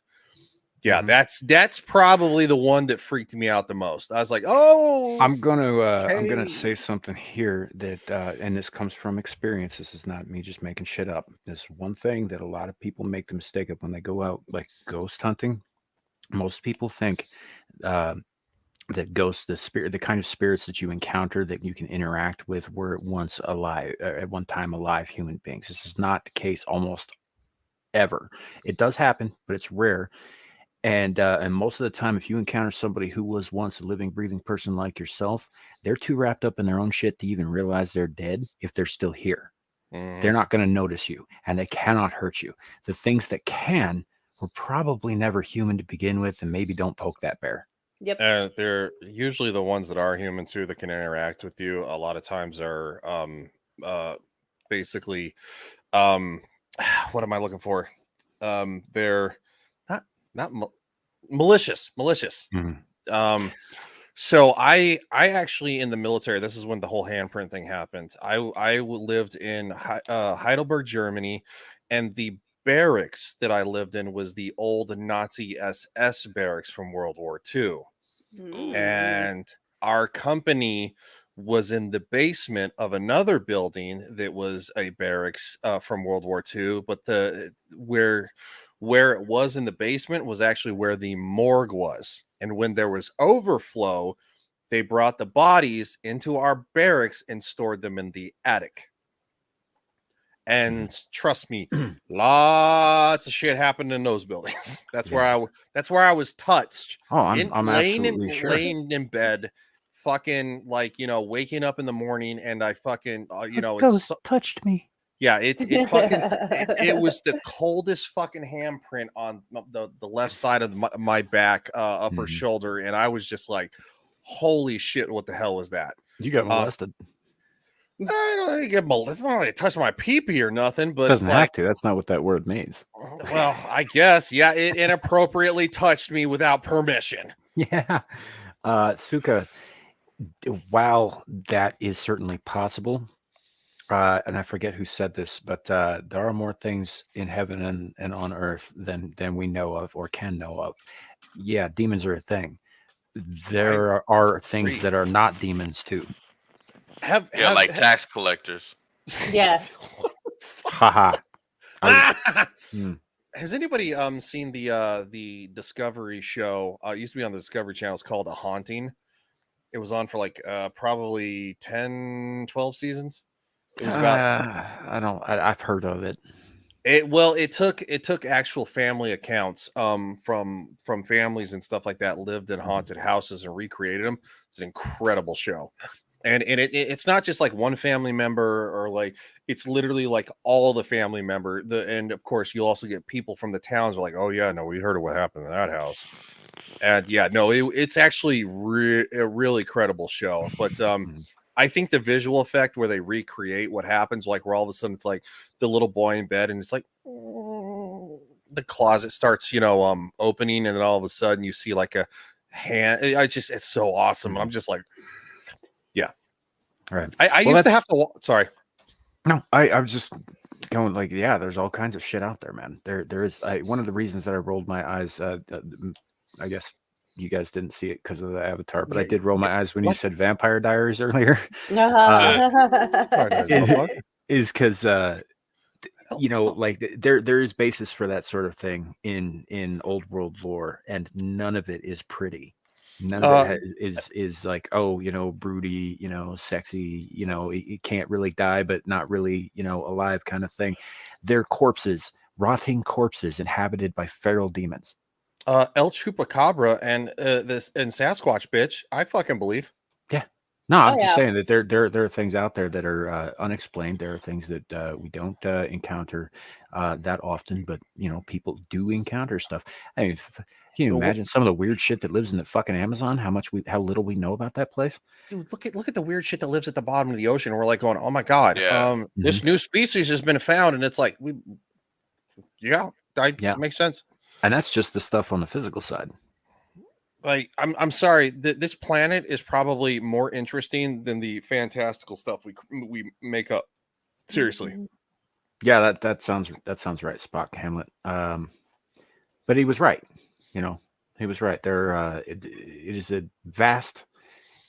Yeah, Mhm. that's probably the one that freaked me out the most. I was like, oh, I'm gonna okay. say something here that and this comes from experience. This is not me just making shit up. There's one thing that a lot of people make the mistake of when they go out like ghost hunting. Most people think uh, that ghosts, the kind of spirits that you encounter that you can interact with, were once alive, at one time alive human beings. This is not the case almost ever. It does happen, but it's rare. And most of the time, if you encounter somebody who was once a living, breathing person like yourself, they're too wrapped up in their own shit to even realize they're dead if they're still here. Mhm. They're not going to notice you, and they cannot hurt you. The things that can were probably never human to begin with, and maybe don't poke that bear. Yep. They're usually the ones that are human too that can interact with you. A lot of times are basically um what am I looking for? They're not not ma- malicious. Mhm. Um so I actually in the military, this is when the whole handprint thing happened. Lived in Heidelberg, Germany, and the barracks that I lived in was the old Nazi SS barracks from World War II. Ooh. Mm. And our company was in the basement of another building that was a barracks from World War II, but the where it was in the basement was actually where the morgue was. And when there was overflow, they brought the bodies into our barracks and stored them in the attic. And trust me, lots of shit happened in those buildings. Yeah. That's where I was touched. Oh, I'm absolutely sure. Laying in bed, fucking like, waking up in the morning, and I fucking A it's ghost touched me. yeah, it fucking it was the coldest fucking handprint on the left side of my back, upper Mhm. shoulder, and I was just like, holy shit, what the hell was that? You got Uh, molested. I don't think it's not like it touched my pee or nothing, but it's Doesn't like, have to. That's not what that word means. well, I guess, yeah, it inappropriately touched me without permission. Yeah. Suka, while that is certainly possible, and I forget who said this, but there are more things in heaven and on earth than we know of or can know of. Yeah, demons are a thing. I There are things agree. that are not demons too. Have Yeah, have, like ha- tax collectors. Yes. Haha. Hmm. Has anybody seen the Discovery show? It used to be on the Discovery Channel. It's called A Haunting. It was on for like probably 10, 12 seasons. It was about I don't. I've heard of it. it took actual family accounts from families and stuff like that lived in haunted houses and recreated them. It's an incredible show. And it's not just like one family member, or like, it's literally like all the family member, and of course you'll also get people from the towns who are like, oh yeah, no, we heard of what happened in that house. And yeah, no, it's actually a really credible show. But Mhm. I think the visual effect where they recreate what happens, like where all of a sudden it's like the little boy in bed, and it's like, the closet starts, opening, and then all of a sudden you see like a hand. It's so awesome. And I'm just like, yeah. All right. I Well, used to that's have to. Sorry. no. I was just going like, yeah. There's all kinds of shit out there, man. There is. One of the reasons that I rolled my eyes. I guess you guys didn't see it because of the avatar, but I Yeah, did roll my eyes when you what? said Vampire Diaries earlier. Motherfucker. Is because like there is basis for that sort of thing in old world lore, and none of it is pretty. None of it Uh, is like, oh, broody, sexy, it can't really die but not really, alive kind of thing. They're corpses, rotting corpses inhabited by feral demons. El Chupacabra and this and Sasquatch, bitch. I fucking believe. Yeah. No, Oh I'm just yeah. saying that there are things out there that are unexplained. There are things that we don't encounter that often, but people do encounter stuff. I mean, can you Dude, imagine some of the weird shit that lives in the fucking Amazon? How little we know about that place? look at the weird shit that lives at the bottom of the ocean. We're like going, oh my god, Yeah. this new species has been found, and it's like, yeah, Yeah, makes sense. and that's just the stuff on the physical side. Like, I'm sorry, this planet is probably more interesting than the fantastical stuff we make up. Seriously. Yeah, that sounds right, Spock Hamlet. But he was right. You know, he was right. It is a vast,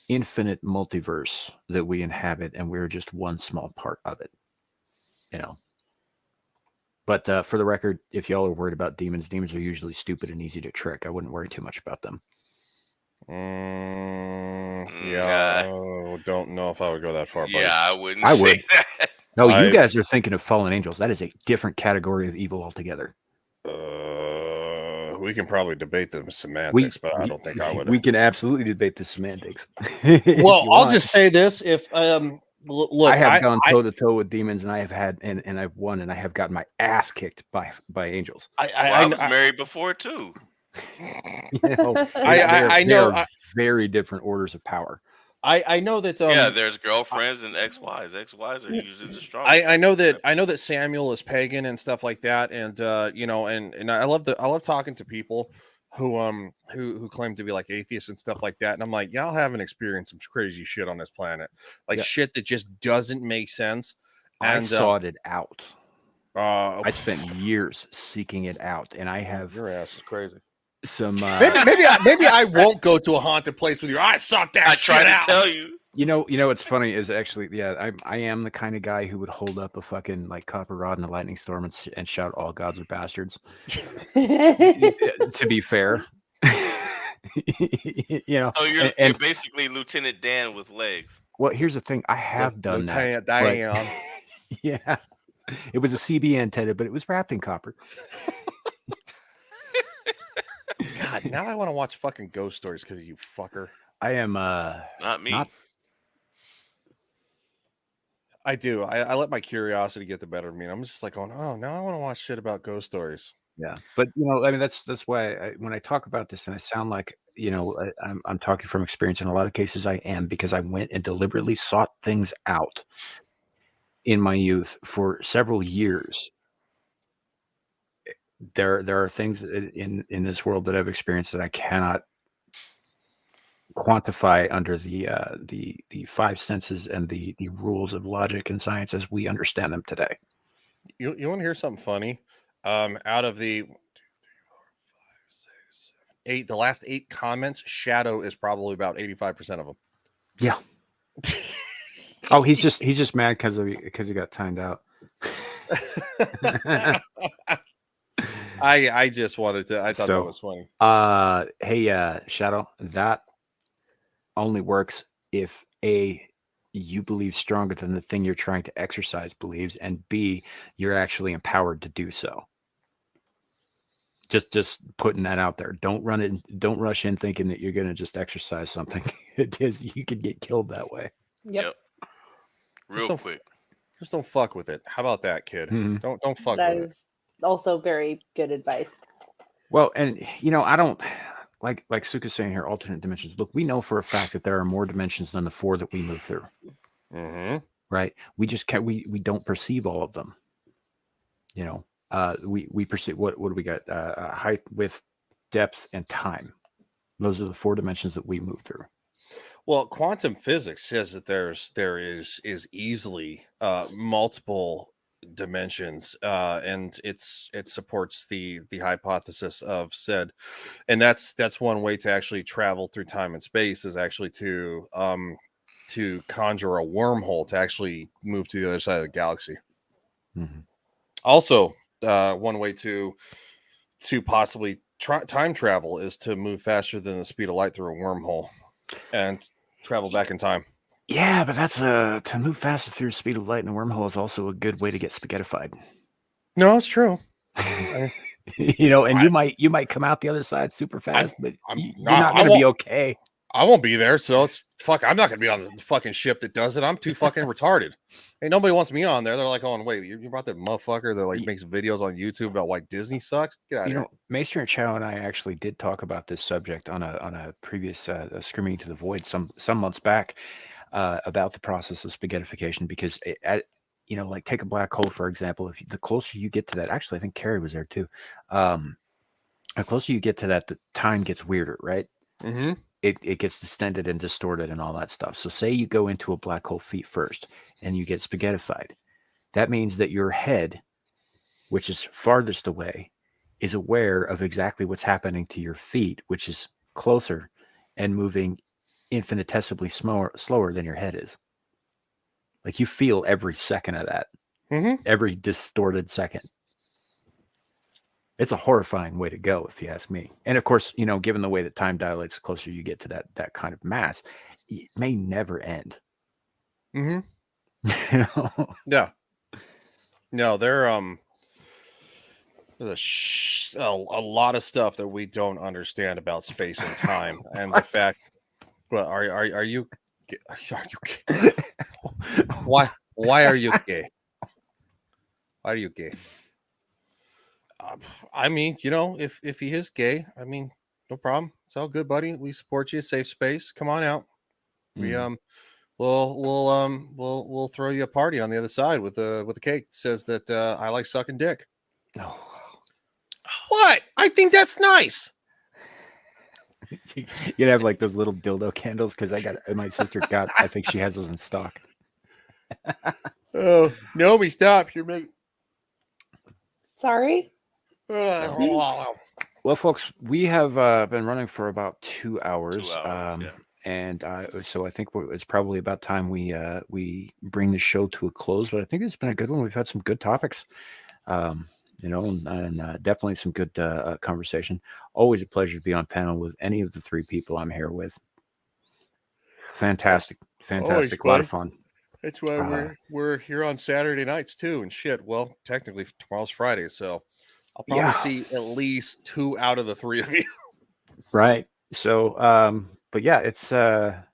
infinite multiverse that we inhabit, and we're just one small part of it. You know. But for the record, if y'all are worried about demons are usually stupid and easy to trick. I wouldn't worry too much about them. Yeah, don't know if I would go that far, buddy. Yeah, I wouldn't I say would. that. No, you guys are thinking of fallen angels. That is a different category of evil altogether. We can probably debate the semantics, but I don't think I would. We can absolutely debate the semantics. Well, I'll just say this: if look, I have gone toe to toe with demons, and I have had and I've won, and I have gotten my ass kicked by angels. I was married before too. You know, I know they're very different orders of power. I know that yeah, there's girlfriends and ex-wives. Ex-wives are usually the strongest. I know that Samuel is pagan and stuff like that, and you know, and I love talking to people who claim to be like atheists and stuff like that, and I'm like, y'all haven't experienced some crazy shit on this planet, like shit that just doesn't make sense. And I sought it out. I spent years seeking it out, and I have. Your ass is crazy. Some maybe I won't go to a haunted place with you. I sought that shit out. I tried to tell you. You know what's funny is actually, yeah, I am the kind of guy who would hold up a fucking like copper rod in a lightning storm and shout, "All gods are bastards." To be fair, you know. Oh, you're basically Lieutenant Dan with legs. Well, here's the thing: I have done Lieutenant that. Dan. Yeah, it was a CB antenna, but it was wrapped in copper. God, now I want to watch fucking ghost stories because you fucker. I am not me. I do. I let my curiosity get the better of me. And I'm just like going, oh, now I want to watch shit about ghost stories. Yeah, but you know, I mean, that's why when I talk about this and I sound like, you know, I'm talking from experience. In a lot of cases, I am, because I went and deliberately sought things out in my youth for several years. There are things in this world that I've experienced that I cannot quantify under the five senses and the rules of logic and science as we understand them today. You want to hear something funny? Out of the 1, 2, 3, 4, 5, 6, 7, 8, the last 8 comments, Shadow is probably about 85% of them. Yeah. Oh, he's just mad because he got timed out. I just wanted to. I thought that was funny. Hey, Shadow, that only works if A, you believe stronger than the thing you're trying to exercise believes, and B, you're actually empowered to do so. Just putting that out there. Don't rush in thinking that you're gonna just exercise something. It is, you could get killed that way. Yep. Real quick. Just don't fuck with it. How about that, kid? Mm-hmm. Don't fuck That with is also very good advice. Well, and you know, I don't like Suka's saying here, alternate dimensions. Look, we know for a fact that there are more dimensions than the 4 that we move through. Mm-hmm. Right? We just can't. We don't perceive all of them. You know, we perceive what do we got? Height, width, depth, and time. Those are the 4 dimensions that we move through. Well, quantum physics says that there is easily multiple dimensions, and it supports the hypothesis of said, and that's one way to actually travel through time and space is actually to conjure a wormhole to actually move to the other side of the galaxy. Mm-hmm. Also, one way to possibly time travel is to move faster than the speed of light through a wormhole and travel back in time. Yeah, but that's to move faster through the speed of light in a wormhole is also a good way to get spaghettified. No, it's true. You know, and you might come out the other side super fast, but you're not going to be okay. I won't be there, so it's fuck. I'm not going to be on the fucking ship that does it. I'm too fucking retarded. Hey, nobody wants me on there. They're like, "Oh, wait, you brought that motherfucker that like makes videos on YouTube about why Disney sucks." Get out of here. Know, Maester and Chow and I actually did talk about this subject on a previous Screaming to the Void some months back about the process of spaghettification, because you know, like take a black hole for example. If the closer you get to that, actually, I think Carrie was there too. The closer you get to that, the time gets weirder, right? Mm-hmm. It gets distended and distorted and all that stuff. So say you go into a black hole feet first and you get spaghettified. That means that your head, which is farthest away, is aware of exactly what's happening to your feet, which is closer and moving infinitesimally slower than your head is. Like, you feel every second of that, every distorted second. It's a horrifying way to go, if you ask me. And of course, given the way that time dilates, the closer you get to that kind of mass, it may never end. Yeah. No, there's a lot of stuff that we don't understand about space and time, and the fact. But are you gay? Are you gay? Why are you gay? Why are you gay? I mean, if he is gay, I mean, no problem. It's all good, buddy. We support you. Safe space. Come on out. We we'll throw you a party on the other side with a cake that says that I like sucking dick. Oh. What? I think that's nice. You'd have like those little dildo candles, because my sister I think she has those in stock. Oh, Naomi, stop. You're making. Sorry. Well, folks, we have been running for about 2 hours. 2 hours, yeah. And so I think it's probably about time we bring the show to a close. But I think it's been a good one. We've had some good topics, and definitely some good conversation. Always a pleasure to be on panel with any of the three people I'm here with. Fantastic, a lot of fun. That's why we're here on Saturday nights too, and shit. Well, technically tomorrow's Friday, so I'll probably see at least 2 out of the 3 of you. Right. So, but yeah, it's been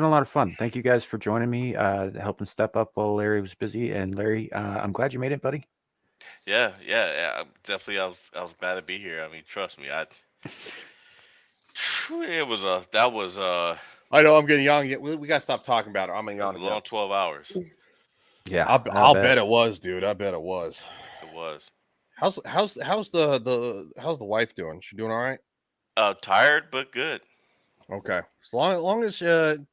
a lot of fun. Thank you guys for joining me, helping step up while Larry was busy. And Larry, I'm glad you made it, buddy. Yeah. Definitely, I was glad to be here. I mean, trust me, I know I'm getting young. We gotta stop talking about it. I'm it was young. a long 12 hours. Yeah, I'll bet it was, dude. I bet it was. It was. How's the wife doing? She doing all right? Tired but good. Okay. As long as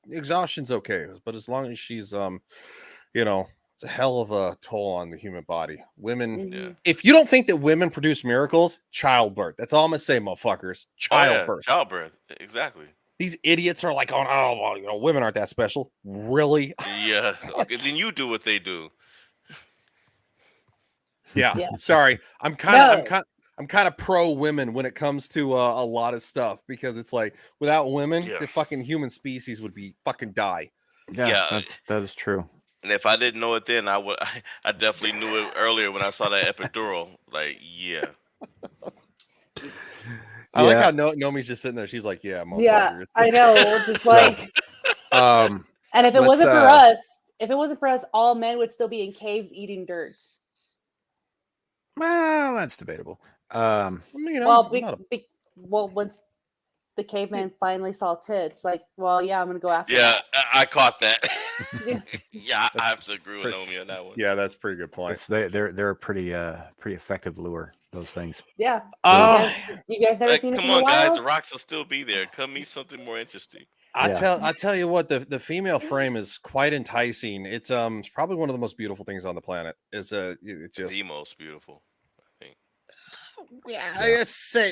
exhaustion's okay, but as long as she's it's a hell of a toll on the human body. Women, Yeah. if you don't think that women produce miracles, childbirth. That's all I'm gonna say, motherfuckers. Childbirth. Childbirth. Exactly. These idiots are like, oh well, women aren't that special. Really? Yeah. Okay, then you do what they do. Yeah. Yeah. Sorry. I'm kind of pro women when it comes to a lot of stuff, because it's like, without women, the fucking human species would be fucking die. Yeah. that is true. And if I didn't know it then, I definitely knew it earlier when I saw that epidural. Like, yeah. I like how Nomi's just sitting there. She's like, yeah, motherfucker. Yeah, I know. Just like, Um, and if it wasn't for us, all men would still be in caves eating dirt. well, that's debatable. Well, once the caveman finally saw tits, like, well, yeah, I'm gonna go after. Yeah, that. I caught that. Yeah. Yeah, I have to agree with Naomi on that one. Yeah, that's a pretty good point. They're a pretty effective lure, those things. Yeah. You guys never Like, seen it come in a on, guys, while? the rocks will still be there. Come meet something more interesting. I tell you what, the female frame is quite enticing. It's probably one of the most beautiful things on the planet. It's just The most beautiful, I think.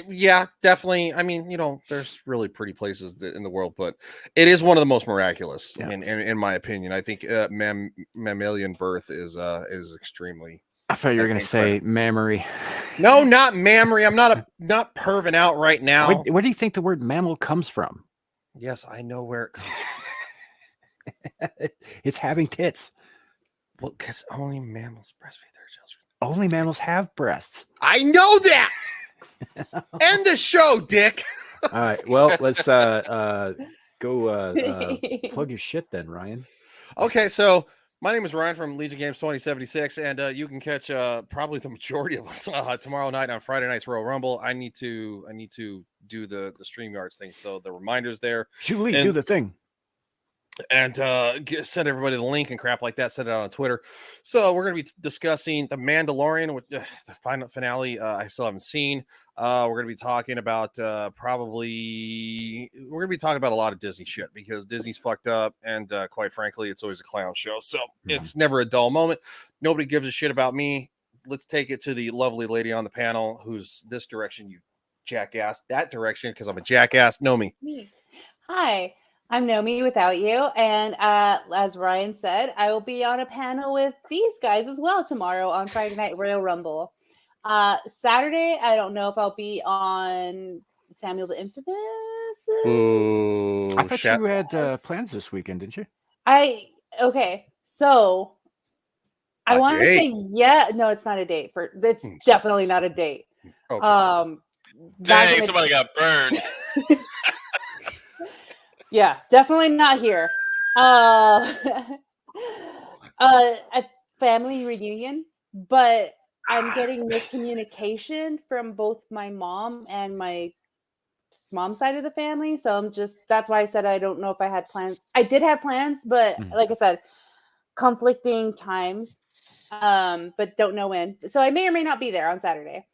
Yeah, definitely. I mean, there's really pretty places in the world, but it is one of the most miraculous. Yeah. In my opinion, I think mammalian birth is extremely. I thought you were going to say mammary. No, not mammary. I'm not perving out right now. Where do you think the word mammal comes from? Yes, I know where it comes from. It's having tits. Well, because only mammals breastfeed their children. Only mammals have breasts. I know that. End the show, Dick. All right. Well, let's go plug your shit then, Ryan. Okay, so my name is Ryan from Legion Games 2076, and you can catch probably the majority of us tomorrow night on Friday night's Royal Rumble. I need to do the StreamYards thing, so the reminder's there. Julie, do the thing. And send everybody the link and crap like that. Send it out on Twitter. So we're going to be discussing The Mandalorian, with the final finale. I still haven't seen. We're going to be talking about we're going to be talking about a lot of Disney shit, because Disney's fucked up, and quite frankly, it's always a clown show. So it's never a dull moment. Nobody gives a shit about me. let's take it to the lovely lady on the panel who's this direction, you jackass, that direction, because I'm a jackass. Nomi. Me. Hi, I'm Nomi without you. And as Ryan said, I will be on a panel with these guys as well tomorrow on Friday Night Royal Rumble. Saturday, I don't know if I'll be on Samuel the Infamous. Ooh, I thought you had plans this weekend, didn't you? Okay, so I A want to date? say no, it's not a date. It's definitely not a date. Okay. Not Dang, gonna- somebody got burned. Yeah, definitely not here. A family reunion, but I'm getting miscommunication from both my mom and my mom's side of the family. So that's why I said I don't know if I had plans. I did have plans, but like I said, conflicting times. But don't know when. So I may or may not be there on Saturday.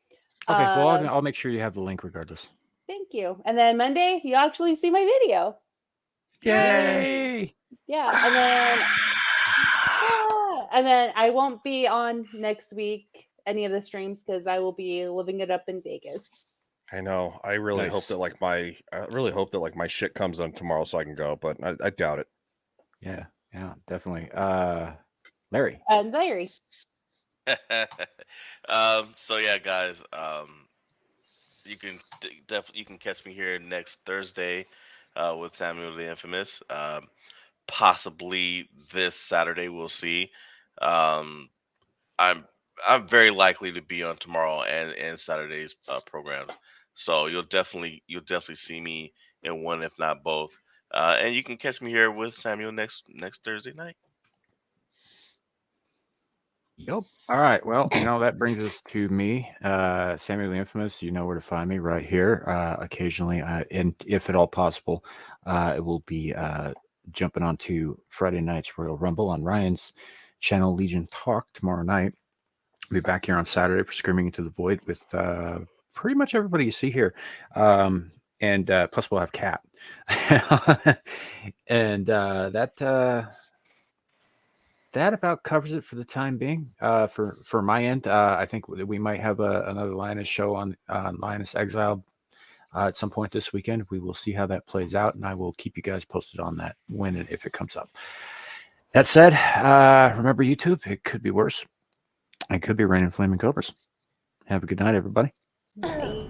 Okay, well, I'll make sure you have the link regardless. Thank you. And then Monday, you actually see my video. Yay! Yeah, and then I won't be on next week any of the streams because I will be living it up in Vegas. I know. I really hope that my shit comes on tomorrow so I can go, but I doubt it. Yeah, definitely. Larry. And Larry. So yeah, guys. You can definitely catch me here next Thursday with Samuel the Infamous. Possibly this Saturday, we'll see. Um, I'm very likely to be on tomorrow and Saturday's programs. So you'll definitely see me in one, if not both. And you can catch me here with Samuel next Thursday night. Yep. All right. Well, that brings us to me, Samuel the Infamous. You know where to find me right here. Occasionally, and if at all possible, it will be jumping onto Friday night's Royal Rumble on Ryan's channel, Legion Talk, tomorrow night. I'll be back here on Saturday for Screaming Into the Void with pretty much everybody you see here. And plus we'll have Kat. And that about covers it for the time being. For my end, I think we might have another Lioness show on Lioness Exiled at some point this weekend. We will see how that plays out, and I will keep you guys posted on that when and if it comes up. That said, remember YouTube, it could be worse. It could be raining flaming cobras. Have a good night, everybody. Bye.